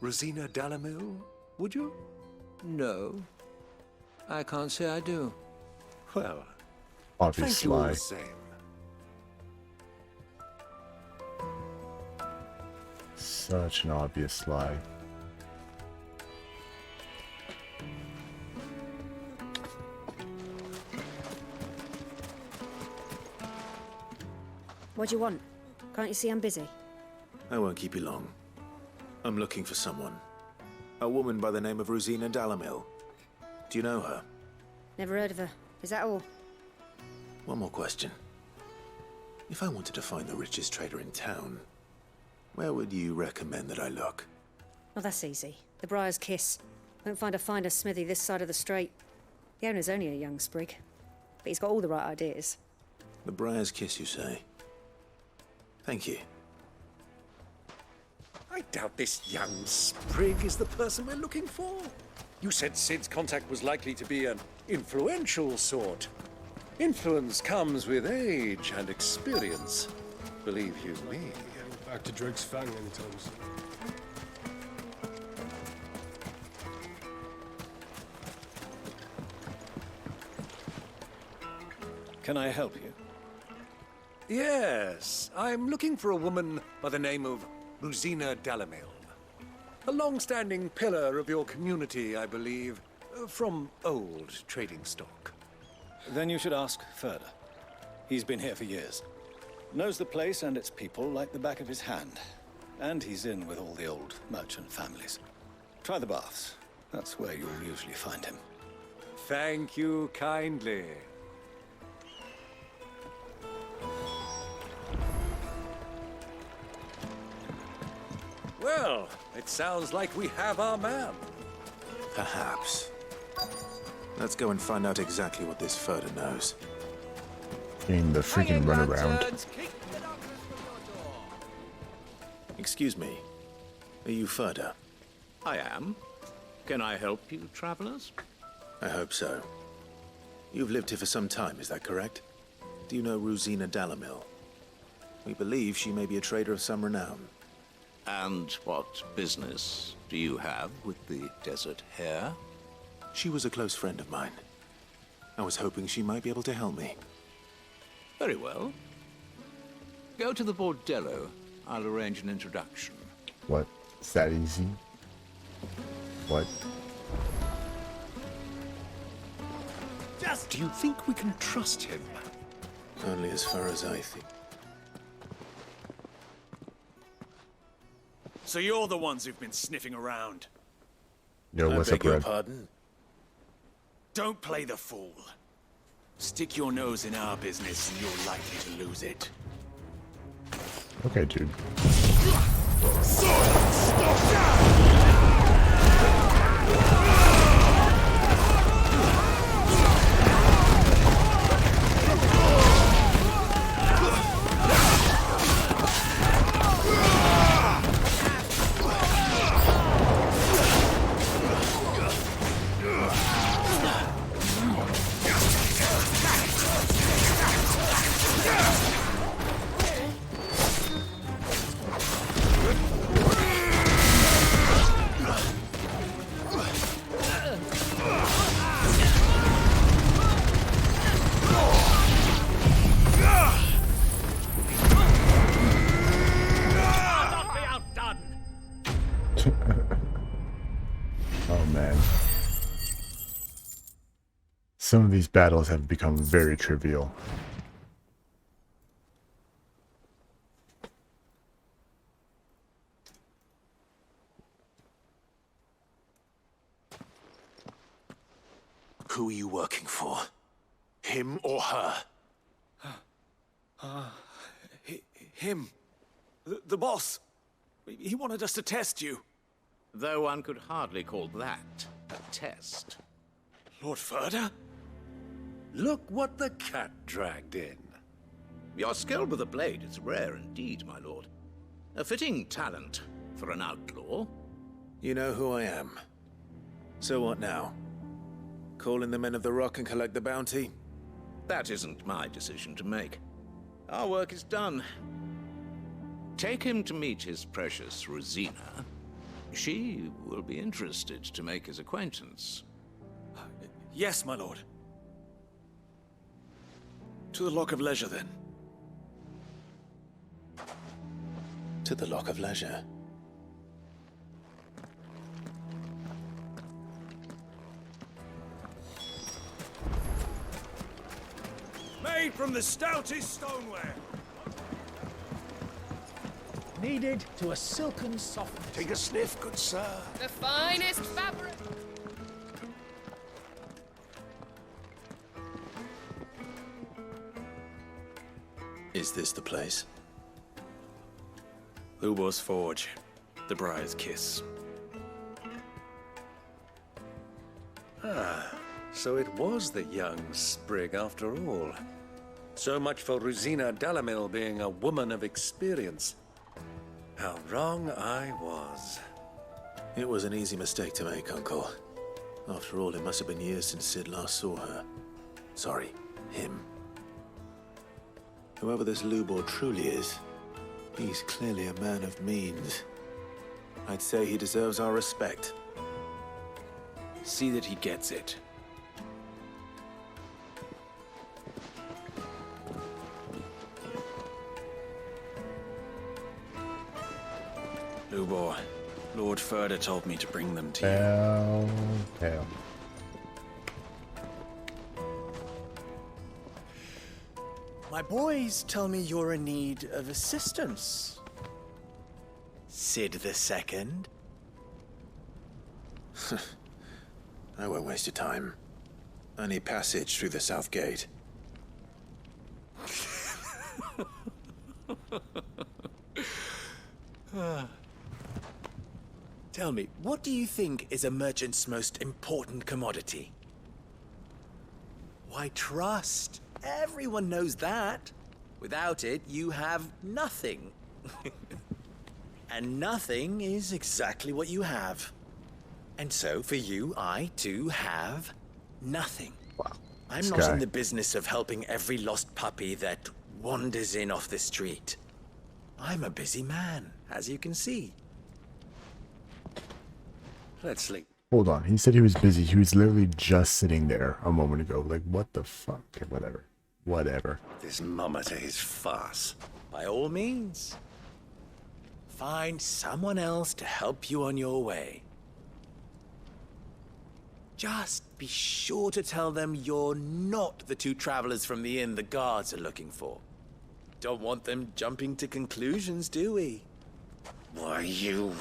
Rosina Dalamil, would you? No. I can't say I do. Well, Obvious thank you all lie. the same. Such an obvious lie. What do you want? Can't you see I'm busy? I won't keep you long. I'm looking for someone. A woman by the name of Rosina Dalamil. Do you know her? Never heard of her. Is that all? One more question. If I wanted to find the richest trader in town, where would you recommend that I look? Oh, that's easy. The Briar's Kiss. Won't find a finer smithy this side of the strait. The owner's only a young sprig, but he's got all the right ideas. The Briar's Kiss, you say? Thank you. I doubt this young sprig is the person we're looking for. You said Sid's contact was likely to be an influential sort. Influence comes with age and experience. Believe you me. Getting back to Drake's Fang anytime soon. Can I help you? Yes, I'm looking for a woman by the name of Rosina Dalamil. A long-standing pillar of your community, I believe, from old trading stock. Then you should ask Ferda. He's been here for years. Knows the place and its people like the back of his hand. And he's in with all the old merchant families. Try the baths. That's where you'll usually find him. Thank you kindly. Well, it sounds like we have our man. Perhaps. Let's go and find out exactly what this Ferda knows. In the freaking runaround. Excuse me. Are you Ferda? I am. Can I help you, travelers? I hope so. You've lived here for some time, is that correct? Do you know Rosina Dalamil? We believe she may be a trader of some renown. And what business do you have with the desert hare? She was a close friend of mine. I was hoping she might be able to help me. Very well. Go to the bordello. I'll arrange an introduction. What? Is that easy? What? Do you think we can trust him? Only as far as I think. So you're the ones who've been sniffing around. Yo, what's up, Red? Pardon? Don't play the fool. Stick your nose in our business and you're likely to lose it. Okay, dude. Some of these battles have become very trivial. Who are you working for? Him or her? Him. The boss. He wanted us to test you. Though one could hardly call that a test. Lord Ferda? Look what the cat dragged in. Your skill with the blade is rare indeed, my lord. A fitting talent for an outlaw. You know who I am. So what now? Call in the Men of the Rock and collect the bounty? That isn't my decision to make. Our work is done. Take him to meet his precious Rosina. She will be interested to make his acquaintance. Yes, my lord. To the Lock of Leisure, then. To the Lock of Leisure. Made from the stoutest stoneware. Kneaded to a silken softness. Take a sniff, good sir. The finest fabric. Is this the place? Lubor's Forge. The Briar's Kiss. Ah, so it was the young sprig after all. So much for Rosina Dalamil being a woman of experience. How wrong I was. It was an easy mistake to make, Uncle. After all, it must have been years since Sid last saw her. Sorry, him. Whoever this Lubor truly is, he's clearly a man of means. I'd say he deserves our respect. See that he gets it. Lubor, Lord Ferda told me to bring them to you. Pale. My boys tell me you're in need of assistance. Sid the Second. I won't waste your time. I need passage through the south gate. Tell me, what do you think is a merchant's most important commodity? Why, trust. Everyone knows that. Without it, you have nothing. And nothing is exactly what you have. And so, for you, I, too, have nothing. Wow. I'm not in the business of helping every lost puppy that wanders in off the street. I'm a busy man, as you can see. Let's sleep. Hold on. He said he was busy. He was literally just sitting there a moment ago. Like, what the fuck? Okay, whatever. Whatever. This mama to his farce. By all means. Find someone else to help you on your way. Just be sure to tell them you're not the two travelers from the inn the guards are looking for. Don't want them jumping to conclusions, do we? Why, you...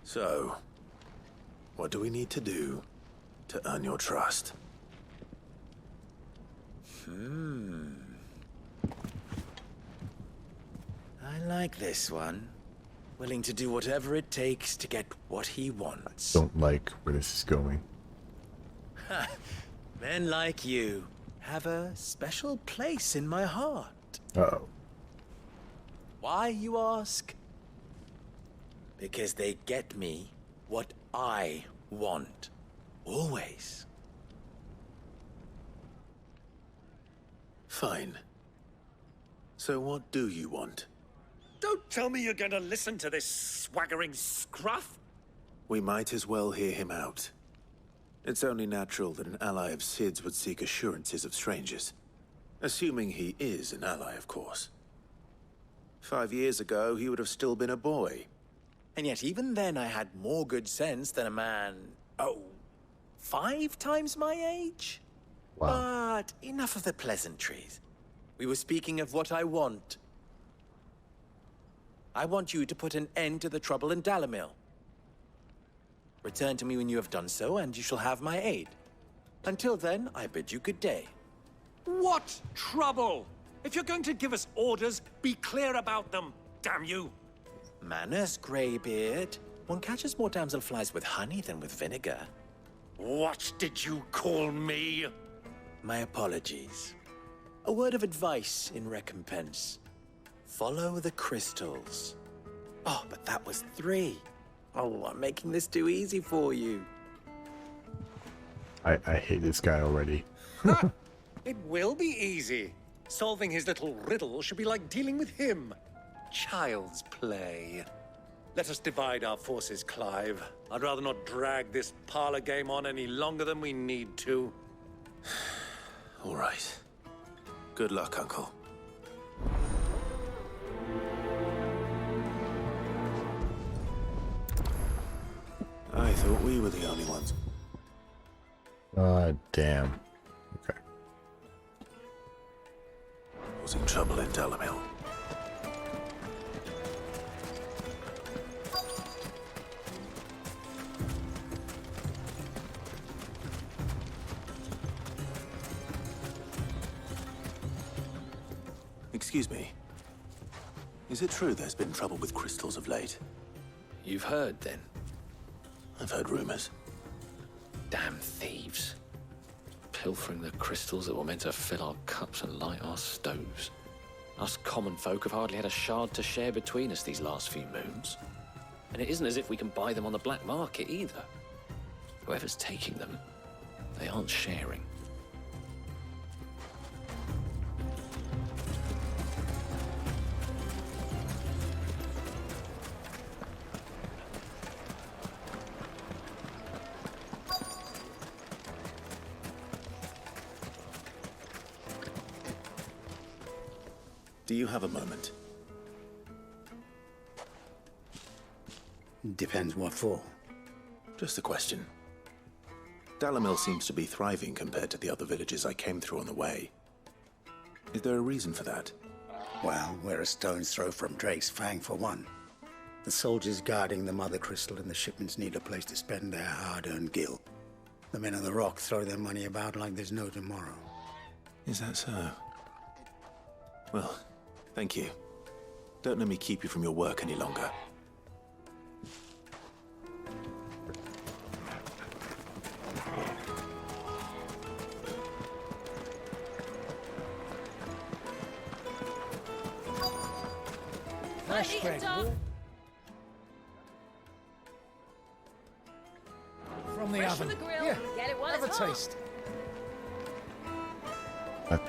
So, what do we need to do to earn your trust? I like this one. Willing to do whatever it takes to get what he wants. Don't like where this is going. Men like you have a special place in my heart. Uh-oh. Why, you ask? Because they get me what I want. Always. Fine. So what do you want? Don't tell me you're going to listen to this swaggering scruff. We might as well hear him out. It's only natural that an ally of Sid's would seek assurances of strangers. Assuming he is an ally, of course. 5 years ago, he would have still been a boy. And yet even then I had more good sense than a man Oh, 5 times my age? Wow. But enough of the pleasantries. We were speaking of what I want. I want you to put an end to the trouble in Dalamil. Return to me when you have done so, and you shall have my aid. Until then, I bid you good day. What trouble? If you're going to give us orders, be clear about them, damn you! Manners, Greybeard. One catches more damselflies with honey than with vinegar. What did you call me? My apologies. A word of advice in recompense. Follow the crystals. Oh, but that was 3. Oh, I'm making this too easy for you. I hate this guy already. It will be easy. Solving his little riddle should be like dealing with him. Child's play. Let us divide our forces, Clive. I'd rather not drag this parlor game on any longer than we need to. All right. Good luck, Uncle. I thought we were the only ones. Damn. Okay. Causing trouble in Dalamil. Excuse me. Is it true there's been trouble with crystals of late? You've heard, then? I've heard rumors. Damn thieves. Pilfering the crystals that were meant to fill our cups and light our stoves. Us common folk have hardly had a shard to share between us these last few moons. And it isn't as if we can buy them on the black market either. Whoever's taking them, they aren't sharing. Do you have a moment? Depends what for. Just a question. Dalamil seems to be thriving compared to the other villages I came through on the way. Is there a reason for that? Well, we're a stone's throw from Drake's Fang for one. The soldiers guarding the Mother Crystal and the shipments need a place to spend their hard-earned gil. The men of the Rock throw their money about like there's no tomorrow. Is that so? Well, thank you. Don't let me keep you from your work any longer. Fresh bread. From the Fresh oven. from the grill. Yeah, Get it while have a it's hot. taste.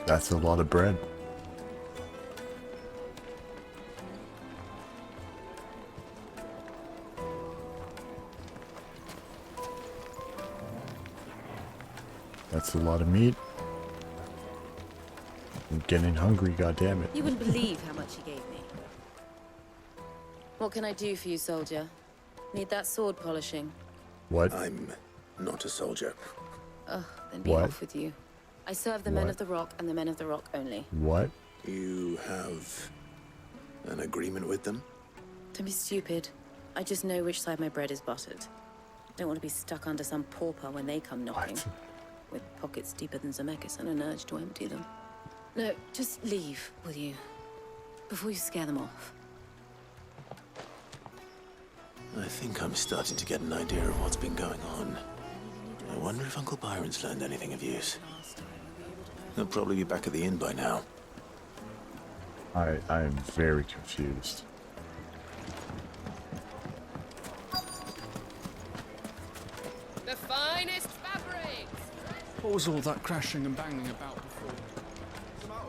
That's a lot of bread. That's a lot of meat. I'm getting hungry, goddammit. You wouldn't believe how much he gave me. What can I do for you, soldier? Need that sword polishing? What? I'm not a soldier. Ugh, then be What? off with you. I serve the men What? of the Rock and the men of the Rock only. What? You have an agreement with them? Don't be stupid. I just know which side my bread is buttered. Don't want to be stuck under some pauper when they come knocking. With pockets deeper than Zemeckis and an urge to empty them. No, just leave, will you? Before you scare them off. I think I'm starting to get an idea of what's been going on. I wonder if Uncle Byron's learned anything of use. He'll probably be back at the inn by now. I am very confused. The finest fabrics! What was all that crashing and banging about before?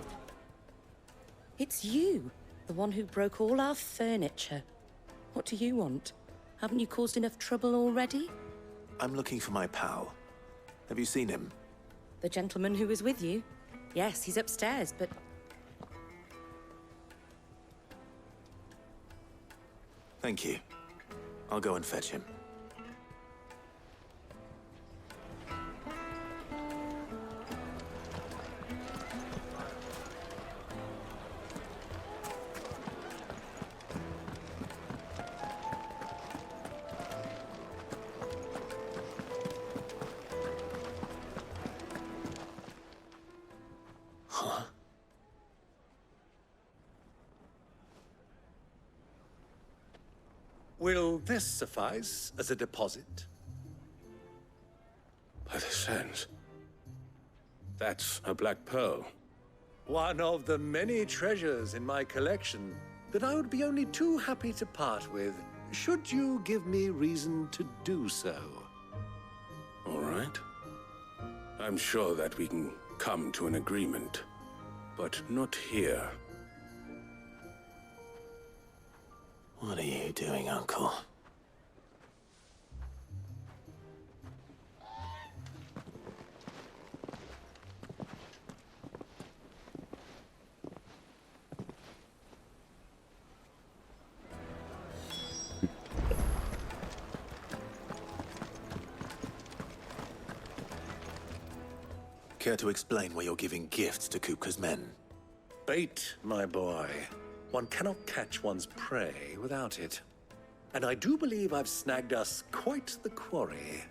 It's you, the one who broke all our furniture. What do you want? Haven't you caused enough trouble already? I'm looking for my pal. Have you seen him? The gentleman who was with you? Yes, he's upstairs, but... Thank you. I'll go and fetch him. Will this suffice as a deposit? By the sands. That's a black pearl. One of the many treasures in my collection that I would be only too happy to part with, should you give me reason to do so. All right. I'm sure that we can come to an agreement, but not here. What are you doing, Uncle? Care to explain why you're giving gifts to Kupka's men? Bait, my boy. One cannot catch one's prey without it. And I do believe I've snagged us quite the quarry.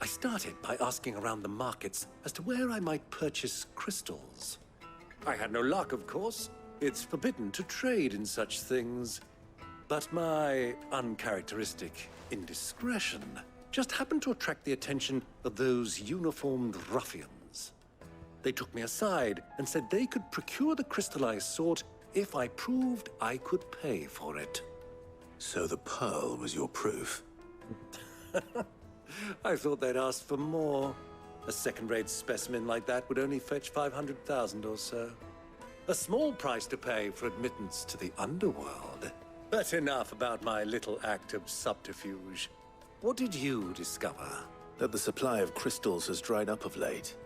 I started by asking around the markets as to where I might purchase crystals. I had no luck, of course. It's forbidden to trade in such things. But my uncharacteristic indiscretion just happened to attract the attention of those uniformed ruffians. They took me aside and said they could procure the crystal I sought if I proved I could pay for it. So the pearl was your proof? I thought they'd ask for more. A second-rate specimen like that would only fetch 500,000 or so. A small price to pay for admittance to the underworld. But enough about my little act of subterfuge. What did you discover? That the supply of crystals has dried up of late.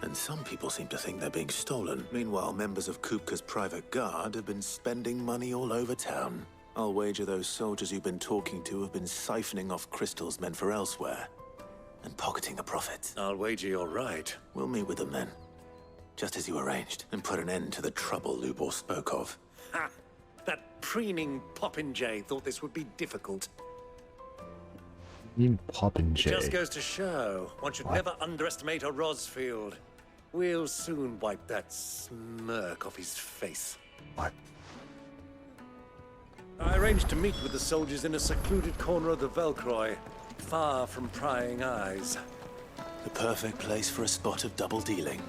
And some people seem to think they're being stolen. Meanwhile, members of Kupka's private guard have been spending money all over town. I'll wager those soldiers you've been talking to have been siphoning off crystals meant for elsewhere. And pocketing the profits. I'll wager you're right. We'll meet with them then. Just as you arranged. And put an end to the trouble Lubor spoke of. Ha! That preening popinjay thought this would be difficult. Popinjay. It just goes to show, one should never underestimate a Rosfield. We'll soon wipe that smirk off his face. What? I arranged to meet with the soldiers in a secluded corner of the Velcroy, far from prying eyes. The perfect place for a spot of double dealing.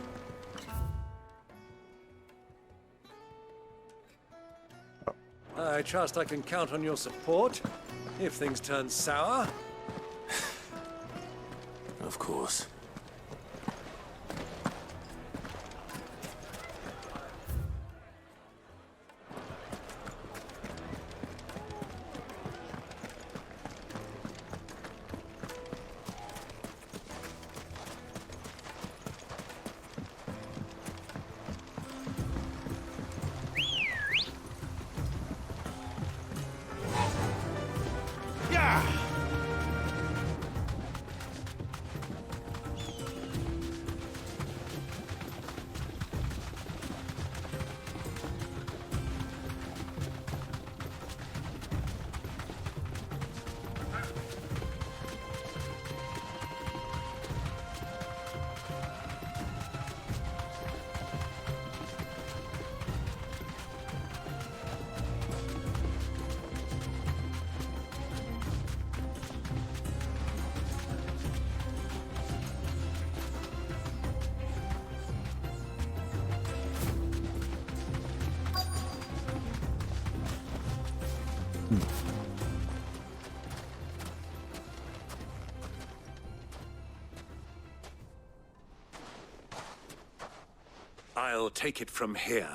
I trust I can count on your support if things turn sour. Of course. I'll take it from here.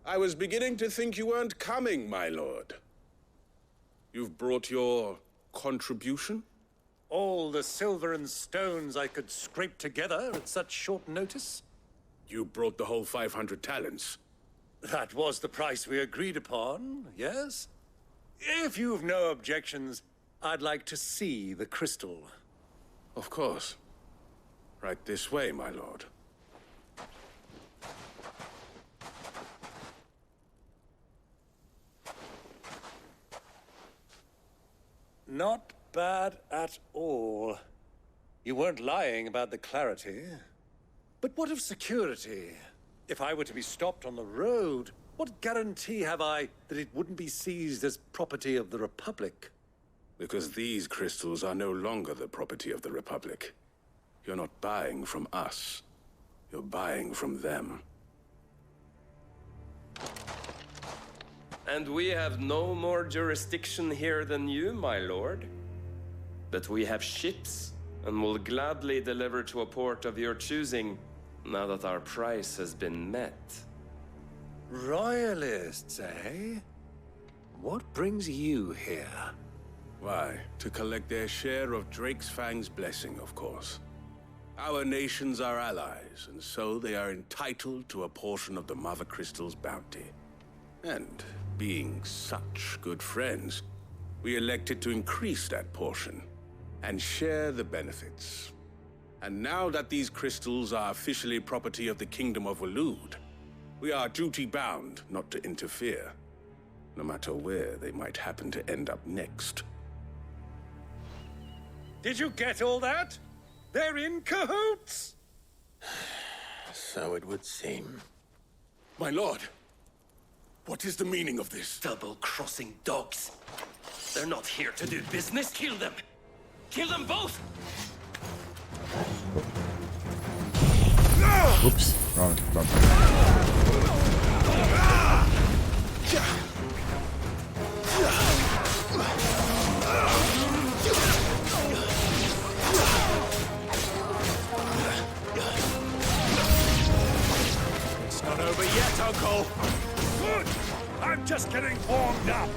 I was beginning to think you weren't coming, my lord. You've brought your contribution? All the silver and stones I could scrape together at such short notice? You brought the whole 500 talents. That was the price we agreed upon, yes? If you've no objections, I'd like to see the crystal. Of course. Right this way, my lord. Not bad at all. You weren't lying about the clarity. But what of security? If I were to be stopped on the road, what guarantee have I that it wouldn't be seized as property of the Republic? Because these crystals are no longer the property of the Republic. You're not buying from us. You're buying from them. And we have no more jurisdiction here than you, my lord. But we have ships, and will gladly deliver to a port of your choosing, now that our price has been met. Royalists, eh? What brings you here? Why, to collect their share of Drake's Fang's blessing, of course. Our nations are allies, and so they are entitled to a portion of the Mother Crystal's bounty. And, being such good friends, we elected to increase that portion and share the benefits. And now that these crystals are officially property of the Kingdom of Waloed, we are duty-bound not to interfere, no matter where they might happen to end up next. Did you get all that? They're in cahoots! So it would seem. My lord, what is the meaning of this? Double-crossing dogs. They're not here to do business. Kill them! Kill them both! Oops. Wrong button. It's not over yet, Uncle! Good! I'm just getting warmed up!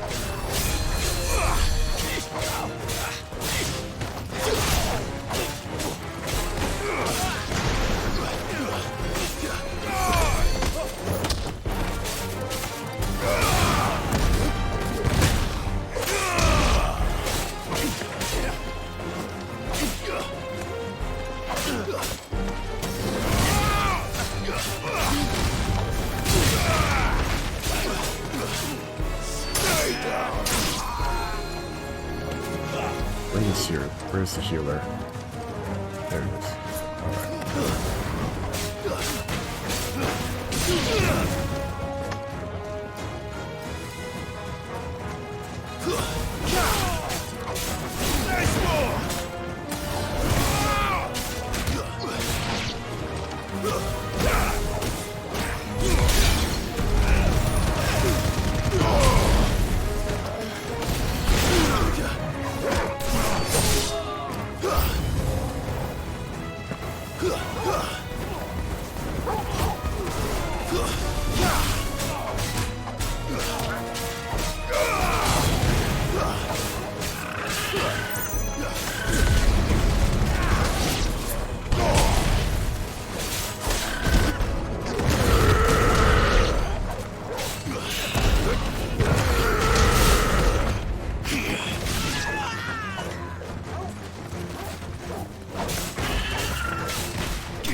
Where's the healer? There it is.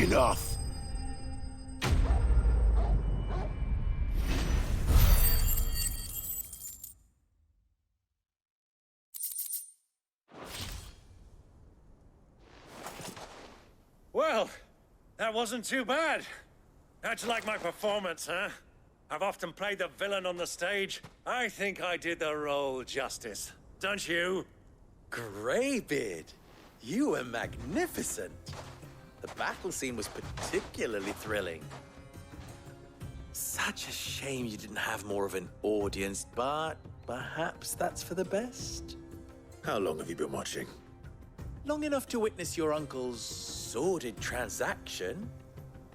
Enough! Well, that wasn't too bad. How'd you like my performance, huh? I've often played the villain on the stage. I think I did the role justice. Don't you? Greybeard, you were magnificent. The battle scene was particularly thrilling. Such a shame you didn't have more of an audience, but perhaps that's for the best. How long have you been watching? Long enough to witness your uncle's sordid transaction.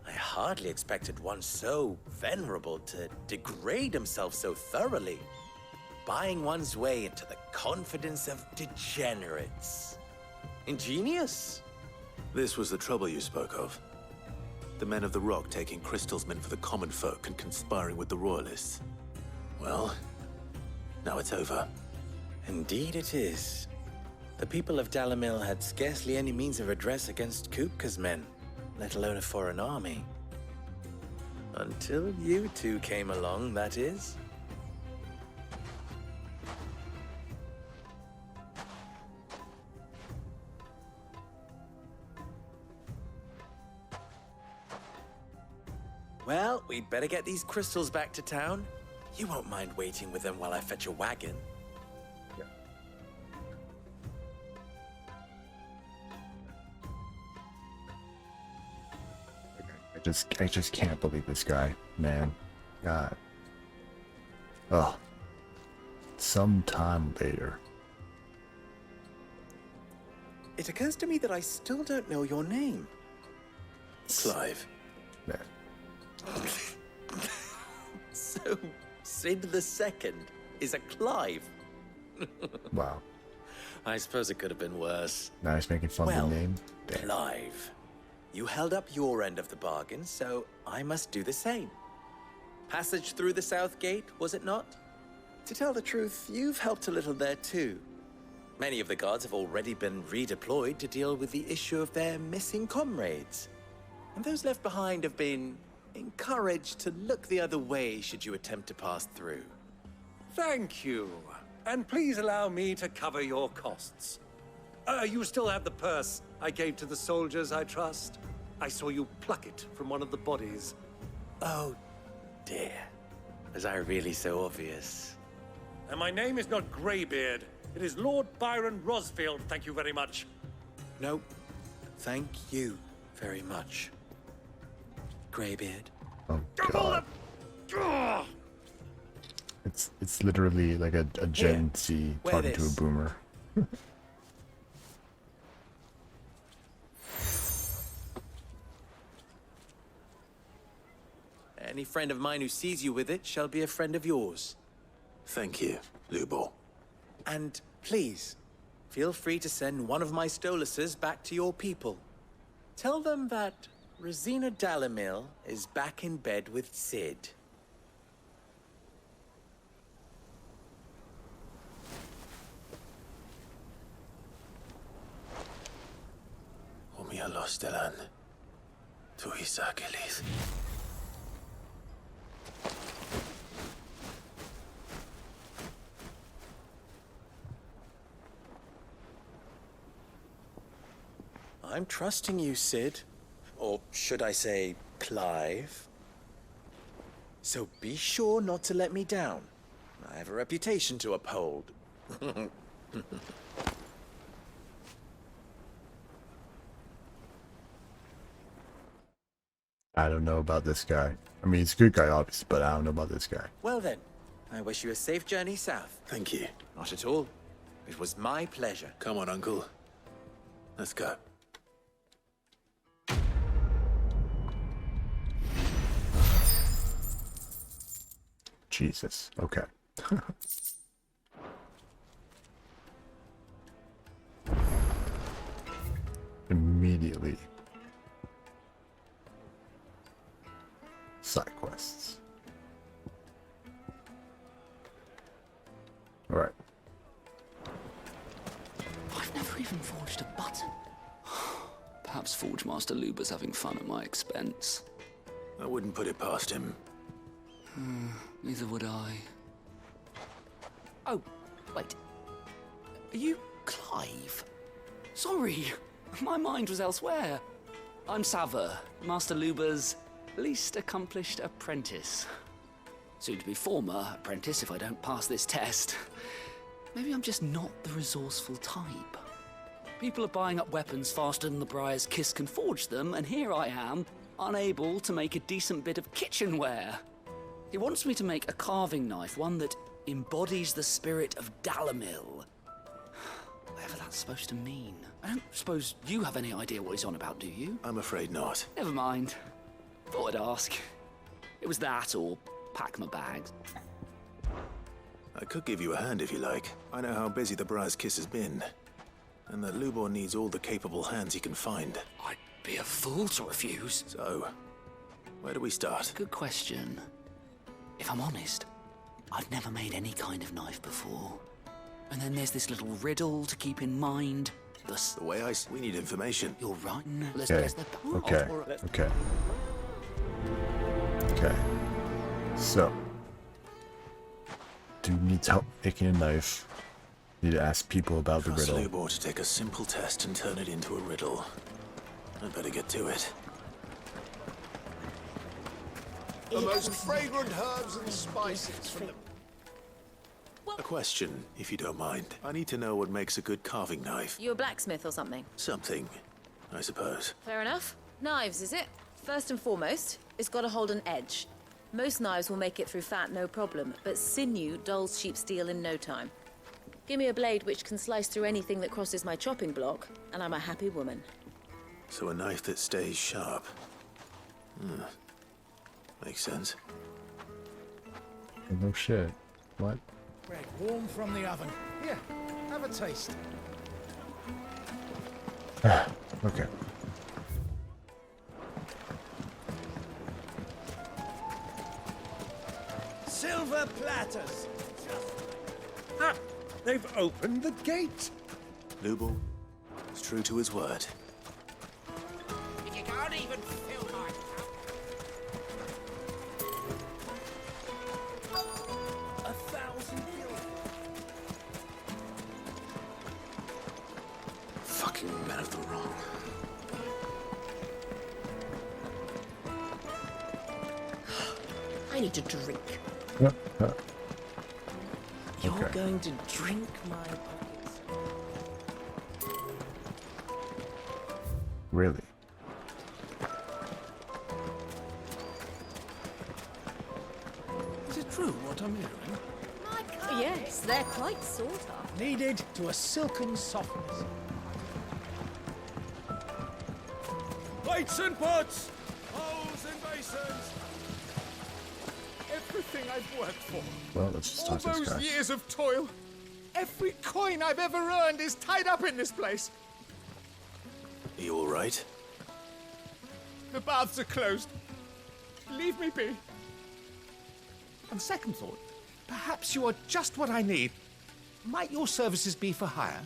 I hardly expected one so venerable to degrade himself so thoroughly, buying one's way into the confidence of degenerates. Ingenious. This was the trouble you spoke of. The men of the Rock taking crystals for the common folk and conspiring with the Royalists. Well, now it's over. Indeed it is. The people of Dalamil had scarcely any means of redress against Kupka's men, let alone a foreign army. Until you two came along, that is. Well, we'd better get these crystals back to town. You won't mind waiting with them while I fetch a wagon. I just can't believe this guy, man. God. Oh. Sometime later. It occurs to me that I still don't know your name. Clive. Man. So, Sid the Second is a Clive. Wow. I suppose it could have been worse. Now he's making fun of the name. Damn. Clive. You held up your end of the bargain, so I must do the same. Passage through the South Gate, was it not? To tell the truth, you've helped a little there too. Many of the guards have already been redeployed to deal with the issue of their missing comrades. And those left behind have been encouraged to look the other way should you attempt to pass through. Thank you. And please allow me to cover your costs. You still have the purse I gave to the soldiers, I trust? I saw you pluck it from one of the bodies. Oh, dear. Was I really so obvious? And my name is not Greybeard. It is Lord Byron Rosfield, thank you very much. No, thank you very much, Greybeard. Oh, God. It's literally like a Gen Z talking to a boomer. Any friend of mine who sees you with it shall be a friend of yours. Thank you, Lubo. And please, feel free to send one of my Stoluses back to your people. Tell them that Rosina Dalamil is back in bed with Sid. Omia los delan. Tu isakelis. I'm trusting you, Sid. Or should I say, Clive. So be sure not to let me down. I have a reputation to uphold. I don't know about this guy. I mean, he's a good guy, obviously, but I don't know about this guy. Well then, I wish you a safe journey south. Thank you. Not at all. It was my pleasure. Come on, Uncle. Let's go. Jesus. Okay. Immediately. Side quests. All right. I've never even forged a button. Perhaps Forge Master Luba's having fun at my expense. I wouldn't put it past him. Neither would I. Oh, wait. Are you Clive? Sorry, my mind was elsewhere. I'm Sava, Master Luba's least accomplished apprentice. Soon to be former apprentice if I don't pass this test. Maybe I'm just not the resourceful type. People are buying up weapons faster than the Briar's Kiss can forge them, and here I am, unable to make a decent bit of kitchenware. He wants me to make a carving knife, one that embodies the spirit of Dalamil. Whatever that's supposed to mean. I don't suppose you have any idea what he's on about, do you? I'm afraid not. Never mind. Thought I'd ask. It was that or pack my bags. I could give you a hand if you like. I know how busy the Briar's Kiss has been. And that Lubor needs all the capable hands he can find. I'd be a fool to refuse. So, where do we start? Good question. If I'm honest, I've never made any kind of knife before. And then there's this little riddle to keep in mind. The way we need information. You're right. Okay. So, dude needs help making a knife. Need to ask people about the riddle. Lubor to take a simple test and turn it into a riddle. I'd better get to it. The most fragrant herbs and spices from the... A question, if you don't mind. I need to know what makes a good carving knife. You a blacksmith or something? Something, I suppose. Fair enough. Knives, is it? First and foremost, it's got to hold an edge. Most knives will make it through fat, no problem, but sinew dulls cheap steel in no time. Give me a blade which can slice through anything that crosses my chopping block, and I'm a happy woman. So a knife that stays sharp. Makes sense. No shit. What? Bread warm from the oven. Here, have a taste. Okay. Silver platters. Ah, they've opened the gate. Lubel is true to his word. If you can't even fill my cup. 1,000 gil. Fucking men of the wrong. I need to drink. You're going to drink my pockets. Really? Is it true what I'm hearing? Yes, they're quite sort of. Needed to a silken softness. Plates and pots! Bowls and basins! Everything I've worked for. Well, let's just All talk to this those guy. years of toil. Every coin I've ever earned is tied up in this place. Are you all right? The baths are closed. Leave me be. On second thought, perhaps you are just what I need. Might your services be for hire?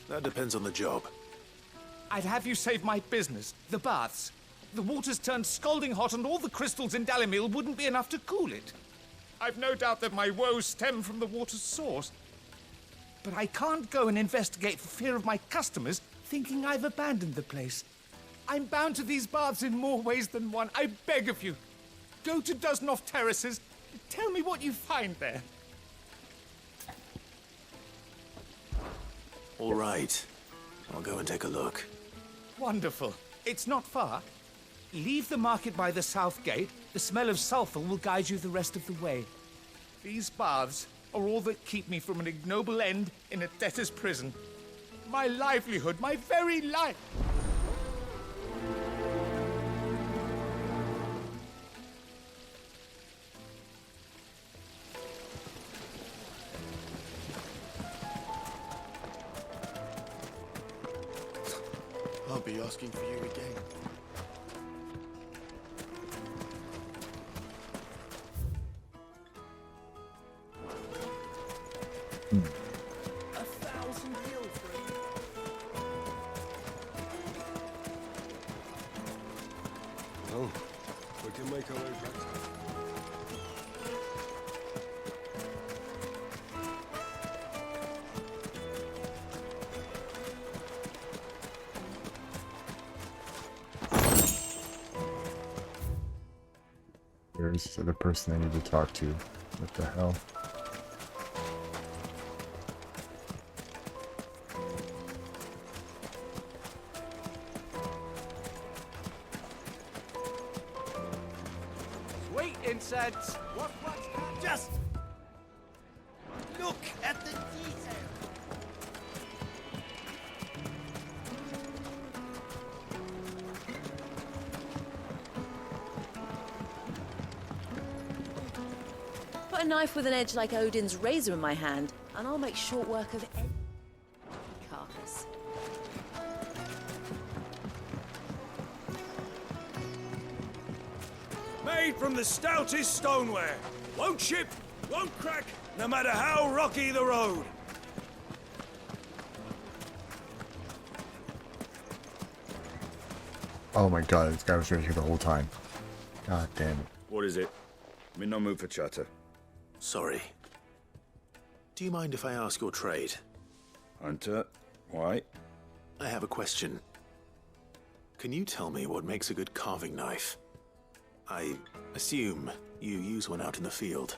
That depends on the job. I'd have you save my business, the baths. The water's turned scalding hot and all the crystals in Dalimil wouldn't be enough to cool it. I've no doubt that my woes stem from the water's source. But I can't go and investigate for fear of my customers thinking I've abandoned the place. I'm bound to these baths in more ways than one. I beg of you. Go to Dusnoff Terraces. Tell me what you find there. All right. I'll go and take a look. Wonderful. It's not far. Leave the market by the south gate. The smell of sulfur will guide you the rest of the way. These baths are all that keep me from an ignoble end in a debtor's prison. My livelihood, my very life. I'll be asking for you again. Hmm. 1,000 gil for it. Well, we can make our way back. There's the person I need to talk to. What the hell? Sweet incense. What's that? Just look at the detail. Put a knife with an edge like Odin's razor in my hand, and I'll make short work of any carcass. Made from the stoutest stoneware. Won't chip, won't crack, no matter how rocky the road. Oh my god, this guy was right here the whole time. God damn it. What is it? I'm in no mood for chatter. Sorry. Do you mind if I ask your trade? Hunter, why? I have a question. Can you tell me what makes a good carving knife? I assume you use one out in the field.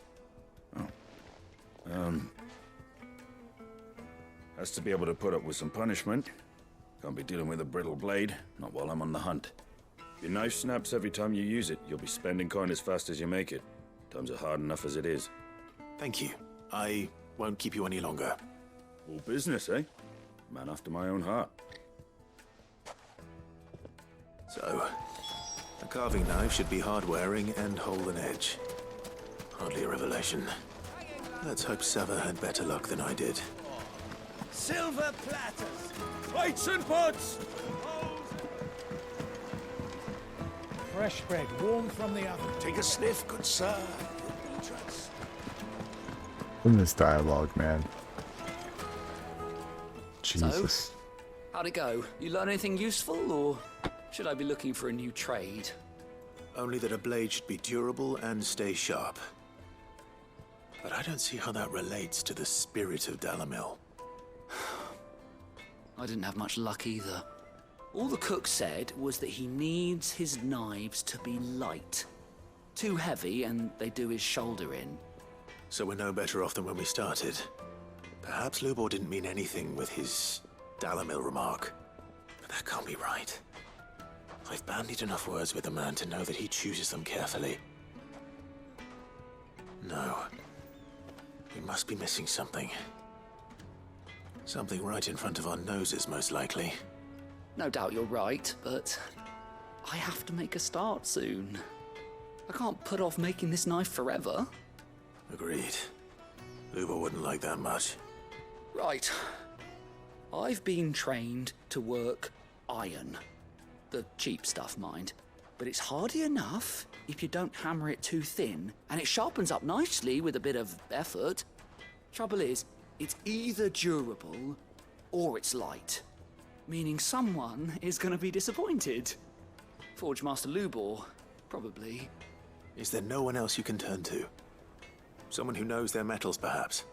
Has to be able to put up with some punishment. Can't be dealing with a brittle blade, not while I'm on the hunt. Your knife snaps every time you use it. You'll be spending coin as fast as you make it. Times are hard enough as it is. Thank you. I won't keep you any longer. All business, eh? Man after my own heart. So, a carving knife should be hard-wearing and hold an edge. Hardly a revelation. Let's hope Sever had better luck than I did. Silver platters! Plates and pots! Fresh bread, warm from the oven. Take a sniff, good sir. In this dialogue, man. Jesus. So, how'd it go? You learn anything useful, or should I be looking for a new trade? Only that a blade should be durable and stay sharp. But I don't see how that relates to the spirit of Dalamil. I didn't have much luck either. All the cook said was that he needs his knives to be light. Too heavy and they do his shoulder in. So we're no better off than when we started. Perhaps Lubor didn't mean anything with his Dalamil remark. But that can't be right. I've bandied enough words with the man to know that he chooses them carefully. No. We must be missing something. Something right in front of our noses, most likely. No doubt you're right, but I have to make a start soon. I can't put off making this knife forever. Agreed. Lubor wouldn't like that much. Right. I've been trained to work iron. The cheap stuff, mind. But it's hardy enough if you don't hammer it too thin, and it sharpens up nicely with a bit of effort. Trouble is, it's either durable or it's light, meaning someone is going to be disappointed. Forge Master Lubor, probably. Is there no one else you can turn to? Someone who knows their metals, perhaps?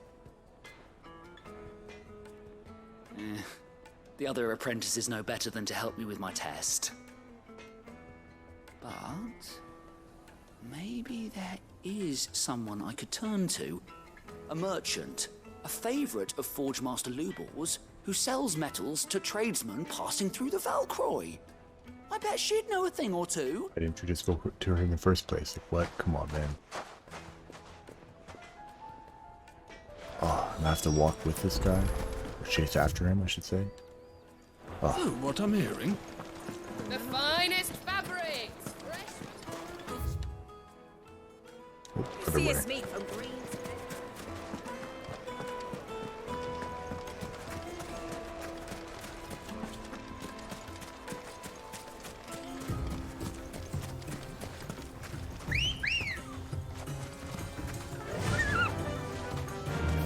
The other apprentices know better than to help me with my test. But maybe there is someone I could turn to. A merchant, a favourite of Forge Master Lubor's, who sells metals to tradesmen passing through the Valcroy. I bet she'd know a thing or two. Why didn't you just go to her in the first place? Like, what? Come on, man. Oh, I'm gonna have to walk with this guy. Or chase after him, I should say. Oh, what I'm hearing? The finest fabrics! Oh, other way. meat from Greens.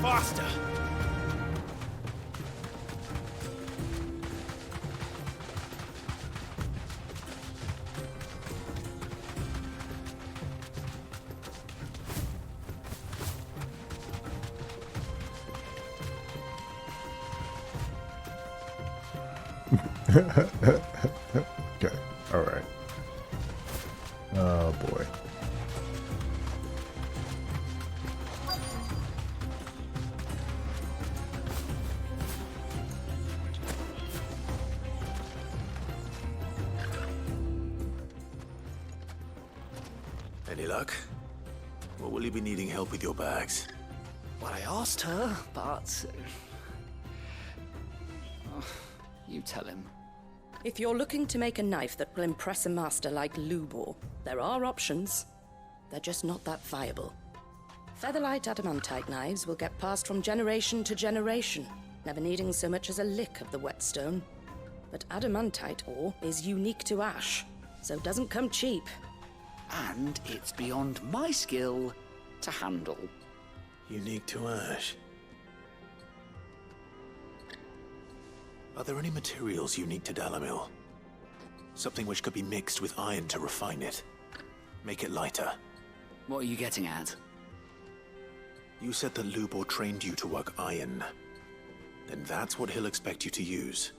Faster! Okay, alright. Oh boy. Any luck? Or will you be needing help with your bags? Well, I asked her, but... you tell him. If you're looking to make a knife that will impress a master like Lubor, there are options. They're just not that viable. Featherlight adamantite knives will get passed from generation to generation, never needing so much as a lick of the whetstone. But adamantite ore is unique to ash, so it doesn't come cheap. And it's beyond my skill to handle. Unique to ash. Are there any materials unique to Dalamil? Something which could be mixed with iron to refine it. Make it lighter. What are you getting at? You said that Lubor trained you to work iron. Then that's what he'll expect you to use.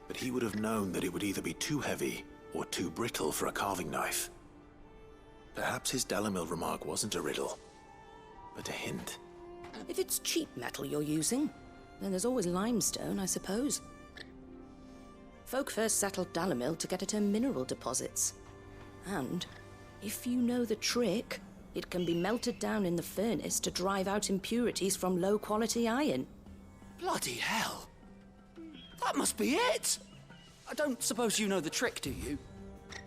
But he would have known that it would either be too heavy or too brittle for a carving knife. Perhaps his Dalamil remark wasn't a riddle, but a hint. If it's cheap metal you're using, then there's always limestone, I suppose. Folk first settled Dalamil to get at her mineral deposits. And, if you know the trick, it can be melted down in the furnace to drive out impurities from low-quality iron. Bloody hell! That must be it! I don't suppose you know the trick, do you?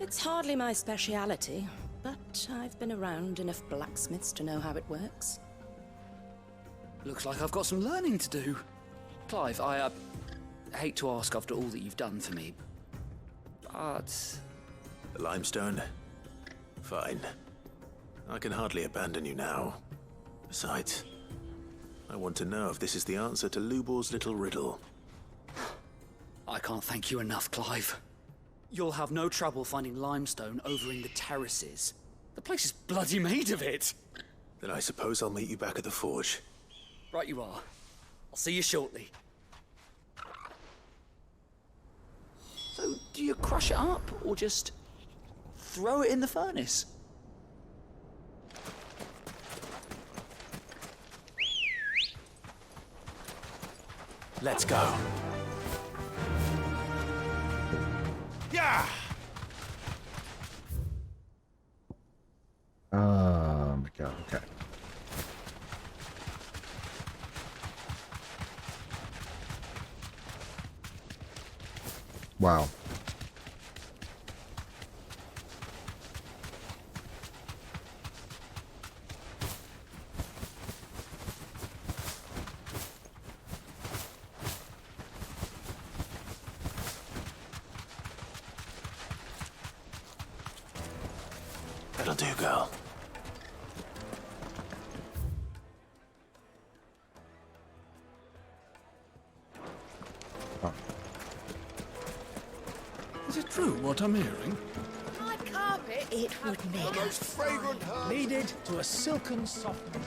It's hardly my speciality, but I've been around enough blacksmiths to know how it works. Looks like I've got some learning to do. Clive, I hate to ask after all that you've done for me, but... The limestone? Fine. I can hardly abandon you now. Besides, I want to know if this is the answer to Lubor's little riddle. I can't thank you enough, Clive. You'll have no trouble finding limestone over in the terraces. The place is bloody made of it. Then I suppose I'll meet you back at the forge. Right you are. I'll see you shortly. So, do you crush it up, or just throw it in the furnace? Let's go. Yeah! My God, okay. Wow. That'll do, girl. Is it true what I'm hearing? My carpet, it would make The most fragrant herb. Kneaded to a silken softness.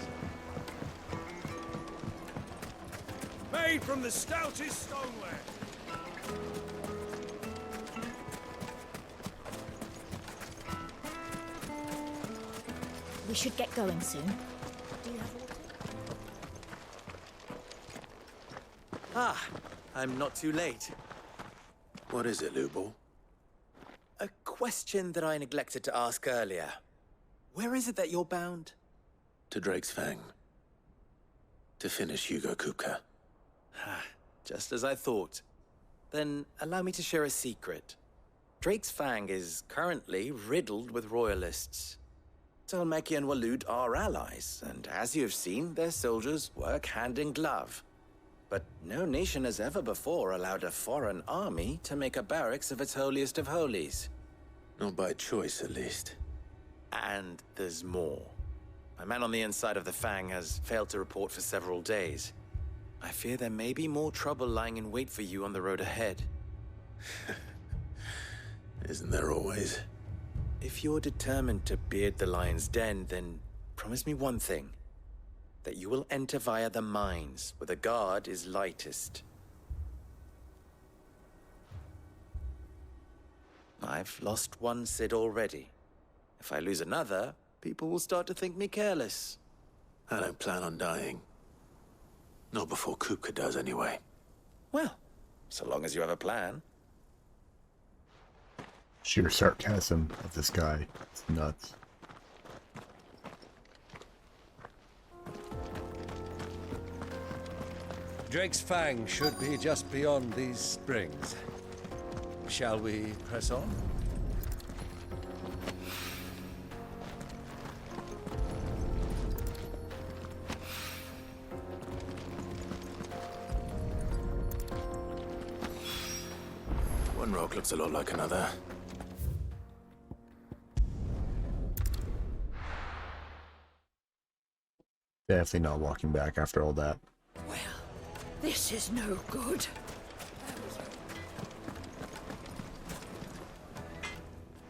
Made from the stoutest stoneware. We should get going soon. Do you have water? Ah, I'm not too late. What is it, Lubor? A question that I neglected to ask earlier. Where is it that you're bound? To Drake's Fang. To finish Hugo Kupka. Just as I thought. Then allow me to share a secret. Drake's Fang is currently riddled with royalists. Talmeki and Walud are allies, and as you have seen, their soldiers work hand in glove. But no nation has ever before allowed a foreign army to make a barracks of its holiest of holies. Not by choice, at least. And there's more. My man on the inside of the Fang has failed to report for several days. I fear there may be more trouble lying in wait for you on the road ahead. Isn't there always? If you're determined to beard the lion's den, then promise me one thing. That you will enter via the mines, where the guard is lightest. I've lost one Cid already. If I lose another, people will start to think me careless. I don't plan on dying. Not before Kupka does, anyway. Well, so long as you have a plan. Sheer sarcasm of this guy. It's nuts. Drake's Fang should be just beyond these springs. Shall we press on? One rock looks a lot like another. Definitely not walking back after all that. This is no good.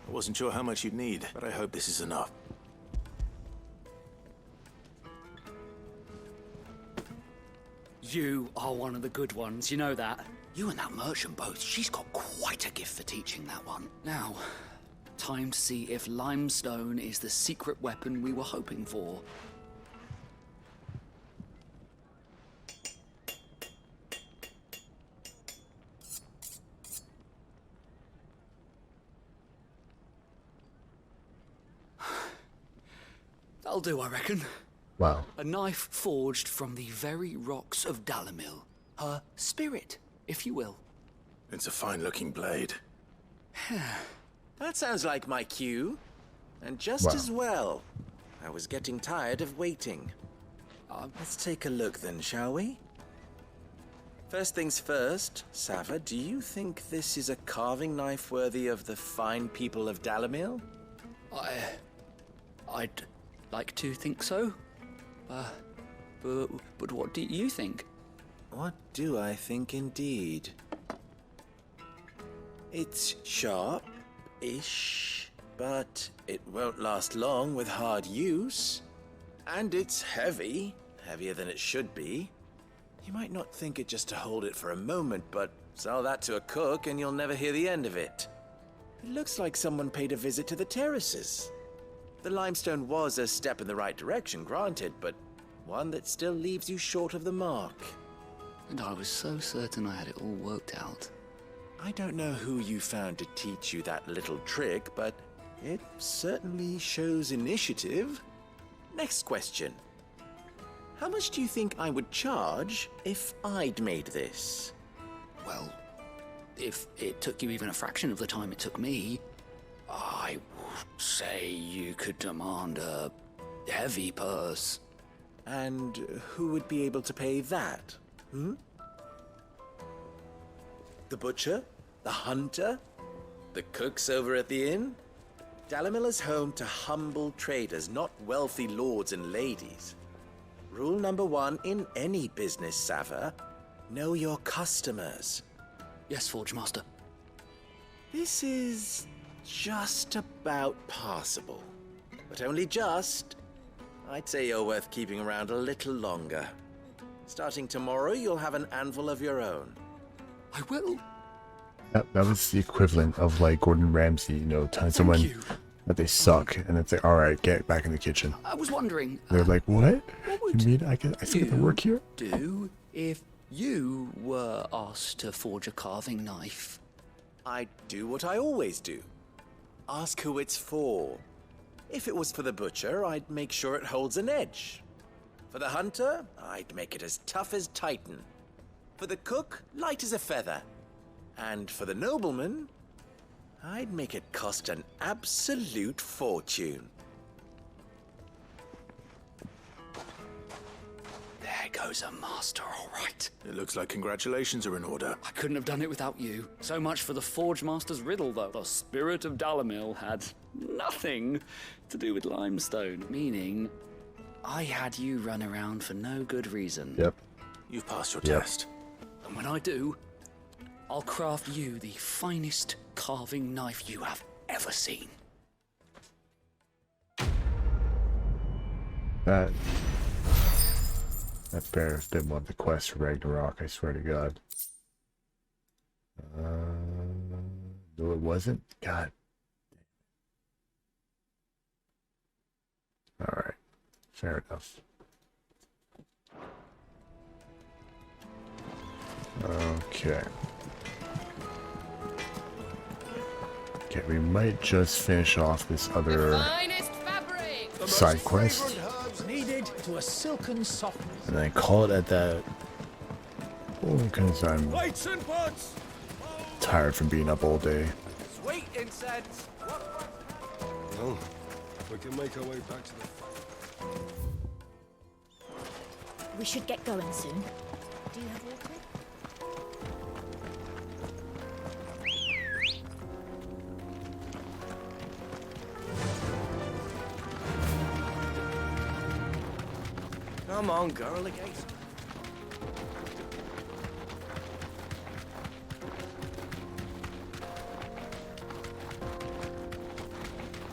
I wasn't sure how much you'd need, but I hope this is enough. You are one of the good ones, you know that. You and that merchant both, she's got quite a gift for teaching that one. Now, Time to see if limestone is the secret weapon we were hoping for. That'll do, I reckon. Wow. A knife forged from the very rocks of Dalimil. Her spirit, if you will. It's a fine-looking blade. That sounds like my cue. And just Wow. as well. I was getting tired of waiting. Let's take a look then, shall we? First things first, Sava, do you think this is a carving knife worthy of the fine people of Dalimil? I'd like to think so. But what do you think? What do I think indeed? It's sharp-ish, but it won't last long with hard use. And it's heavy, heavier than it should be. You might not think it just to hold it for a moment, but sell that to a cook and you'll never hear the end of it. It looks like someone paid a visit to the terraces. The limestone was a step in the right direction, granted, but one that still leaves you short of the mark. And I was so certain I had it all worked out. I don't know who you found to teach you that little trick, but it certainly shows initiative. Next question. How much do you think I would charge if I'd made this? Well, if it took you even a fraction of the time it took me, I would say you could demand a heavy purse. And who would be able to pay that? The butcher? The hunter? The cooks over at the inn? Dalimil is home to humble traders, not wealthy lords and ladies. Rule number 1 in any business, Sava: know your customers. Yes, Forge Master. This is just about passable. But only just. I'd say you're worth keeping around a little longer. Starting tomorrow, you'll have an anvil of your own. I will. That was the equivalent of like Gordon Ramsay, you know, telling someone that they suck, and it's like, all right, get back in the kitchen. I was wondering. They're like, what? What You mean I still get to work here? Do if you were asked to forge a carving knife? I'd do what I always do. Ask who it's for. If it was for the butcher, I'd make sure it holds an edge. For the hunter, I'd make it as tough as Titan. For the cook, light as a feather. And for the nobleman, I'd make it cost an absolute fortune. There goes a master, all right. It looks like congratulations are in order. I couldn't have done it without you. So much for the Forge Master's riddle, though. The spirit of Dalimil had nothing to do with limestone, meaning I had you run around for no good reason. Yep. You've passed your test. And when I do, I'll craft you the finest carving knife you have ever seen. That better have been one of the quests for Ragnarok, I swear to God. No, it wasn't? God. Alright. Fair enough. Okay. Okay, we might just finish off this other side quest. Needed to a silken softness. And then call it at that. Because I'm Weights and pots! tired from being up all day. Sweet incense! Well, we can make our way back to the... We should get going soon. Do you have water? Come on, girl, again.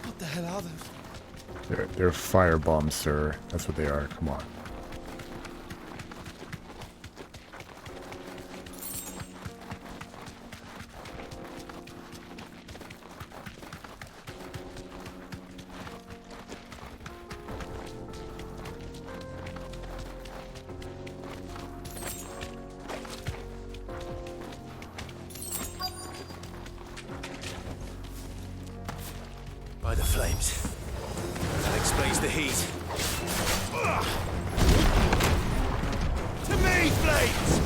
What the hell are those? They're fire bombs, sir. That's what they are. Come on. By the flames. That explains the heat. To me, flames!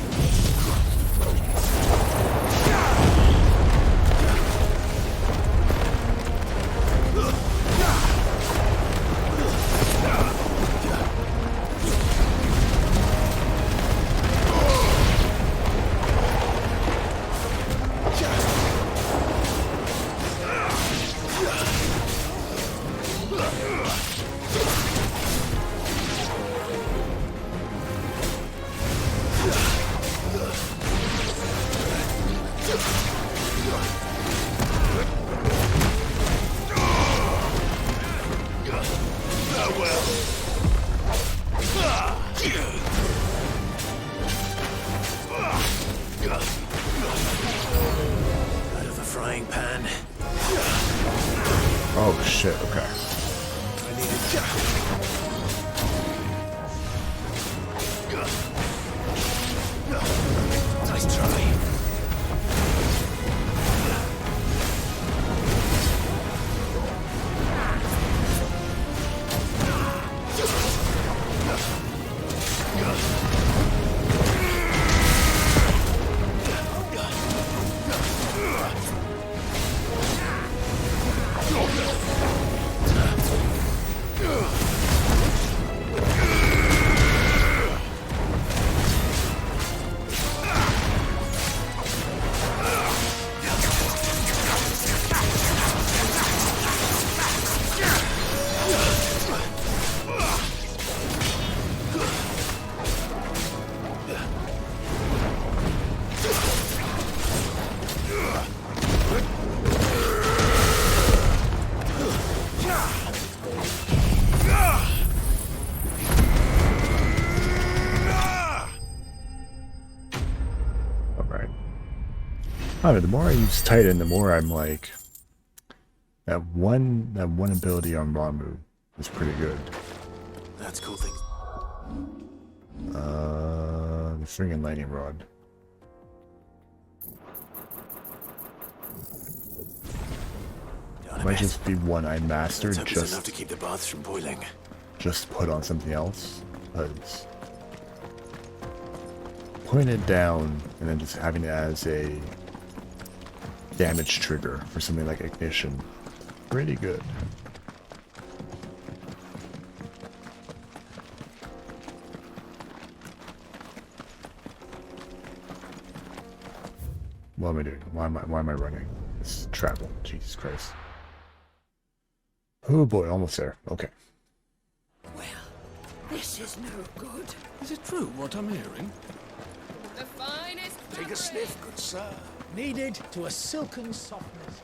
Out of the frying pan. Oh shit, okay. I needed. Nice try. I don't know, the more I use Titan, the more I'm like, that one ability on Ramu is pretty good. That's cool thing. The friggin' lightning rod. Might just be one I mastered Just enough to keep the baths from boiling. Just put on something else, because putting it down and then just having it as a damage trigger for something like ignition, pretty good. What am I doing? Why am I running? It's travel. Jesus Christ. Oh boy, almost there. Okay. This is no good. Is it true what I'm hearing? The finest. Take a sniff, good sir. Kneaded to a silken softness.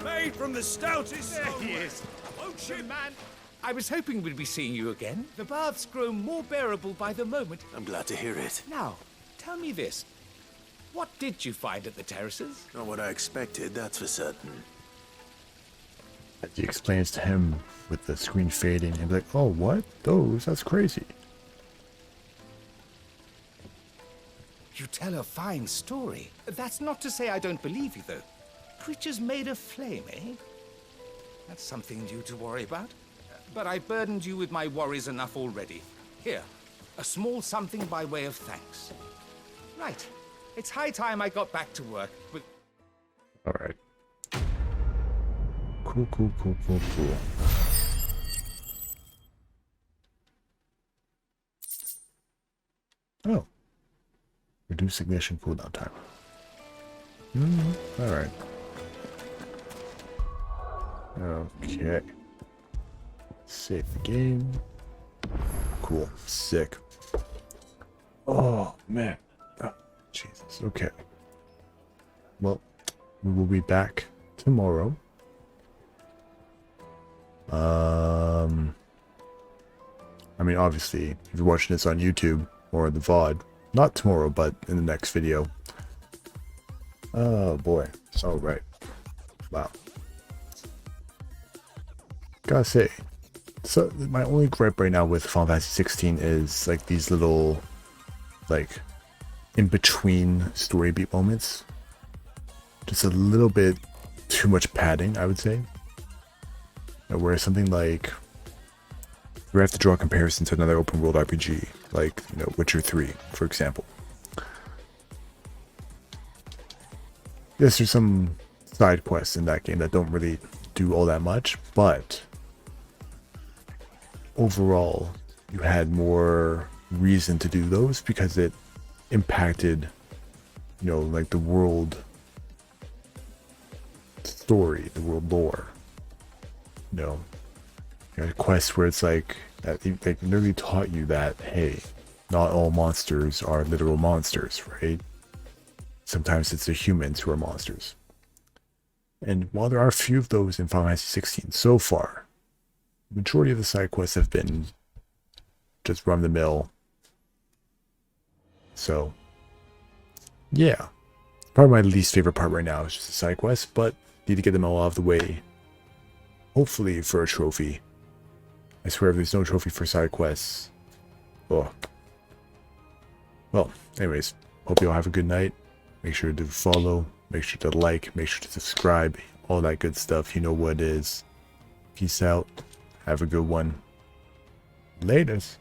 Made from the stoutest. There he is. Oh, man. I was hoping we'd be seeing you again. The baths grow more bearable by the moment. I'm glad to hear it. Now, tell me this. What did you find at the terraces? Not what I expected, that's for certain. As he explains to him with the screen fading, and be like, oh, what? Those? That's crazy. You tell a fine story. That's not to say I don't believe you, though. Creatures made of flame, eh? That's something new to worry about. But I burdened you with my worries enough already. Here, a small something by way of thanks. Right. It's high time I got back to work, but... Alright. Cool. Oh. Reduce ignition cooldown time. Alright. Okay. Save the game. Cool. Sick. Oh, man. Oh, Jesus. Okay. Well, we will be back tomorrow. I mean, obviously, if you're watching this on YouTube or the VOD, not tomorrow, but in the next video. Oh boy. Oh, right. Wow. Gotta say, so my only gripe right now with Final Fantasy XVI is like these little, like, in between story beat moments. Just a little bit too much padding, I would say. Whereas something like, we have to draw a comparison to another open world RPG, like, Witcher 3, for example. Yes, there's some side quests in that game that don't really do all that much, but overall, you had more reason to do those because it impacted, like the world story, the world lore. Quests where it's like, they literally taught you that, hey, not all monsters are literal monsters, right? Sometimes it's the humans who are monsters. And while there are a few of those in Final Fantasy XVI so far, the majority of the side quests have been just run-of-the-mill. So, yeah. Probably my least favorite part right now is just the side quests, but need to get them all out of the way. Hopefully for a trophy. I swear if there's no trophy for side quests. Oh. Well, anyways, hope you all have a good night. Make sure to follow, make sure to like, make sure to subscribe, all that good stuff. You know what it is. Peace out. Have a good one. Laters.